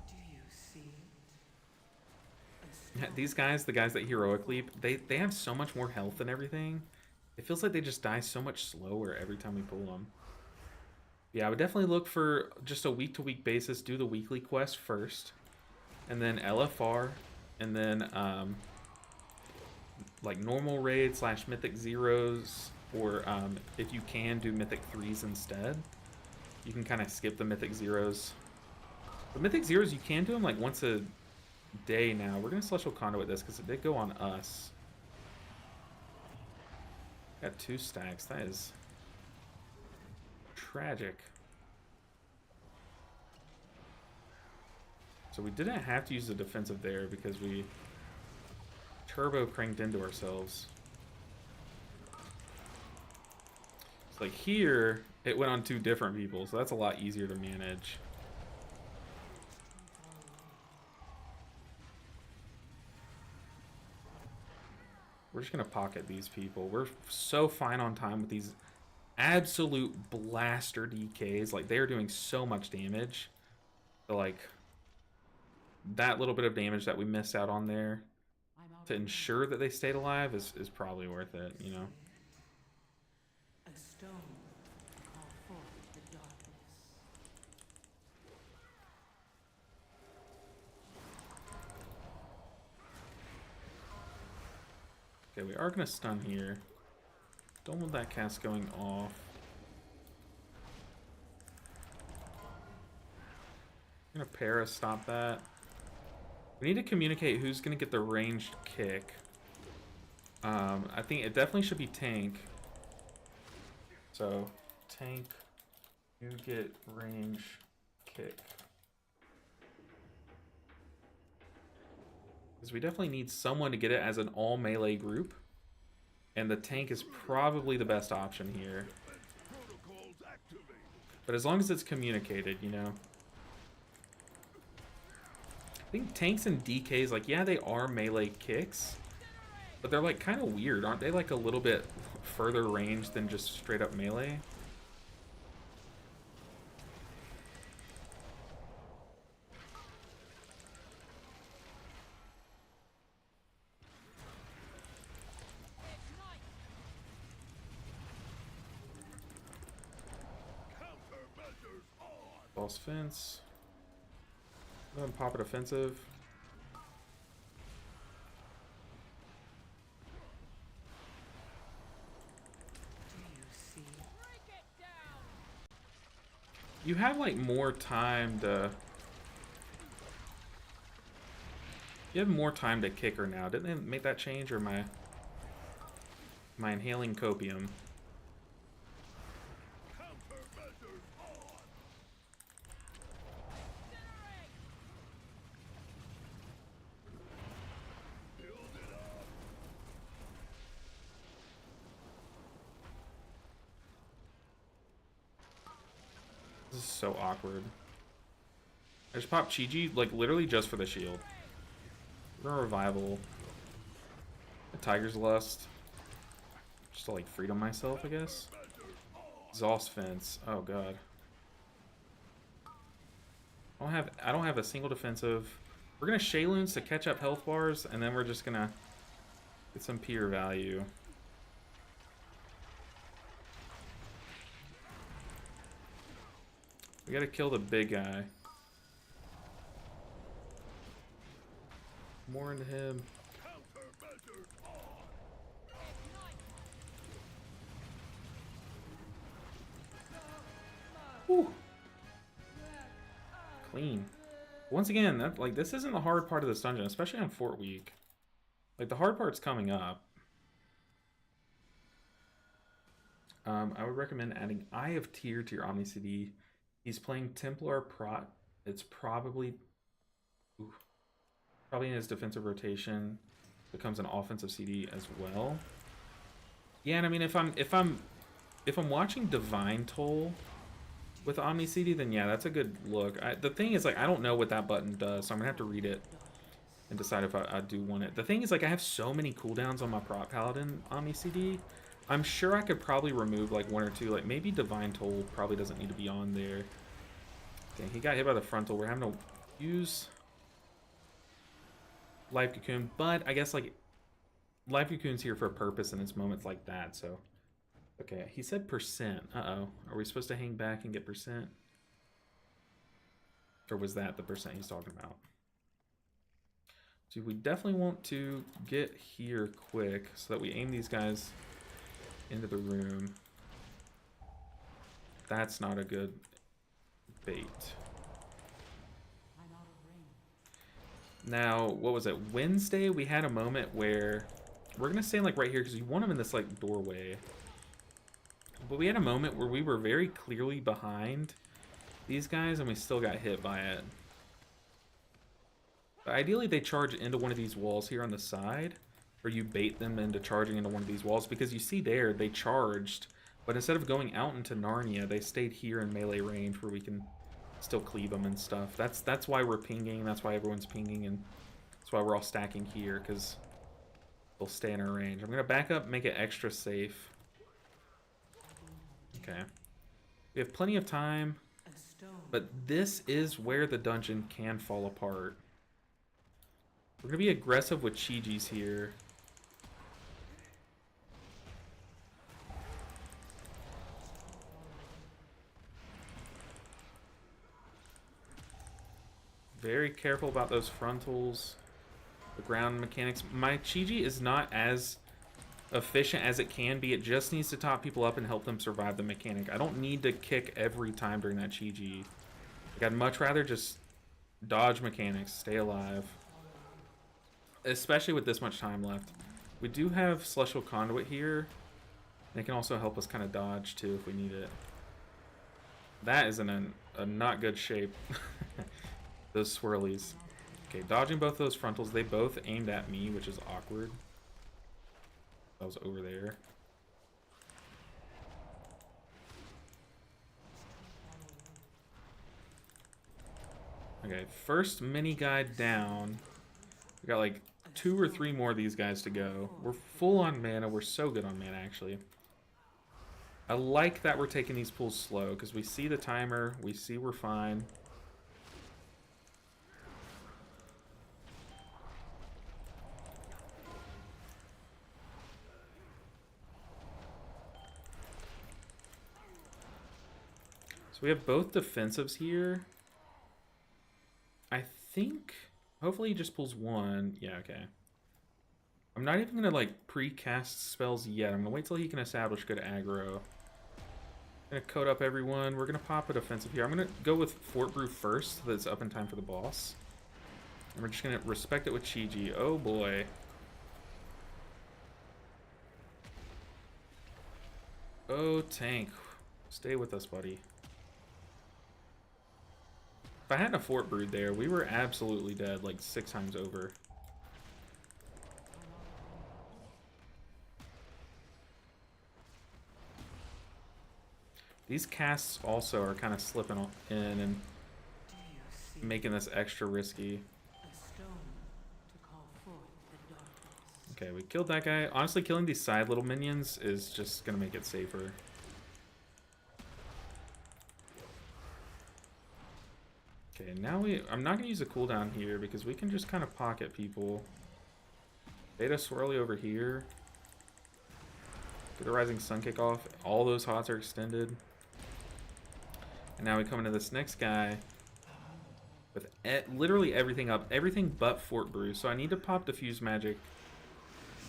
Do you see it? These guys, the guys that heroic leap, they have so much more health and everything. It feels like they just die so much slower every time we pull them. Yeah, I would definitely look for just a week-to-week basis. Do the weekly quest first, and then LFR, and then like normal raid / mythic zeros, or if you can do mythic 3s instead. You can kind of skip the mythic zeros. The mythic zeros, you can do them like once a day now. We're gonna Celestial Conduit this because it did go on us. Got 2 stacks. That is tragic. So we didn't have to use the defensive there because we turbo cranked into ourselves. It's like here, it went on 2 different people, so that's a lot easier to manage. We're just gonna pocket these people. We're so fine on time with these absolute blaster DKs. Like, they are doing so much damage. So, like, that little bit of damage that we missed out on there to ensure that they stayed alive is probably worth it, you know? A stone to call forth the darkness. Okay, we are gonna stun here. Don't want that cast going off. I'm gonna para stop that. We need to communicate who's gonna get the ranged kick. I think it definitely should be tank. So, tank, you get range kick. Because we definitely need someone to get it as an all melee group. And the tank is probably the best option here. But as long as it's communicated, you know. I think tanks and DKs, like, yeah, they are melee kicks. But they're, like, kind of weird. Aren't they, like, a little bit further range than just straight up melee? False fence. Go ahead and pop it offensive. Do you see? You have like more time to. You have more time to kick her now. Didn't they make that change, or am I inhaling copium? This is so awkward. I just popped Chi-Ji, like, literally just for the shield. We're gonna revival. A Tiger's Lust. Just to, like, freedom myself, I guess. Exhaust Fence. Oh, God. I don't have a single defensive. We're gonna Shayloons to catch up health bars, and then we're just gonna get some peer value. We gotta kill the big guy. More into him. Whew. Clean. Once again, that like this isn't the hard part of this dungeon, especially on Fort Week. Like the hard part's coming up. I would recommend adding Eye of Tyr to your Omni CD. He's playing Templar Prot. It's probably in his defensive rotation. Becomes an offensive CD as well. Yeah, and I mean if I'm watching Divine Toll with Omni CD, then yeah, that's a good look. The thing is, like, I don't know what that button does, so I'm gonna have to read it and decide if I do want it. The thing is, like, I have so many cooldowns on my Prot Paladin Omni CD. I'm sure I could probably remove like one or two. Like maybe Divine Toll probably doesn't need to be on there. Okay, he got hit by the frontal. We're having to use Life Cocoon, but I guess like Life Cocoon's here for a purpose and it's moments like that, so. Okay, he said percent. Uh-oh. Are we supposed to hang back and get percent? Or was that the percent he's talking about? So we definitely want to get here quick so that we aim these guys into the room. That's not a good bait. Now, what was it? Wednesday, we had a moment where we're gonna stand like right here because you want him in this like doorway. But we had a moment where we were very clearly behind these guys and we still got hit by it. But ideally, they charge into one of these walls here on the side, or you bait them into charging into one of these walls, because you see there, they charged, but instead of going out into Narnia, they stayed here in melee range where we can still cleave them and stuff. That's why we're pinging, that's why everyone's pinging, and that's why we're all stacking here, because they'll stay in our range. I'm going to back up, make it extra safe. Okay. We have plenty of time, but this is where the dungeon can fall apart. We're going to be aggressive with Chi-Jis here. Very careful about those frontals. The ground mechanics. My Chi-Ji is not as efficient as it can be. It just needs to top people up and help them survive the mechanic. I don't need to kick every time during that Chi-Ji. Like, I'd much rather just dodge mechanics, stay alive. Especially with this much time left. We do have Celestial Conduit here. They can also help us kind of dodge too if we need it. That is in a not good shape. Those swirlies. Okay, dodging both those frontals. They both aimed at me, which is awkward. I was over there. Okay, first mini guide down. We got like 2 or 3 more of these guys to go. We're full on mana. We're so good on mana, actually. I like that we're taking these pulls slow, because we see the timer. We see we're fine. So we have both defensives here. I think, hopefully he just pulls one. Yeah, okay. I'm not even gonna like pre-cast spells yet. I'm gonna wait till he can establish good aggro. Gonna coat up everyone. We're gonna pop a defensive here. I'm gonna go with Fort Brew first, so that it's up in time for the boss. And we're just gonna respect it with Chi-Ji. Oh boy. Oh, tank. Stay with us, buddy. If I hadn't a Fort Brood there, we were absolutely dead like 6 times over. These casts also are kind of slipping in and making this extra risky. Okay, we killed that guy. Honestly, killing these side little minions is just going to make it safer. Okay, now I'm not going to use a cooldown here because we can just kind of pocket people. Beta Swirly over here. Get a Rising Sun kick off. All those hots are extended. And now we come into this next guy. with literally everything up, everything but Fort Brew. So I need to pop Diffuse Magic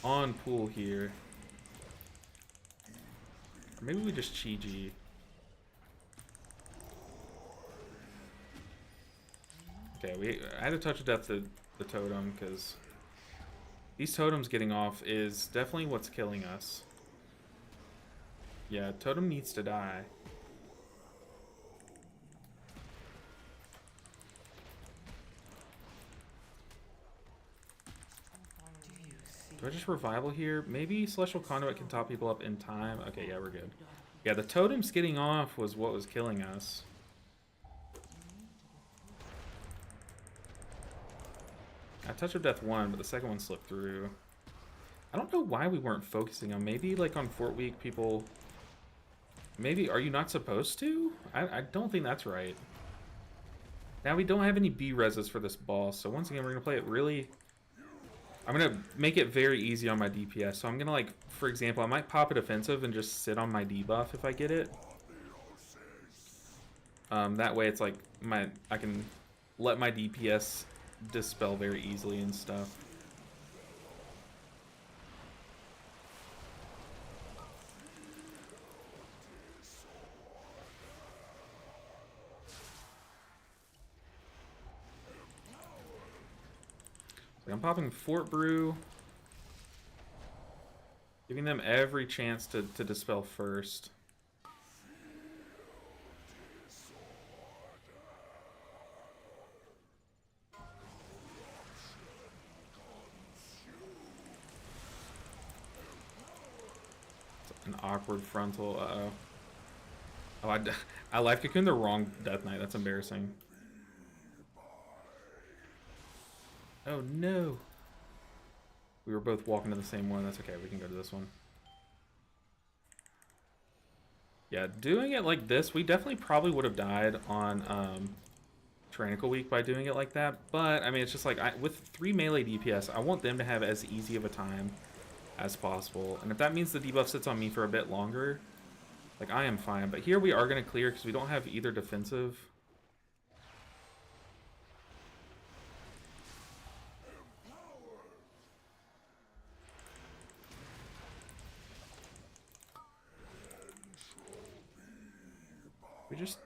on pool here. Or maybe we just Chi-Ji. Okay, I had to touch of death the totem because these totems getting off is definitely what's killing us. Yeah, totem needs to die. Do I just revival here? Maybe Celestial Conduit can top people up in time. Okay, yeah, we're good. Yeah, the totems getting off was what was killing us. I touch of death one, but the second one slipped through. I don't know why we weren't focusing on, maybe like on Fort Week people. Maybe, are you not supposed to? I don't think that's right. Now we don't have any B-reses for this boss, so once again we're gonna play it really. I'm gonna make it very easy on my DPS. So I'm gonna, like, for example, I might pop a defensive and just sit on my debuff if I get it. That way it's like I can let my DPS dispel very easily and stuff. So I'm popping Fort Brew, giving them every chance to dispel first. An awkward frontal. Uh-oh. Oh, I life cocooned the wrong Death Knight. That's embarrassing. Oh no. We were both walking to the same one. That's okay. We can go to this one. Yeah, doing it like this, we definitely probably would have died on Tyrannical Week by doing it like that. But, I mean, it's just like, with 3 melee DPS, I want them to have as easy of a time as possible. And if that means the debuff sits on me for a bit longer, like, I am fine. But here we are going to clear because we don't have either defensive. We just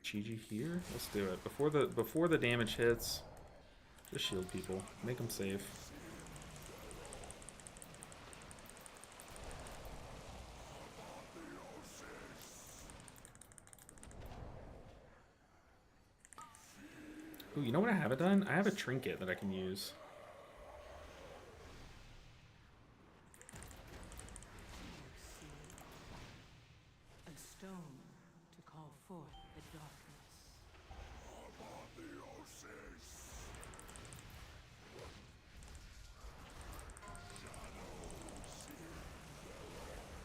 Chi-Ji here? Let's do it. Before the damage hits, just shield people. Make them safe. Ooh, you know what I haven't done? I have a trinket that I can use. A stone to call forth the darkness.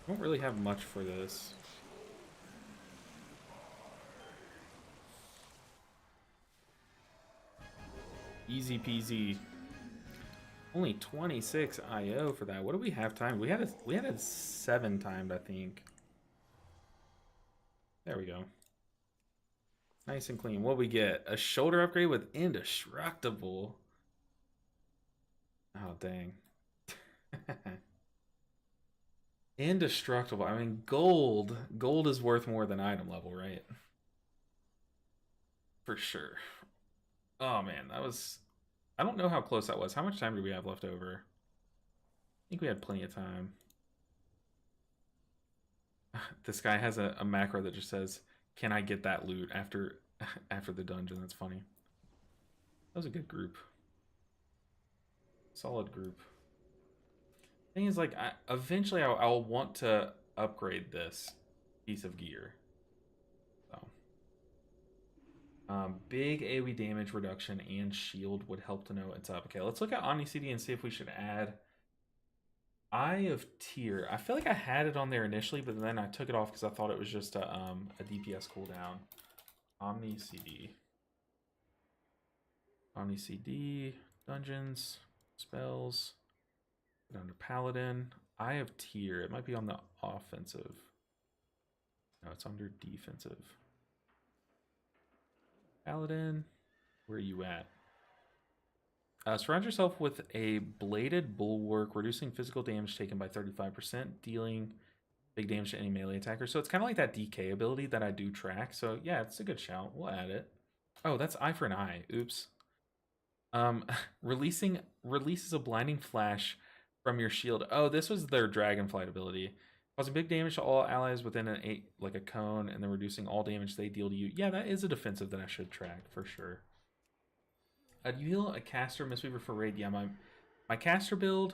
I don't really have much for this. Easy peasy. Only 26 IO for that. What do we have timed? We had it 7 timed, I think. There we go. Nice and clean. What we get? A shoulder upgrade with indestructible. Oh dang. Indestructible. I mean, gold. Gold is worth more than item level, right? For sure. Oh man, that was... I don't know how close that was. How much time do we have left over? I think we had plenty of time. This guy has a macro that just says, "Can I get that loot after the dungeon?" That's funny. That was a good group. Solid group. Thing is, like, eventually I'll want to upgrade this piece of gear. So, big AoE damage reduction and shield would help to know what's up. Okay, let's look at Omni CD and see if we should add Eye of Tyr. I feel like I had it on there initially, but then I took it off because I thought it was just a DPS cooldown. Omni CD. Omni CD, dungeons, spells. Put under Paladin. Eye of Tyr. It might be on the offensive. No, it's under defensive. Paladin. Where are you at? Surround yourself with a bladed bulwark, reducing physical damage taken by 35%, dealing big damage to any melee attacker. So it's kind of like that DK ability that I do track. So yeah, it's a good shout. We'll add it. Oh, that's eye for an eye. Oops. Releases a blinding flash from your shield. Oh, this was their Dragonflight ability. Causing big damage to all allies within a cone, and then reducing all damage they deal to you. Yeah, that is a defensive that I should track for sure. Do you heal a caster Mistweaver for raid? Yeah, my caster build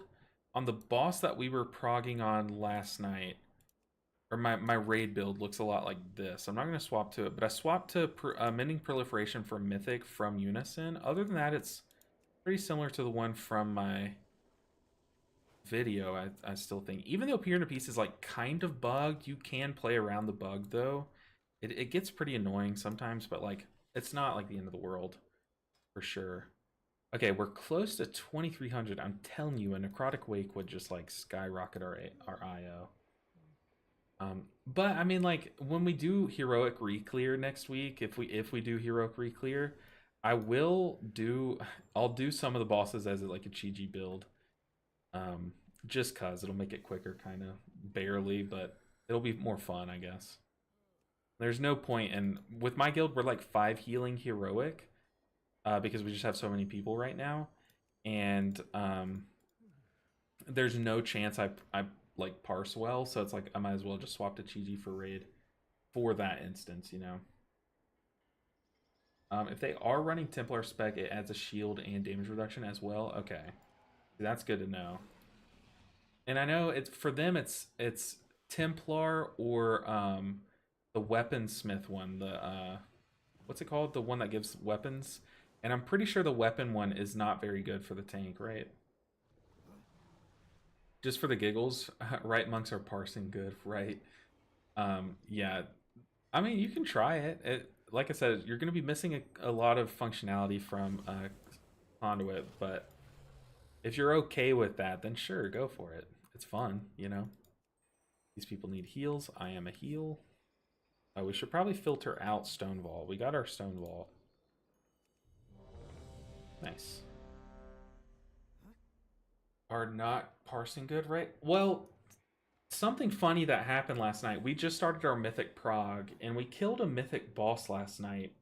on the boss that we were progging on last night, or my raid build looks a lot like this. I'm not going to swap to it, but I swapped to Mending Proliferation for Mythic from Unison. Other than that, it's pretty similar to the one from my video, I still think. Even though Peer to Piece is like kind of bugged, you can play around the bug though. It gets pretty annoying sometimes, but like it's not like the end of the world for sure. Okay, we're close to 2300. I'm telling you, a Necrotic Wake would just like skyrocket our IO. But I mean, like when we do heroic reclear next week, if we do heroic reclear, I'll do some of the bosses as like a Chi-Ji build. Just cause it'll make it quicker, kind of barely, but it'll be more fun, I guess. There's no point, and with my guild, we're like 5 healing heroic, because we just have so many people right now, and there's no chance I like parse well, so it's like I might as well just swap to Chi-Ji for raid for that instance, you know. If they are running Templar spec, it adds a shield and damage reduction as well. Okay, that's good to know. And I know it's for them. It's Templar or the weaponsmith one. The what's it called? The one that gives weapons. And I'm pretty sure the weapon one is not very good for the tank, right? Just for the giggles, right? Monks are parsing good, right? Yeah. I mean, you can try it. Like I said, you're going to be missing a lot of functionality from Conduit, but if you're okay with that, then sure, go for it. It's fun, you know. These people need heals. I am a heal. Oh, we should probably filter out Stone Vault. We got our Stone Vault. Nice. Are not parsing good, right? Well, something funny that happened last night. We just started our Mythic Prog, and we killed a Mythic boss last night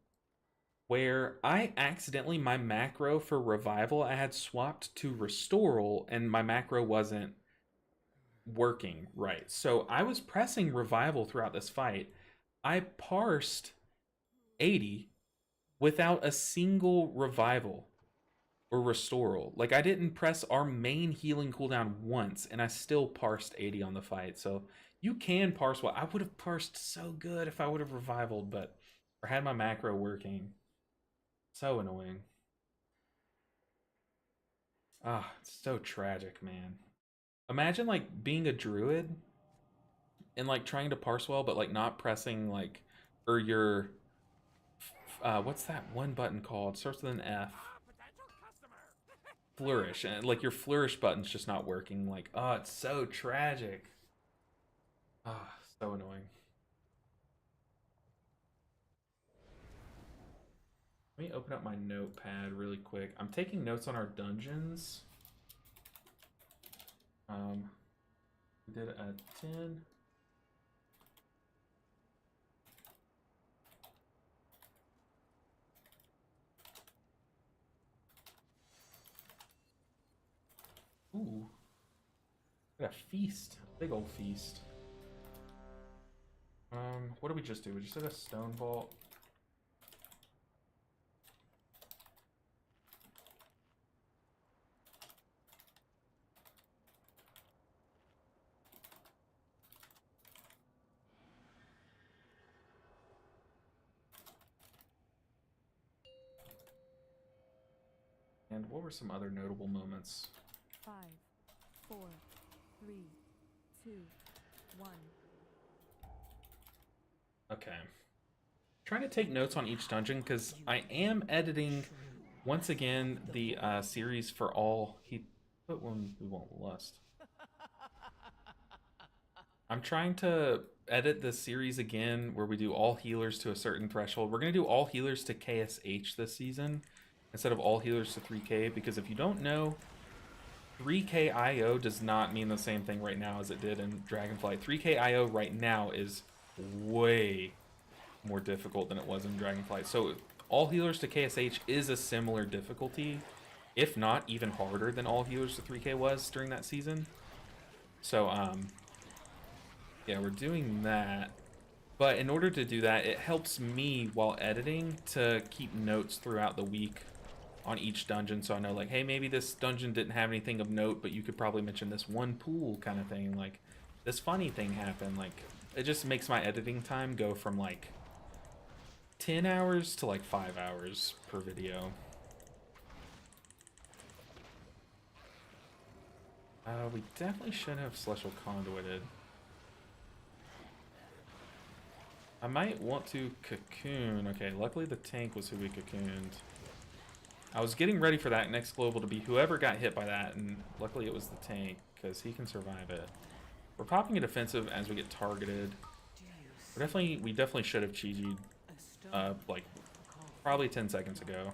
where I accidentally, my macro for Revival, I had swapped to Restoral, and my macro wasn't working right. So I was pressing Revival throughout this fight. I parsed 80 without a single Revival or Restoral. Like, I didn't press our main healing cooldown once, and I still parsed 80 on the fight. So you can parse well. I would have parsed so good if I would have Revivaled, but or had my macro working. So annoying. Ah, it's so tragic, man. Imagine like being a druid and like trying to parse well, but like not pressing like, or your what's that one button called? Starts with an F. Flourish, and like your flourish button's just not working. Like, oh, it's so tragic. Ah, so annoying. Let me open up my notepad really quick. I'm taking notes on our dungeons. We did a 10. Ooh. Got a feast. Big old feast. What did we just do? We just did a stone vault. And what were some other notable moments? 5, 4, 3, 2, 1. Okay. Trying to take notes on each dungeon because I am editing once again the series for all. He put one we won't lust. I'm trying to edit the series again where we do all healers to a certain threshold. We're going to do all healers to KSH this season instead of all healers to 3k, because if you don't know, 3k IO does not mean the same thing right now as it did in Dragonflight. 3k IO right now is way more difficult than it was in Dragonflight. So all healers to KSH is a similar difficulty, if not even harder than all healers to 3k was during that season. So yeah, we're doing that. But in order to do that, it helps me while editing to keep notes throughout the week on each dungeon, so I know, like, hey, maybe this dungeon didn't have anything of note, but you could probably mention this one pool kind of thing, like this funny thing happened. Like, it just makes my editing time go from like 10 hours to like 5 hours per video. We definitely should have Celestial Conduited. I might want to cocoon. Okay, luckily the tank was who we cocooned. I was getting ready for that next global to be whoever got hit by that, and luckily it was the tank, because he can survive it. We're popping a defensive as we get targeted. We definitely should have Chi-Ji'd, like, probably 10 seconds ago.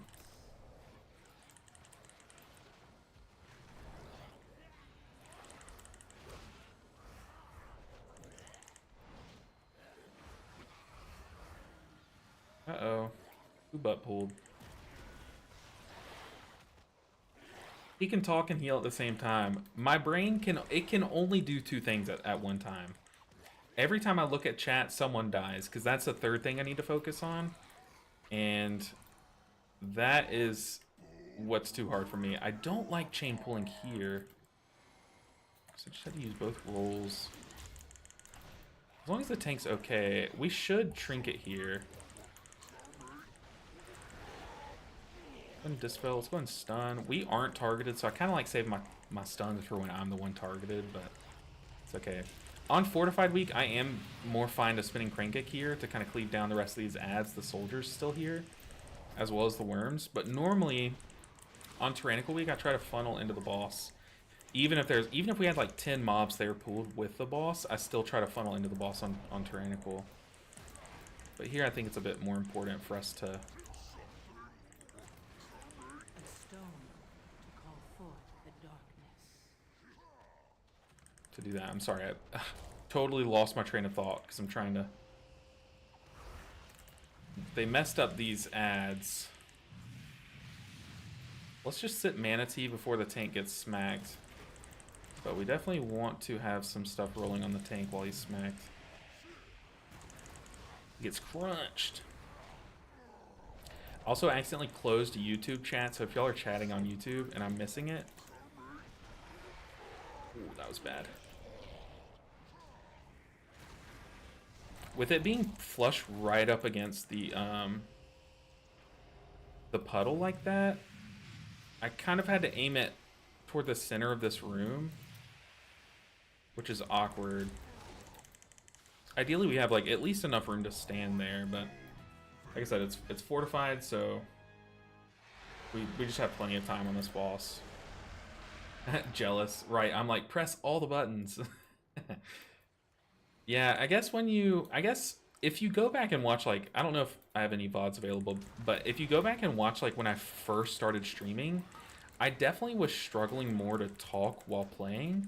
Uh-oh. Who butt pulled? He can talk and heal at the same time. My brain can only do two things at one time. Every time I look at chat, someone dies, because that's the third thing I need to focus on. And that is what's too hard for me. I don't like chain pulling here. So I just have to use both rolls. As long as the tank's okay, we should trinket here. Go and dispel. Let's go and stun. We aren't targeted, so I kind of like save my stuns for when I'm the one targeted, but it's okay. On Fortified Week, I am more fine to spinning Crankick here to kind of cleave down the rest of these ads. The soldiers still here, as well as the worms. But normally, on Tyrannical Week, I try to funnel into the boss. Even if we had like 10 mobs there pooled with the boss, I still try to funnel into the boss on Tyrannical. But here, I think it's a bit more important for us to do that. I'm sorry, I totally lost my train of thought because I'm trying to... They messed up these ads. Let's just sit Manatee before the tank gets smacked. But we definitely want to have some stuff rolling on the tank while he's smacked. He gets crunched. Also accidentally closed YouTube chat, so if y'all are chatting on YouTube and I'm missing it... Ooh, that was bad. With it being flush right up against the puddle like that, I kind of had to aim it toward the center of this room, which is awkward. Ideally, we have like at least enough room to stand there, but like I said, it's fortified, so we just have plenty of time on this boss. Jealous, right? I'm like, press all the buttons. Yeah, I guess if you go back and watch, like, I don't know if I have any VODs available, but if you go back and watch, like, when I first started streaming, I definitely was struggling more to talk while playing.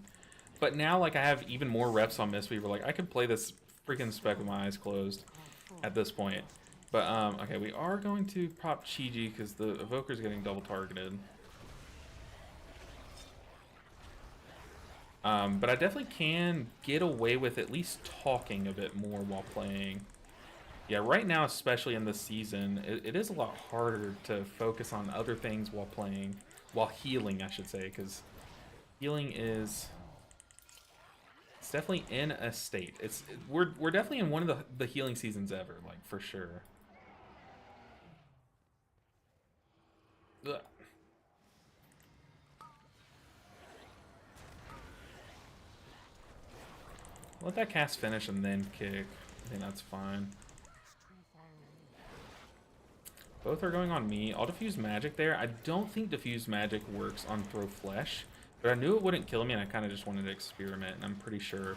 But now, like, I have even more reps on Mistweaver. Like, I could play this freaking spec with my eyes closed at this point. But, okay, we are going to pop Chi-Ji because the Evoker's getting double targeted. But I definitely can get away with at least talking a bit more while playing. Yeah, right now, especially in this season, it is a lot harder to focus on other things while playing. While healing, I should say, because healing is... It's definitely in a state. We're definitely in one of the healing seasons ever, like, for sure. Ugh. Let that cast finish and then kick. I think that's fine. Both are going on me. I'll diffuse magic there. I don't think diffuse magic works on throw flesh, but I knew it wouldn't kill me, and I kind of just wanted to experiment, and I'm pretty sure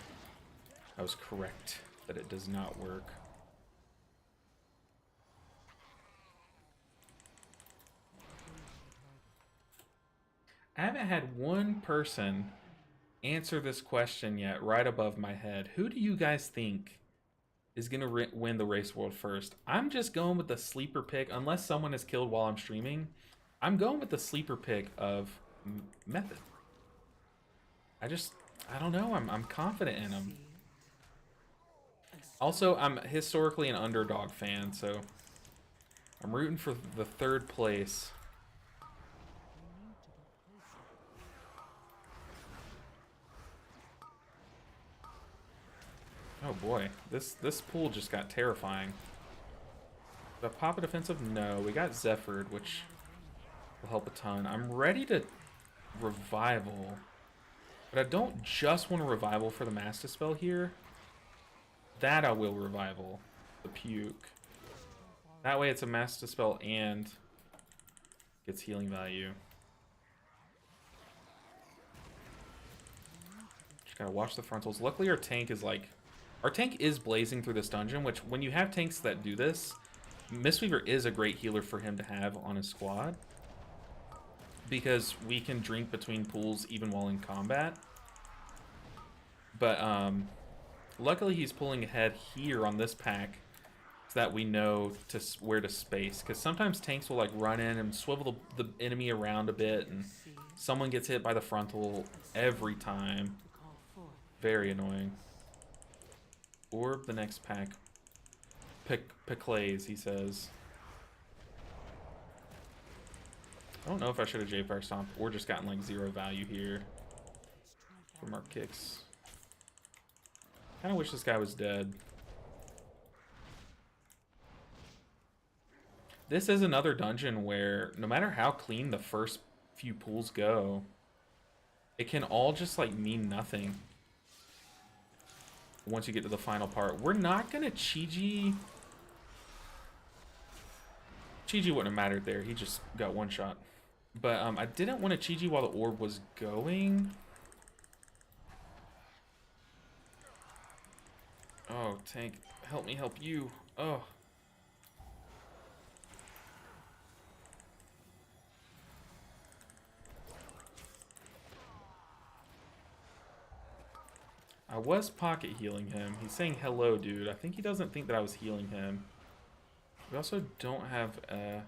I was correct that it does not work. I haven't had one person answer this question yet right above my head. Who do you guys think is going to win the race world first? I'm just going with the sleeper pick, unless someone is killed while I'm streaming. I'm going with the sleeper pick of Method. I don't know. I'm confident in him. Also, I'm historically an underdog fan, so I'm rooting for the third place. Oh boy, this pool just got terrifying. The Papa defensive? No, we got Zephyred, which will help a ton. I'm ready to revival, but I don't just want a revival for the Master Spell here. That I will revival, the Puke. That way it's a Master Spell and gets healing value. Just gotta watch the frontals. Luckily our tank is like... Our tank is blazing through this dungeon, which when you have tanks that do this, Mistweaver is a great healer for him to have on his squad. Because we can drink between pools even while in combat. But luckily he's pulling ahead here on this pack so that we know where to space. Because sometimes tanks will like run in and swivel the enemy around a bit and someone gets hit by the frontal every time. Very annoying. Orb the next pack. Piclays, he says. I don't know if I should have J-Fire Stomped or just gotten like 0 value here from our kicks. Kind of wish this guy was dead. This is another dungeon where no matter how clean the first few pools go, it can all just like mean nothing once you get to the final part. We're not gonna Chi-Ji. Chi-Ji wouldn't have mattered there. He just got one shot. But I didn't want to Chi-Ji while the orb was going. Oh, tank, help me help you. Oh. I was pocket healing him. He's saying hello, dude. I think he doesn't think that I was healing him. We also don't have a...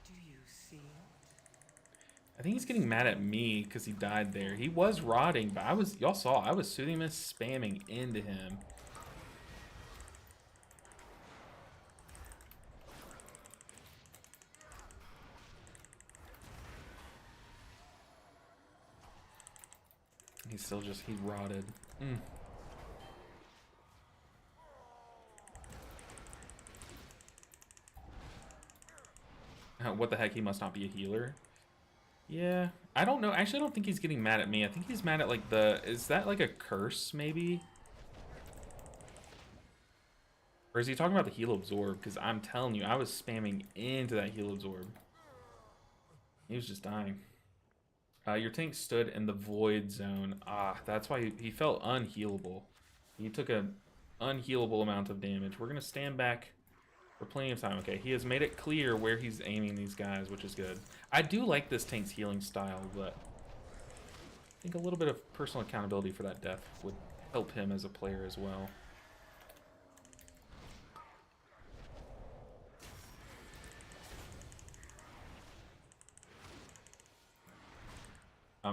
Do you see? I think he's getting mad at me because he died there. He was rotting, but y'all saw, I was Soothing Mist spamming into him. He's still just, he rotted. What the heck, he must not be a healer. Yeah, I don't know. Actually, I don't think he's getting mad at me. I think he's mad at like is that like a curse maybe? Or is he talking about the heal absorb? Because I'm telling you, I was spamming into that heal absorb. He was just dying. Your tank stood in the void zone. Ah, that's why he felt unhealable. He took an unhealable amount of damage. We're going to stand back for plenty of time. Okay, he has made it clear where he's aiming these guys, which is good. I do like this tank's healing style, but I think a little bit of personal accountability for that death would help him as a player as well.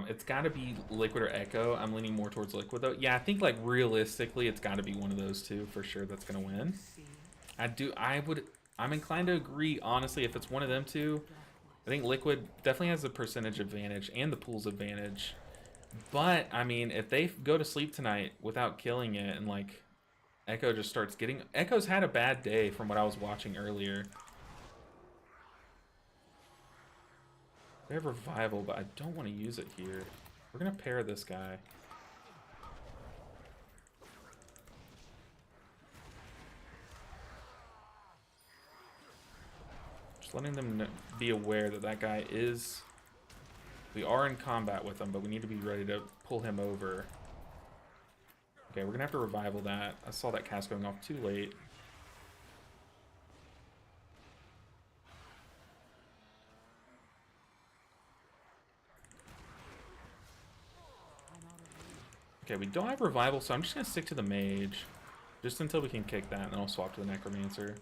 It's got to be Liquid or Echo. I'm leaning more towards Liquid, though. Yeah, I think, like, realistically, it's got to be one of those two for sure that's going to win. I'm inclined to agree, honestly, if it's one of them two. I think Liquid definitely has the percentage advantage and the pool's advantage. But, I mean, if they go to sleep tonight without killing it and, like, Echo just starts getting... Echo's had a bad day from what I was watching earlier. They have revival, but I don't want to use it here. We're going to pair this guy. Just letting them be aware that that guy is... We are in combat with him, but we need to be ready to pull him over. Okay, we're gonna have to revival that. I saw that cast going off too late. Okay, we don't have revival, so I'm just gonna stick to the mage. Just until we can kick that, and then I'll swap to the necromancer.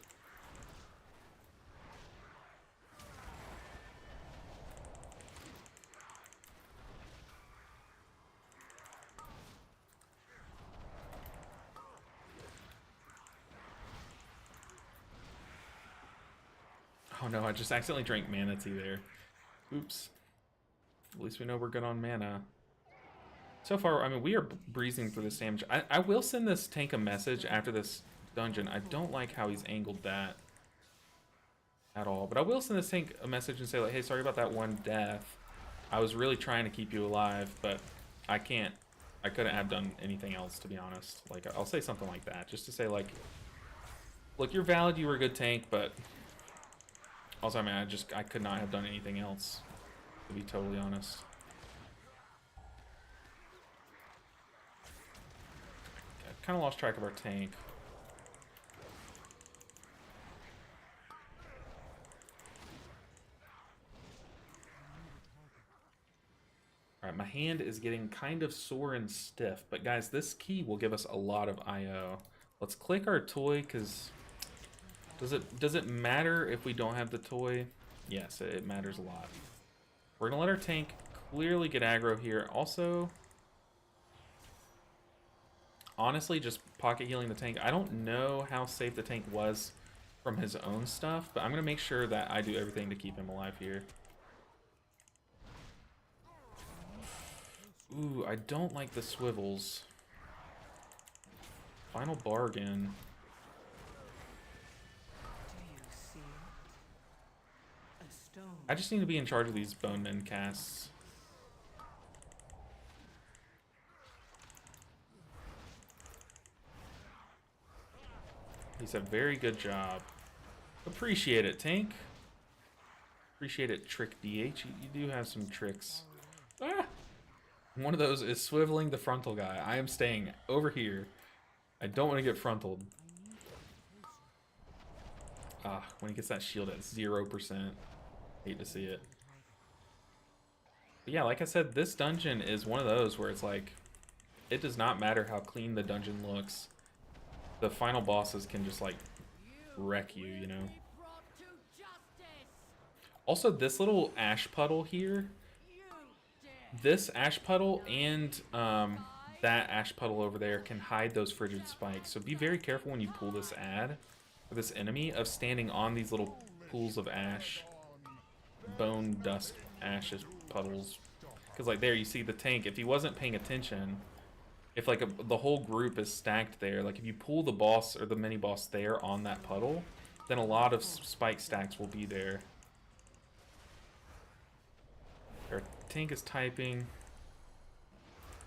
Oh no, I just accidentally drank mana tea there. Oops. At least we know we're good on mana. So far, I mean, we are breezing through this damage. I will send this tank a message after this dungeon. I don't like how he's angled that at all. But I will send this tank a message and say, like, hey, sorry about that one death. I was really trying to keep you alive, but I can't. I couldn't have done anything else, to be honest. Like, I'll say something like that, just to say, like, look, you're valid, you were a good tank, but also, I mean, I could not have done anything else, to be totally honest. I kind of lost track of our tank. Alright, my hand is getting kind of sore and stiff, but guys, this key will give us a lot of IO. Let's click our toy, because does it matter if we don't have the toy? Yes, it matters a lot. We're gonna let our tank clearly get aggro here. Also, honestly, just pocket healing the tank. I don't know how safe the tank was from his own stuff, but I'm gonna make sure that I do everything to keep him alive here. Ooh, I don't like the swivels. Final bargain. I just need to be in charge of these bone men casts. He said, very good job. Appreciate it, tank. Appreciate it, Trick DH. You do have some tricks. Ah! One of those is swiveling the frontal guy. I am staying over here. I don't want to get frontaled. Ah, when he gets that shield at 0%. Hate to see it. But yeah, like I said, this dungeon is one of those where it's like, it does not matter how clean the dungeon looks. The final bosses can just like wreck you, you know. Also, this little ash puddle here, this ash puddle and that ash puddle over there can hide those frigid spikes. So be very careful when you pull this ad for this enemy of standing on these little pools of ash. Bone dust ashes puddles, because like there you see the tank, if he wasn't paying attention, if like the whole group is stacked there, like if you pull the boss or the mini boss there on that puddle, then a lot of spike stacks will be there. Our tank is typing.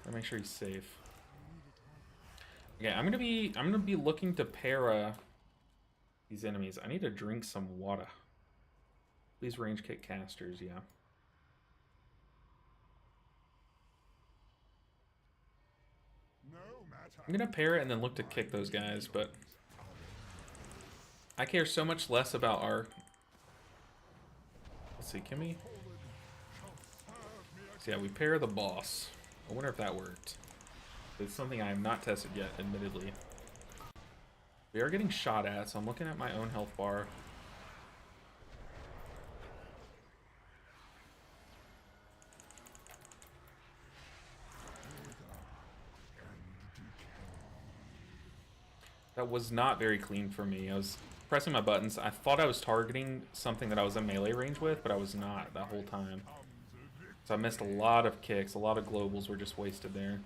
Gotta make sure he's safe. Okay, I'm gonna be looking to para these enemies. I need to drink some water. Please range kick casters, yeah. I'm gonna pair it and then look to kick those guys, but I care so much less about our... Let's see, can we... So yeah, we pair the boss. I wonder if that worked. It's something I have not tested yet, admittedly. We are getting shot at, so I'm looking at my own health bar. That was not very clean for me. I was pressing my buttons. I thought I was targeting something that I was in melee range with, but I was not that whole time. So I missed a lot of kicks. A lot of globals were just wasted there.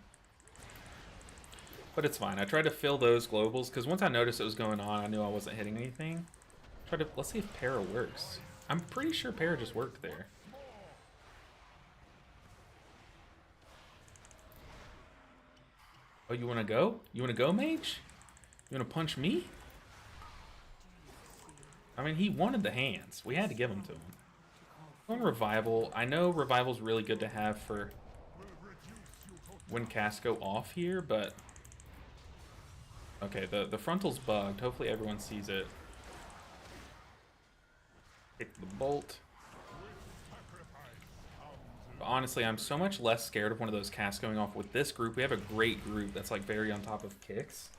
But it's fine. I tried to fill those globals, because once I noticed it was going on, I knew I wasn't hitting anything. Let's see if para works. I'm pretty sure para just worked there. Oh, you want to go? You want to go, mage? You want to punch me? I mean, he wanted the hands. We had to give them to him. On revival, I know revival's really good to have for when casts go off here, but Okay, the frontal's bugged. Hopefully everyone sees it. Hit the bolt. But honestly, I'm so much less scared of one of those casts going off with this group. We have a great group that's like very on top of kicks.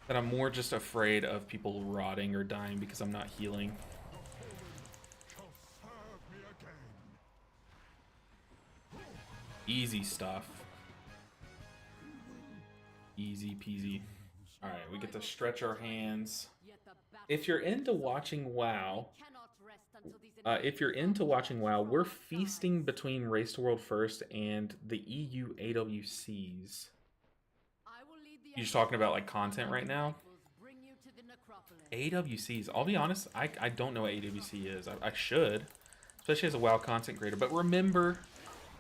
That I'm more just afraid of people rotting or dying because I'm not healing. Easy stuff. Easy peasy. Alright, we get to stretch our hands. If you're into watching WoW, we're feasting between Race to World First and the EU AWCs. You're just talking about like content right now? AWCs. I'll be honest, I don't know what AWC is. I should, especially as a WoW content creator. But remember,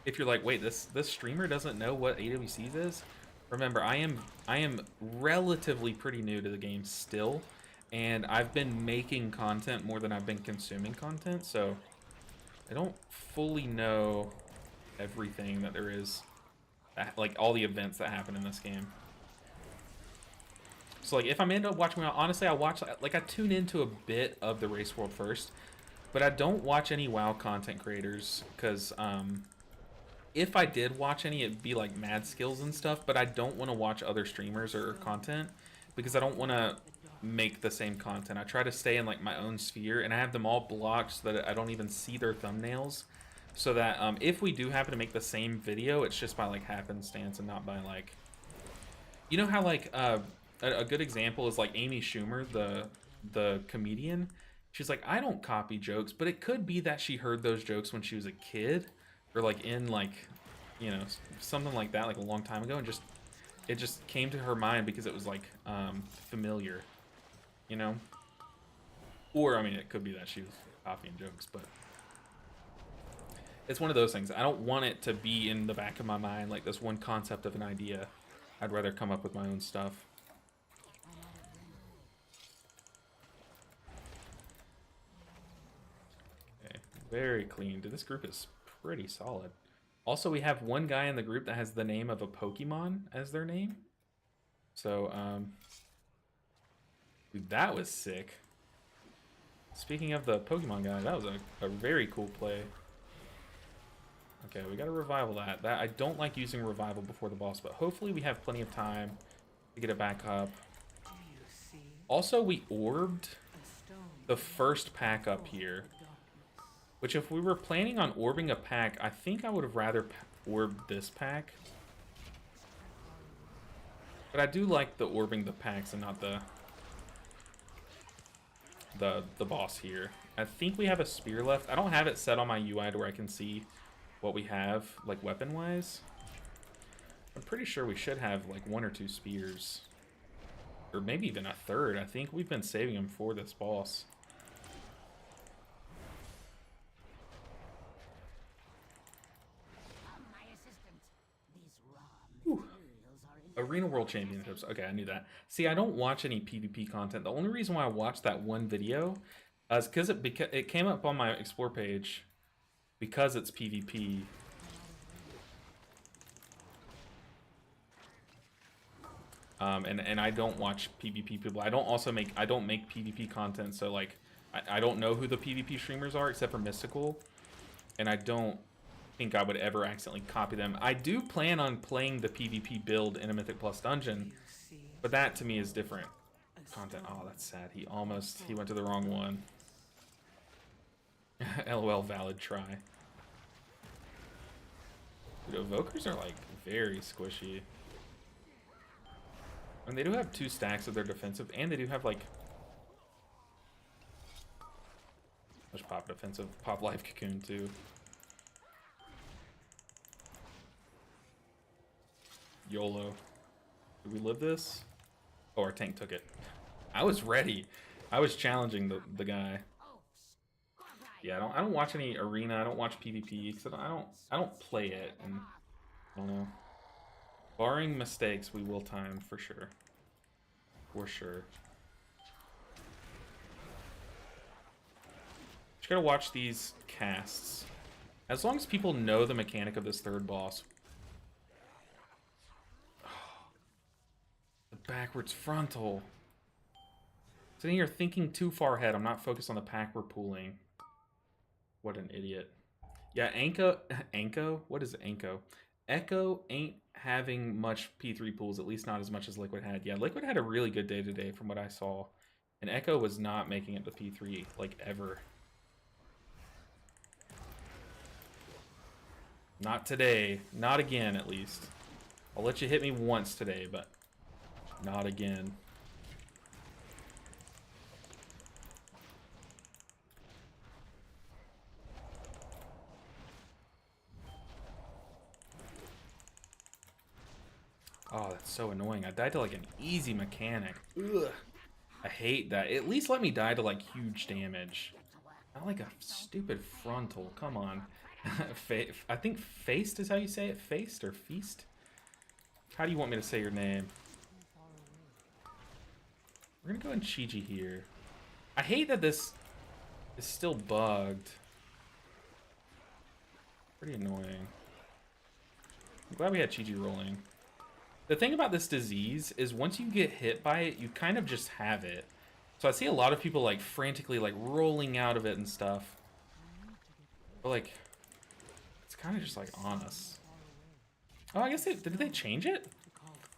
if you're like, wait, this streamer doesn't know what AWCs is, remember, I am relatively pretty new to the game still, and I've been making content more than I've been consuming content, so I don't fully know everything that there is, like all the events that happen in this game. So like if I'm into watching, honestly, I watch, like I tune into a bit of the Race World First, but I don't watch any WoW content creators, because if I did watch any, it'd be like mad skills and stuff, but I don't want to watch other streamers or content because I don't want to make the same content. I try to stay in like my own sphere, and I have them all blocked so that I don't even see their thumbnails, so that if we do happen to make the same video, it's just by like happenstance and not by like, you know how like a good example is like Amy Schumer, the comedian. She's like, I don't copy jokes, but it could be that she heard those jokes when she was a kid, or like in like, you know, something like that, like a long time ago, and it just came to her mind because it was like familiar, you know. Or I mean, it could be that she was copying jokes, but it's one of those things. I don't want it to be in the back of my mind like this one concept of an idea. I'd rather come up with my own stuff. Okay, very clean. Dude, this group is pretty solid. Also, we have one guy in the group that has the name of a Pokemon as their name. So, dude, that was sick. Speaking of the Pokemon guy, that was a very cool play. Okay, we gotta revival that. I don't like using revival before the boss, but hopefully we have plenty of time to get it back up. Also, we orbed the first pack up here, which if we were planning on orbing a pack, I think I would have rather orbed this pack. But I do like the orbing the packs and not the boss here. I think we have a spear left. I don't have it set on my UI to where I can see what we have, like weapon-wise. I'm pretty sure we should have like 1 or 2 spears. Or maybe even a third. I think we've been saving them for this boss. Arena World Championships. Okay, I knew that. See, I don't watch any PvP content. The only reason why I watched that one video is because it came up on my Explore page because it's PvP. And I don't watch PvP people. I don't make PvP content, so like I don't know who the PvP streamers are except for Mystical, and I don't think I would ever accidentally copy them. I do plan on playing the PvP build in a Mythic Plus dungeon, but that to me is different content. Oh, that's sad. He went to the wrong one. LOL, valid try. Dude, evokers are like very squishy. And they do have 2 stacks of their defensive, and they do have like, there's pop defensive, pop life cocoon too. YOLO. Did we live this? Oh, our tank took it. I was ready. I was challenging the guy. Yeah, I don't watch any arena. I don't watch PvP because I don't play it, and I don't know. Barring mistakes, we will time for sure. For sure. Just gotta watch these casts. As long as people know the mechanic of this third boss. The backwards frontal. Sitting here thinking too far ahead. I'm not focused on the pack we're pooling. What an idiot. Yeah, Anko? What is Anko? Echo ain't having much P3 pools, at least not as much as Liquid had. Yeah, Liquid had a really good day today from what I saw. And Echo was not making it to P3, like, ever. Not today. Not again, at least. I'll let you hit me once today, but not again. Oh, that's so annoying. I died to, like, an easy mechanic. Ugh. I hate that. At least let me die to, like, huge damage. Not like a stupid frontal. Come on. I think faced is how you say it. Faced or feast? How do you want me to say your name? We're gonna go in Chi-Ji here. I hate that this is still bugged. Pretty annoying. I'm glad we had Chi-Ji rolling. The thing about this disease is once you get hit by it, you kind of just have it. So I see a lot of people like frantically like rolling out of it and stuff. But like, it's kind of just like on us. Oh, I guess did they change it?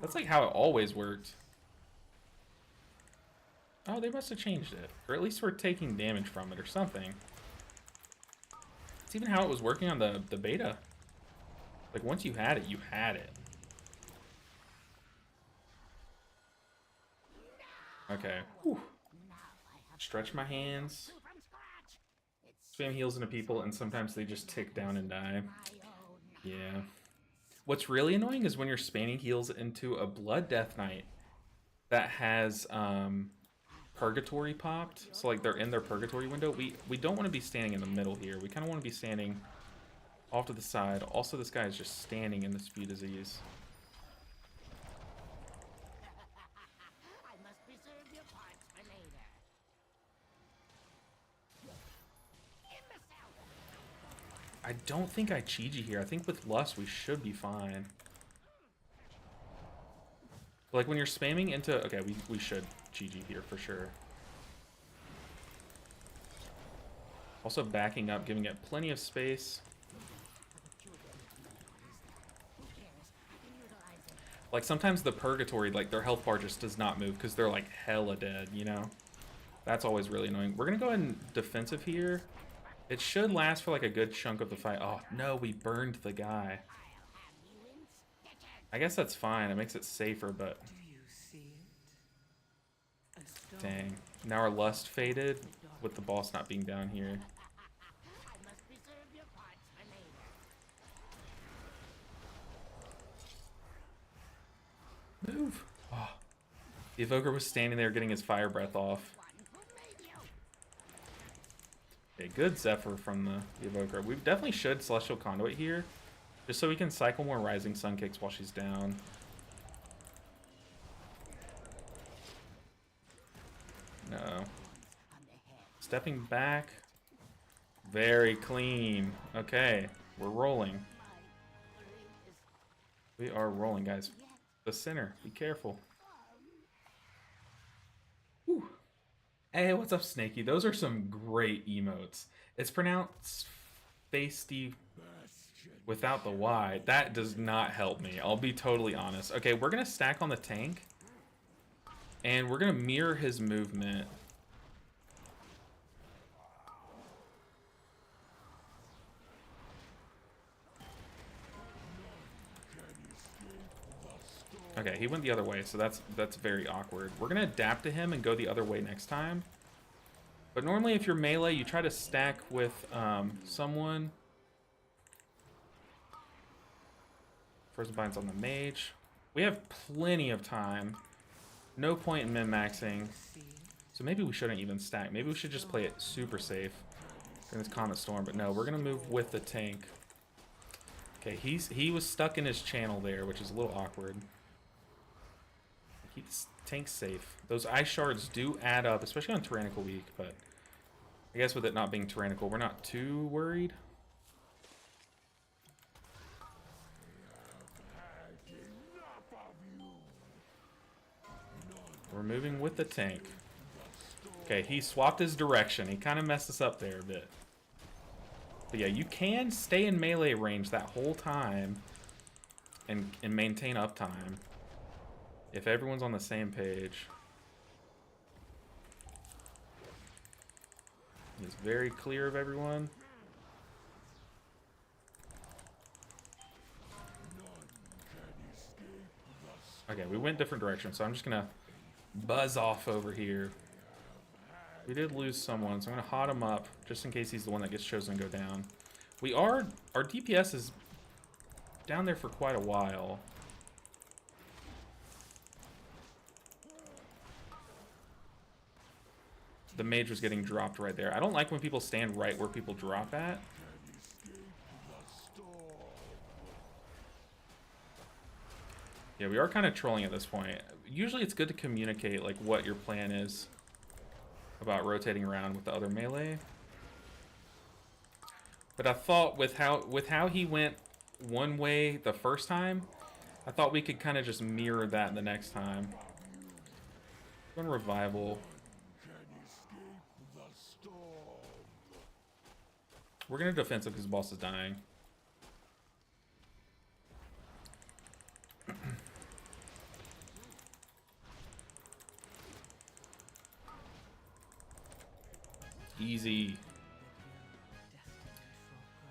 That's like how it always worked. Oh, they must have changed it. Or at least we're taking damage from it or something. It's even how it was working on the beta. Like once you had it, you had it. Okay. Whew. Stretch my hands. Spam heals into people, and sometimes they just tick down and die. Yeah. What's really annoying is when you're spamming heals into a Blood Death Knight that has Purgatory popped. So like they're in their Purgatory window. We don't want to be standing in the middle here. We kind of want to be standing off to the side. Also, this guy is just standing in the speed disease. I don't think I Chi-Ji here. I think with Lust we should be fine. Like when you're spamming into... Okay, we should Chi-Ji here for sure. Also backing up, giving it plenty of space. Like sometimes the Purgatory, like their health bar just does not move because they're like hella dead, you know? That's always really annoying. We're gonna go ahead and defensive here. It should last for like a good chunk of the fight. Oh, no, we burned the guy. I guess that's fine. It makes it safer, but... Dang. Now our Lust faded with the boss not being down here. Move. Oh. The Evoker was standing there getting his fire breath off. Okay, good Zephyr from the Evoker. We definitely should Celestial Conduit here, just so we can cycle more Rising Sun Kicks while she's down. No. Stepping back. Very clean. Okay, we're rolling. We are rolling, guys. The center, be careful. Whew. Hey, what's up, Snaky? Those are some great emotes. It's pronounced feisty without the Y. That does not help me. I'll be totally honest. Okay, we're going to stack on the tank. And we're going to mirror his movement. Okay, he went the other way, so that's very awkward. We're gonna adapt to him and go the other way next time. But normally if you're melee, you try to stack with someone. Frozen Bind's on the mage. We have plenty of time. No point in min-maxing. So maybe we shouldn't even stack. Maybe we should just play it super safe during this Comet Storm. But no, we're gonna move with the tank. Okay, he was stuck in his channel there, which is a little awkward. Keep this tank safe. Those ice shards do add up, especially on Tyrannical Week, but I guess with it not being Tyrannical, we're not too worried. We're moving with the tank. Okay, he swapped his direction. He kind of messed us up there a bit. But yeah, you can stay in melee range that whole time and maintain uptime if everyone's on the same page. He's very clear of everyone. Okay, we went different directions, so I'm just gonna buzz off over here. We did lose someone, so I'm gonna hot him up just in case he's the one that gets chosen to go down. Our DPS is down there for quite a while. The mage was getting dropped right there. I don't like when people stand right where people drop at. Yeah, we are kind of trolling at this point. Usually it's good to communicate like what your plan is about rotating around with the other melee. But I thought with how he went one way the first time, I thought we could kind of just mirror that the next time. One revival. We're gonna defensive because the boss is dying. Easy.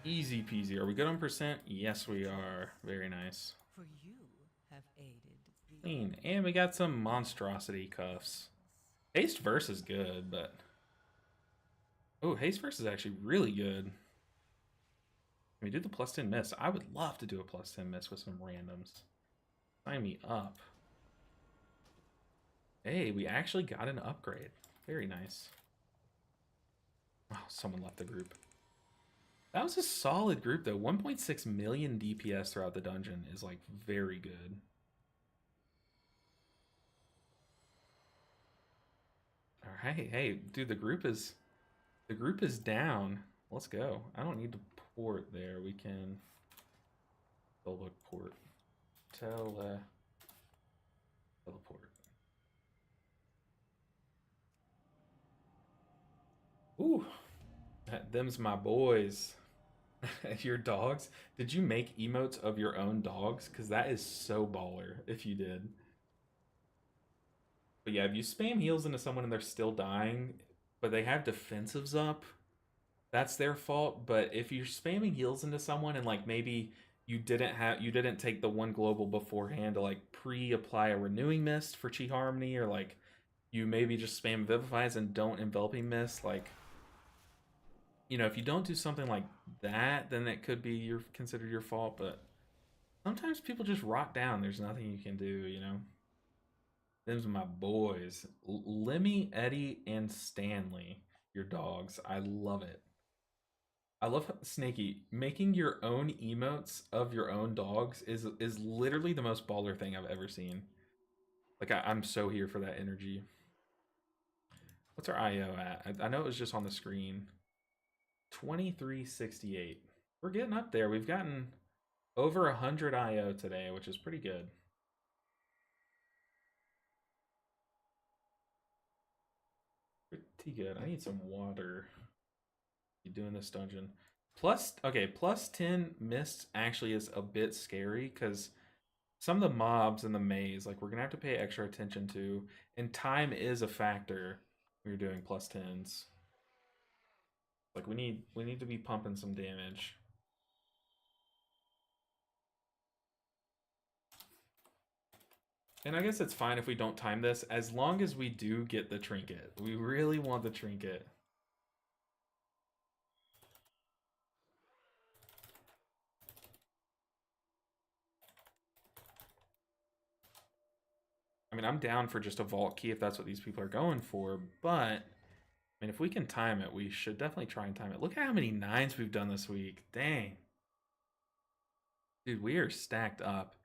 Easy peasy. Are we good on percent? Yes, we are. Very nice. For you have aided the Clean. And we got some monstrosity cuffs. Haste verse is good, but... Oh, haste verse is actually really good. Can we do the plus 10 miss? I would love to do a plus 10 miss with some randoms. Sign me up. Hey, we actually got an upgrade. Very nice. Oh, someone left the group. That was a solid group, though. 1.6 million DPS throughout the dungeon is, like, very good. Alright, hey, dude, the group is down. Let's go. I don't need to port there. We can teleport. Teleport. Ooh, them's my boys. Your dogs? Did you make emotes of your own dogs? Because that is so baller if you did. But yeah, if you spam heals into someone and they're still dying, but they have defensives up, that's their fault. But if you're spamming heals into someone and like maybe you didn't take the one global beforehand to like pre-apply a renewing mist for Chi Harmony, or like you maybe just spam vivifies and don't enveloping mist, like, you know, if you don't do something like that, then it could be considered your fault. But sometimes people just rot down. There's nothing you can do, you know. Them's my boys. Lemmy, Eddie, and Stanley. Your dogs. I love it. I love Snaky. Making your own emotes of your own dogs is literally the most baller thing I've ever seen. Like, I'm so here for that energy. What's our IO at? I know it was just on the screen. 2368. We're getting up there. We've gotten over 100 IO today, which is pretty good. Pretty good. I need some water. You doing this dungeon? Okay, plus 10 mist actually is a bit scary because some of the mobs in the maze, like, we're gonna have to pay extra attention to, and time is a factor when you're doing plus 10s. Like, we need to be pumping some damage. And I guess it's fine if we don't time this, as long as we do get the trinket. We really want the trinket. I mean, I'm down for just a vault key if that's what these people are going for, but I mean, if we can time it, we should definitely try and time it. Look at how many 9s we've done this week. Dang. Dude, we are stacked up.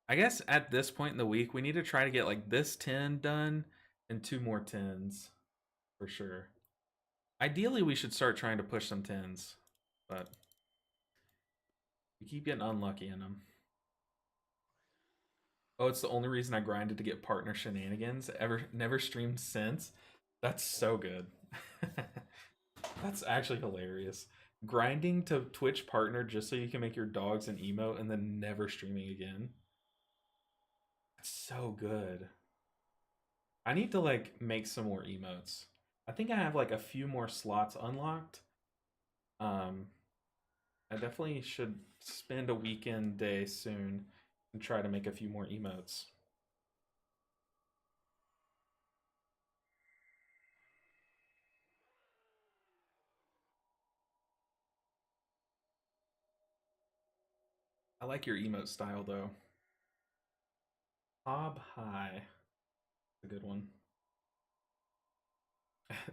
I guess at this point in the week, we need to try to get like this 10 done and 2 more 10s for sure. Ideally, we should start trying to push some 10s, but we keep getting unlucky in them. Oh, it's the only reason I grinded to get partner shenanigans. Ever never streamed since. That's so good. That's actually hilarious. Grinding to Twitch partner just so you can make your dogs an emote and then never streaming again. That's so good. I need to like make some more emotes. I think I have like a few more slots unlocked. Um, I definitely should spend a weekend day soon and try to make a few more emotes. I like your emote style though. Hob high. A good one.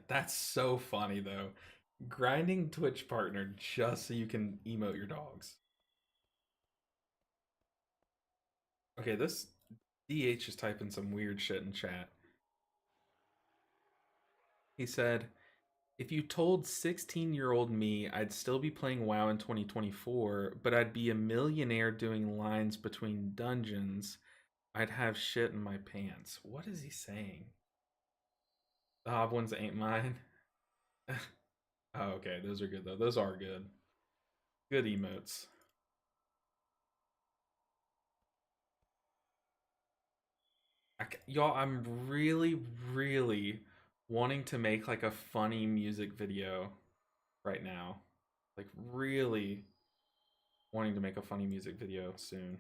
That's so funny though. Grinding Twitch partner just so you can emote your dogs. Okay, this DH is typing some weird shit in chat. He said, if you told 16-year-old me I'd still be playing WoW in 2024, but I'd be a millionaire doing lines between dungeons, I'd have shit in my pants. What is he saying? The hob ones ain't mine. Oh, okay. Those are good, though. Those are good. Good emotes. Y'all, I'm really, really wanting to make like a funny music video right now. Like, really wanting to make a funny music video soon.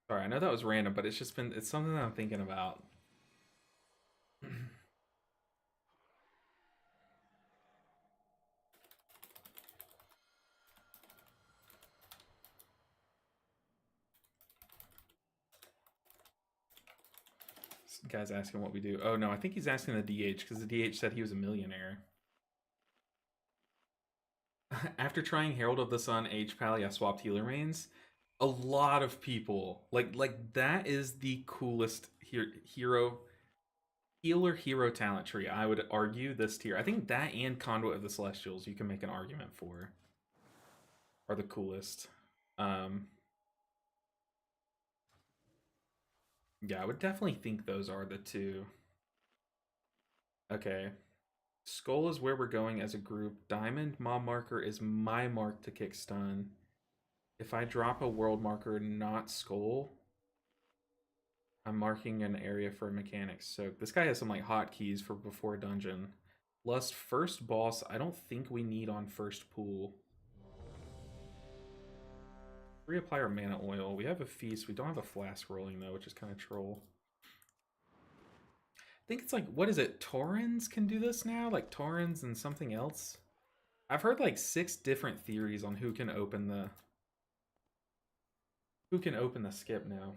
Sorry, I know that was random, but it's something that I'm thinking about. This guy's asking what we do. Oh no, I think he's asking the DH because the DH said he was a millionaire. After trying Herald of the Sun Age Pally, I swapped healer mains. A lot of people like that is the coolest hero talent tree. I would argue this tier. I think that and Conduit of the Celestials you can make an argument for are the coolest. Yeah, I would definitely think those are the two. Okay. Skull is where we're going as a group. Diamond mob marker is my mark to kick stun. If I drop a world marker, not Skull, I'm marking an area for mechanics. So this guy has some like hotkeys for before dungeon. Lust first boss, I don't think we need on first pool. Reapply our mana oil. We have a feast. We don't have a flask rolling though, which is kind of troll. I think it's like, what is it? Taurens can do this now? Like Taurens and something else? I've heard like 6 different theories on who can open the skip now.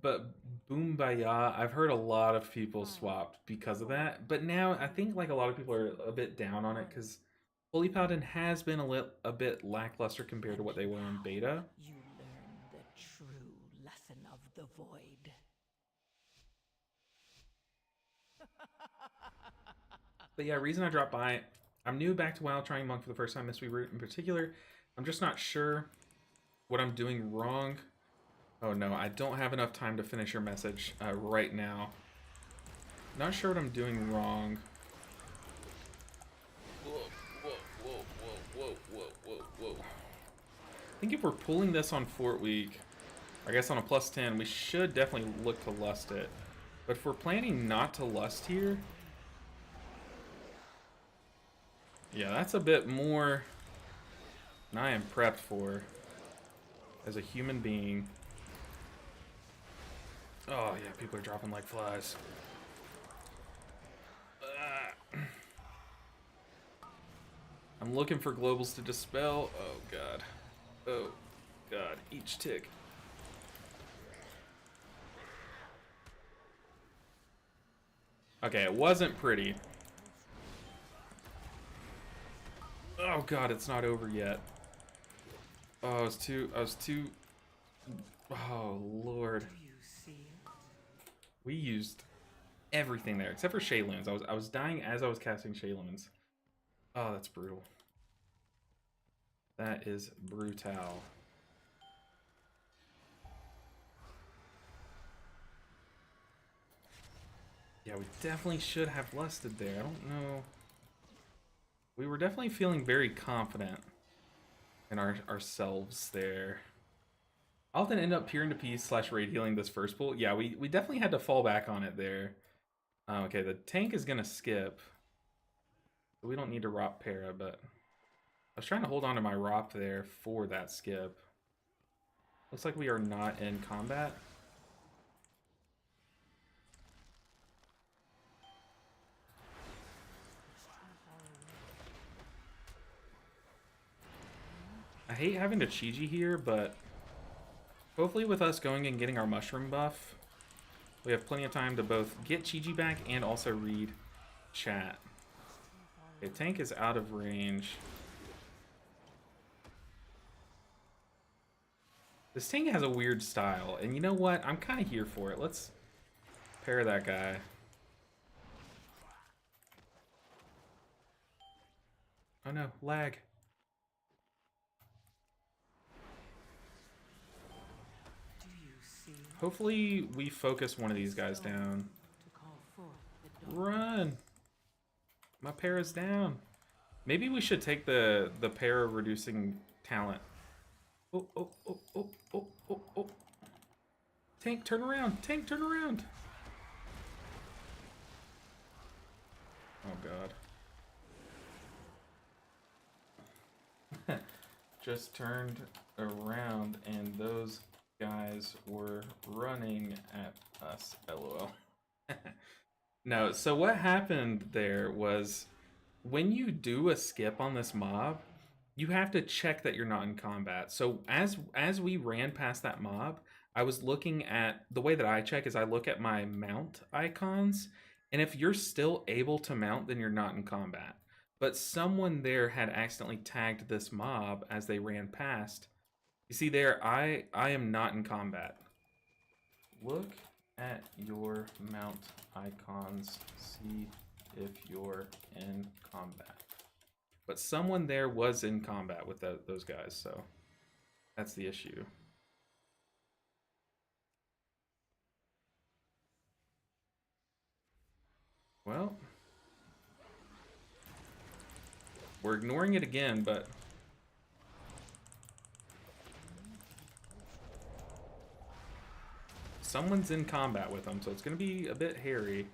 But Boombaya, I've heard a lot of people swapped because of that. But now I think like a lot of people are a bit down on it because Holy Paladin has been a bit lackluster compared to what they were in beta. You learn the true lesson of the void. But yeah, reason I dropped by, I'm new back to WoW, trying Monk for the first time, Mistweaver in particular. I'm just not sure what I'm doing wrong. Oh no, I don't have enough time to finish your message right now. Not sure what I'm doing wrong. Whoa, whoa, whoa, whoa, whoa, whoa, whoa, whoa. I think if we're pulling this on Fort Week, I guess on a +10, we should definitely look to lust it. But if we're planning not to lust here, yeah, that's a bit more than I am prepped for as a human being. Oh yeah, people are dropping like flies. I'm looking for globals to dispel. Oh god. Oh god, each tick. Okay, it wasn't pretty. Oh god, it's not over yet. Oh, I was too oh lord. Do you see it? We used everything there except for Shayloons. I was dying as I was casting Shayloons. Oh, that's brutal. That is brutal. Yeah, we definitely should have lusted there. I don't know. We were definitely feeling very confident in ourselves there. I'll then end up peering to peace slash raid healing this first pull. Yeah, we definitely had to fall back on it there. Okay, the tank is gonna skip. So we don't need to ROP para, but I was trying to hold on to my ROP there for that skip. Looks like we are not in combat. I hate having to Chi-Ji here, but hopefully with us going and getting our mushroom buff, we have plenty of time to both get Chi-Ji back and also read chat. Okay, tank is out of range. This tank has a weird style, and you know what? I'm kind of here for it. Let's pair that guy. Oh no, lag. Do you see Hopefully we focus one of these guys down. to call forth the dawn? Run! My para's down. Maybe we should take the para reducing talent. Oh, oh, oh, oh, oh, oh, oh. Tank, turn around! Tank, turn around! Oh god. Just turned around and those guys were running at us. LOL. No, so what happened there was when you do a skip on this mob, you have to check that you're not in combat. So as we ran past that mob, I was looking at the way that I check is I look at my mount icons, and if you're still able to mount, then you're not in combat. But someone there had accidentally tagged this mob as they ran past. You see there, I am not in combat. Look at your mount icons, see if you're in combat. But someone there was in combat with those guys, so that's the issue. Well, we're ignoring it again, but someone's in combat with them, so it's going to be a bit hairy.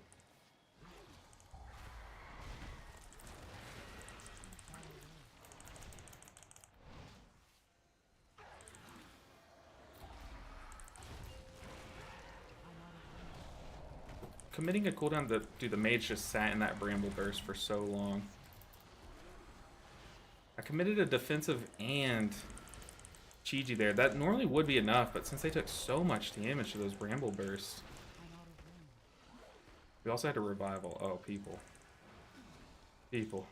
Committing a cooldown to do the mage just sat in that bramble burst for so long. I committed a defensive and Chi-Ji there. That normally would be enough, but since they took so much damage to those bramble bursts, we also had a revival. Oh, people. People.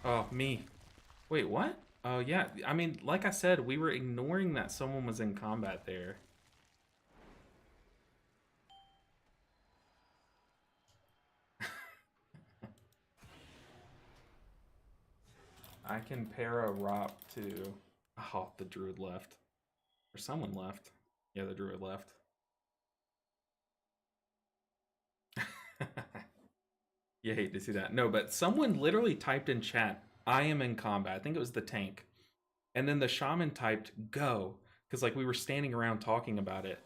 Oh, me. Wait, what? Oh, yeah. I mean, like I said, we were ignoring that someone was in combat there. I can para ROP too. Oh, the druid left. Or someone left. Yeah, the druid left. You hate to see that. No, but someone literally typed in chat, I am in combat. I think it was the tank. And then the shaman typed go. Because like we were standing around talking about it.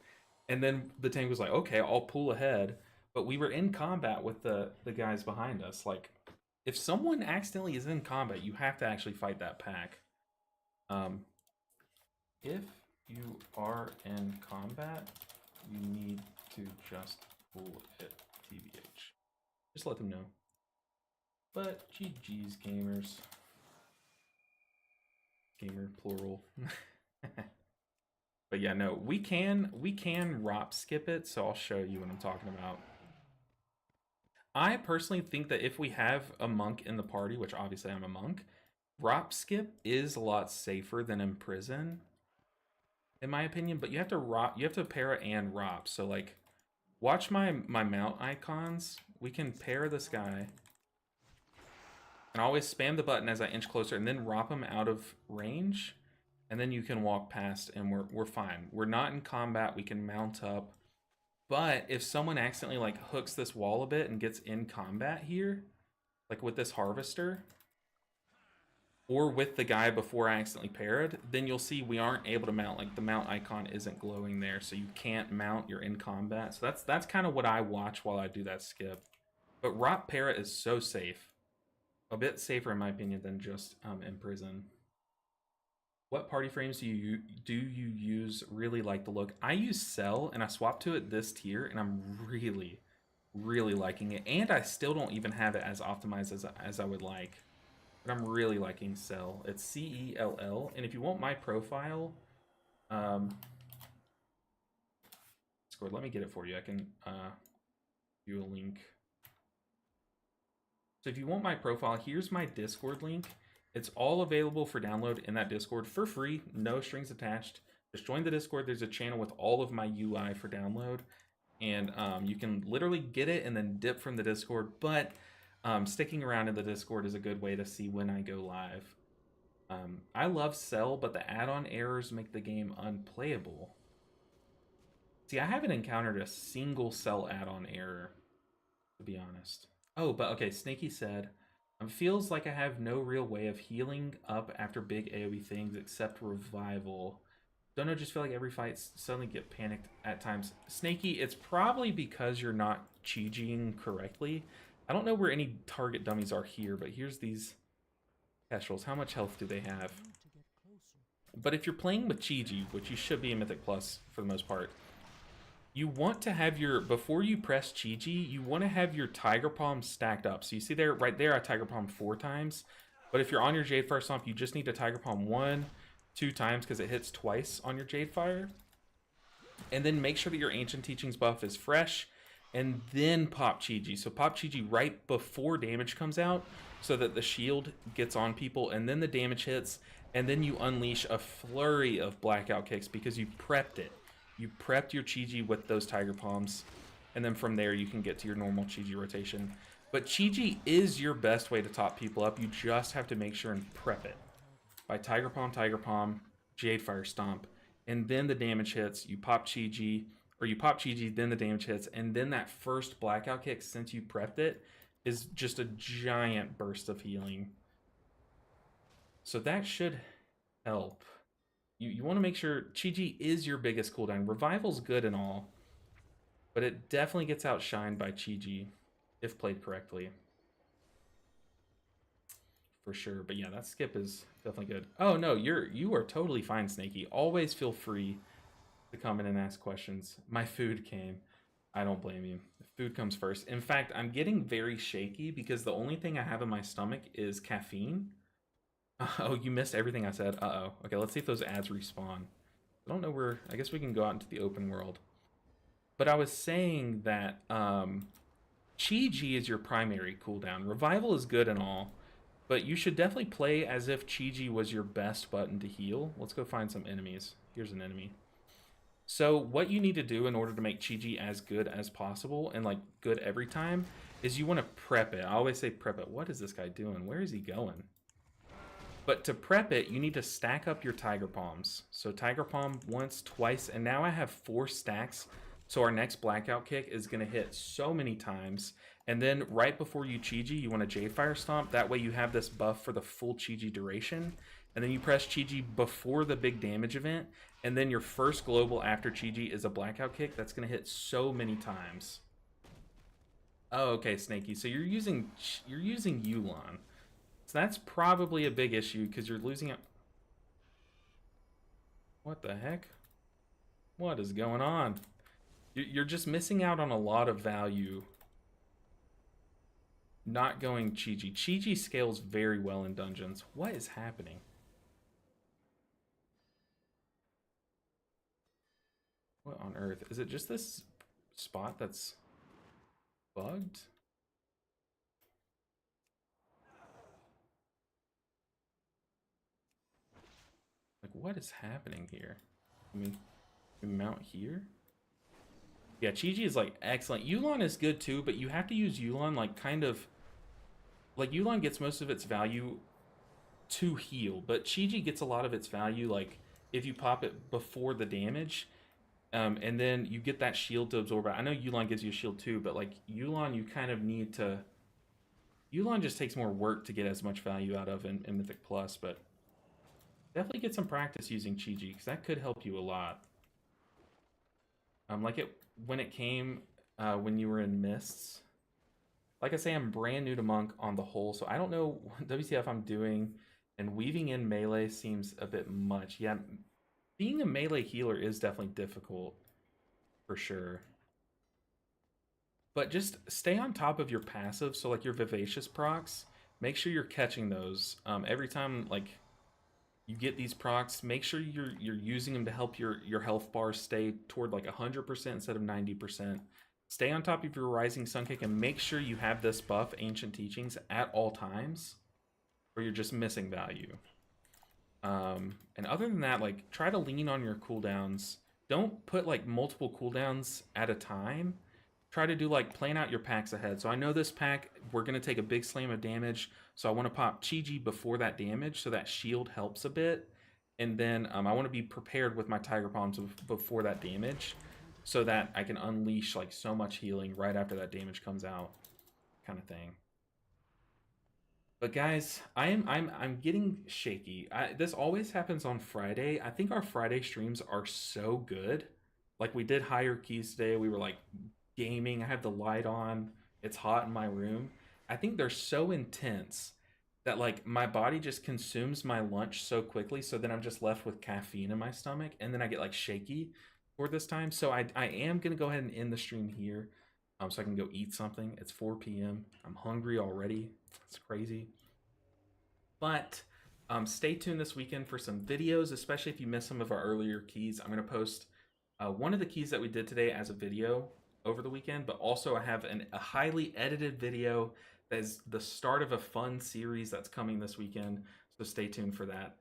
And then the tank was like, okay, I'll pull ahead. But we were in combat with the guys behind us. Like, if someone accidentally is in combat, you have to actually fight that pack. If you are in combat, you need to just pull it, TBH. Just let them know. But GG's, gamers. Gamer, plural. But yeah, no, we can ROP skip it, so I'll show you what I'm talking about. I personally think that if we have a monk in the party, which obviously I'm a monk, ROP skip is a lot safer than imprison, in my opinion. But you have to ROP, you have to para and ROP. So like, watch my mount icons. We can pair this guy. And always spam the button as I inch closer and then drop them out of range. And then you can walk past and we're fine. We're not in combat. We can mount up. But if someone accidentally like hooks this wall a bit and gets in combat here, like with this harvester, or with the guy before I accidentally parried, then you'll see we aren't able to mount. Like the mount icon isn't glowing there, so you can't mount. You're in combat. So that's kind of what I watch while I do that skip. But Rot Para is so safe. A bit safer in my opinion than just in prison. What party frames do you use? Really like the look. I use Cell and I swapped to it this tier and I'm really liking it. And I still don't even have it as optimized as I would like. But I'm really liking Cell. It's CELL. And if you want my profile, Discord, let me get it for you. I can give you a link. So if you want my profile, here's my Discord link. It's all available for download in that Discord for free, no strings attached. Just join the Discord. There's a channel with all of my UI for download. And you can literally get it and then dip from the Discord. But sticking around in the Discord is a good way to see when I go live. I love Cell, but the add-on errors make the game unplayable. See, I haven't encountered a single Cell add-on error, to be honest. Oh, but okay, Snaky said, feels like I have no real way of healing up after big AoE things except revival. Don't know, just feel like every fight suddenly get panicked at times. Snaky, it's probably because you're not Chi-Jiing correctly. I don't know where any target dummies are here, but here's these Kestrels. How much health do they have? But if you're playing with Chi-Ji, which you should be in Mythic Plus for the most part, you want to have your, before you press Chi-Ji, you want to have your Tiger Palm stacked up. So you see there, right there, I Tiger Palm 4 times. But if you're on your Jadefire Stomp, you just need to Tiger Palm 1, 2 times because it hits twice on your Jadefire. And then make sure that your Ancient Teachings buff is fresh. And then pop Chi-Ji. So pop Chi-Ji right before damage comes out so that the shield gets on people and then the damage hits. And then you unleash a flurry of blackout kicks because you prepped it. You prepped your Chi-Ji with those Tiger Palms, and then from there you can get to your normal Chi-Ji rotation. But Chi-Ji is your best way to top people up. You just have to make sure and prep it. By Tiger Palm, Jadefire Stomp, and then the damage hits, you pop Chi-Ji, or you pop Chi-Ji, then the damage hits, and then that first blackout kick, since you prepped it, is just a giant burst of healing. So that should help. You want to make sure Chi-Ji is your biggest cooldown. Revival's good and all, but it definitely gets outshined by Chi-Ji if played correctly. For sure. But yeah, that skip is definitely good. Oh no, you are totally fine, Snaky. Always feel free to come in and ask questions. My food came. I don't blame you. Food comes first. In fact, I'm getting very shaky because the only thing I have in my stomach is caffeine. Oh, you missed everything I said. Uh-oh. Okay, let's see if those ads respawn. I don't know where... I guess we can go out into the open world. But I was saying that Chi-Ji is your primary cooldown. Revival is good and all, but you should definitely play as if Chi-Ji was your best button to heal. Let's go find some enemies. Here's an enemy. So what you need to do in order to make Chi-Ji as good as possible, and like good every time, is you want to prep it. I always say prep it. What is this guy doing? Where is he going? But to prep it, you need to stack up your Tiger Palms. So Tiger Palm once, twice, and now I have 4 stacks. So our next blackout kick is going to hit so many times. And then right before you Chi-Ji, you want to Jadefire Stomp. That way you have this buff for the full Chi-Ji duration. And then you press Chi-Ji before the big damage event. And then your first global after Chi-Ji is a blackout kick. That's going to hit so many times. Oh, okay, Snaky. So you're using Yu'lon. So that's probably a big issue because you're losing it. What the heck? What is going on? You're just missing out on a lot of value. Not going Chi-Ji. Chi-Ji scales very well in dungeons. What is happening? What on earth? Is it just this spot that's bugged? Like, what is happening here? I mean, we mount here? Yeah, Chi-Ji is, like, excellent. Yu'lon is good, too, but you have to use Yu'lon, like, kind of like Yulon gets most of its value to heal, but Chi-Ji gets a lot of its value like if you pop it before the damage, and then you get that shield to absorb it. I know Yulon gives you a shield too, but like Yulon, you kind of need to. Yulon just takes more work to get as much value out of in Mythic Plus, but definitely get some practice using Chi-Ji because that could help you a lot. Like it when it came when you were in Mists. Like I say, I'm brand new to Monk on the whole, so I don't know what WTF I'm doing, and weaving in melee seems a bit much. Yeah, being a melee healer is definitely difficult, for sure. But just stay on top of your passive, so like your Vivacious procs, make sure you're catching those. Every time like you get these procs, make sure you're using them to help your health bar stay toward like 100% instead of 90%. Stay on top of your Rising Sun Kick and make sure you have this buff, Ancient Teachings, at all times, or you're just missing value. And other than that, like, try to lean on your cooldowns. Don't put, like, multiple cooldowns at a time. Try to do, like, plan out your packs ahead. So I know this pack, we're going to take a big slam of damage, so I want to pop Chi-Ji before that damage, so that shield helps a bit. And then I want to be prepared with my Tiger Palms before that damage, so that I can unleash like so much healing right after that damage comes out, kind of thing. But guys, I'm getting shaky. This always happens on Friday. I think our Friday streams are so good. Like we did higher keys today. We were like gaming. I have the light on. It's hot in my room. I think they're so intense that like my body just consumes my lunch so quickly. So then I'm just left with caffeine in my stomach, and then I get like shaky for this time. So I am going to go ahead and end the stream here so I can go eat something. It's 4 p.m. I'm hungry already. It's crazy. But stay tuned this weekend for some videos, especially if you missed some of our earlier keys. I'm going to post one of the keys that we did today as a video over the weekend, but also I have a highly edited video that is the start of a fun series that's coming this weekend. So stay tuned for that.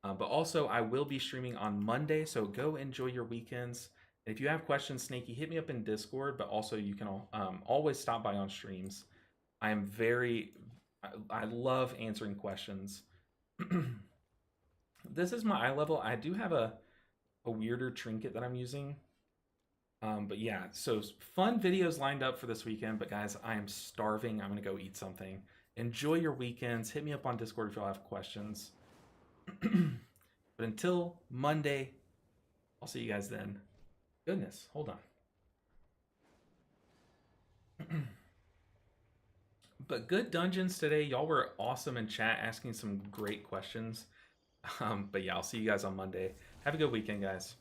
But also, I will be streaming on Monday, so go enjoy your weekends. And if you have questions, Snaky, hit me up in Discord, but also you can always stop by on streams. I love answering questions. This is my eye level. I do have a weirder trinket that I'm using. But yeah, so fun videos lined up for this weekend. But guys, I am starving. I'm going to go eat something. Enjoy your weekends. Hit me up on Discord if y'all have questions. But until Monday, I'll see you guys then. Goodness, hold on. But good dungeons today. Y'all were awesome in chat, asking some great questions. But yeah, I'll see you guys on Monday. Have a good weekend, guys.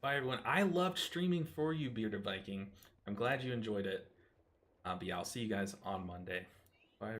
Bye, everyone. I loved streaming for you, Bearded Viking. I'm glad you enjoyed it. But yeah, I'll see you guys on Monday.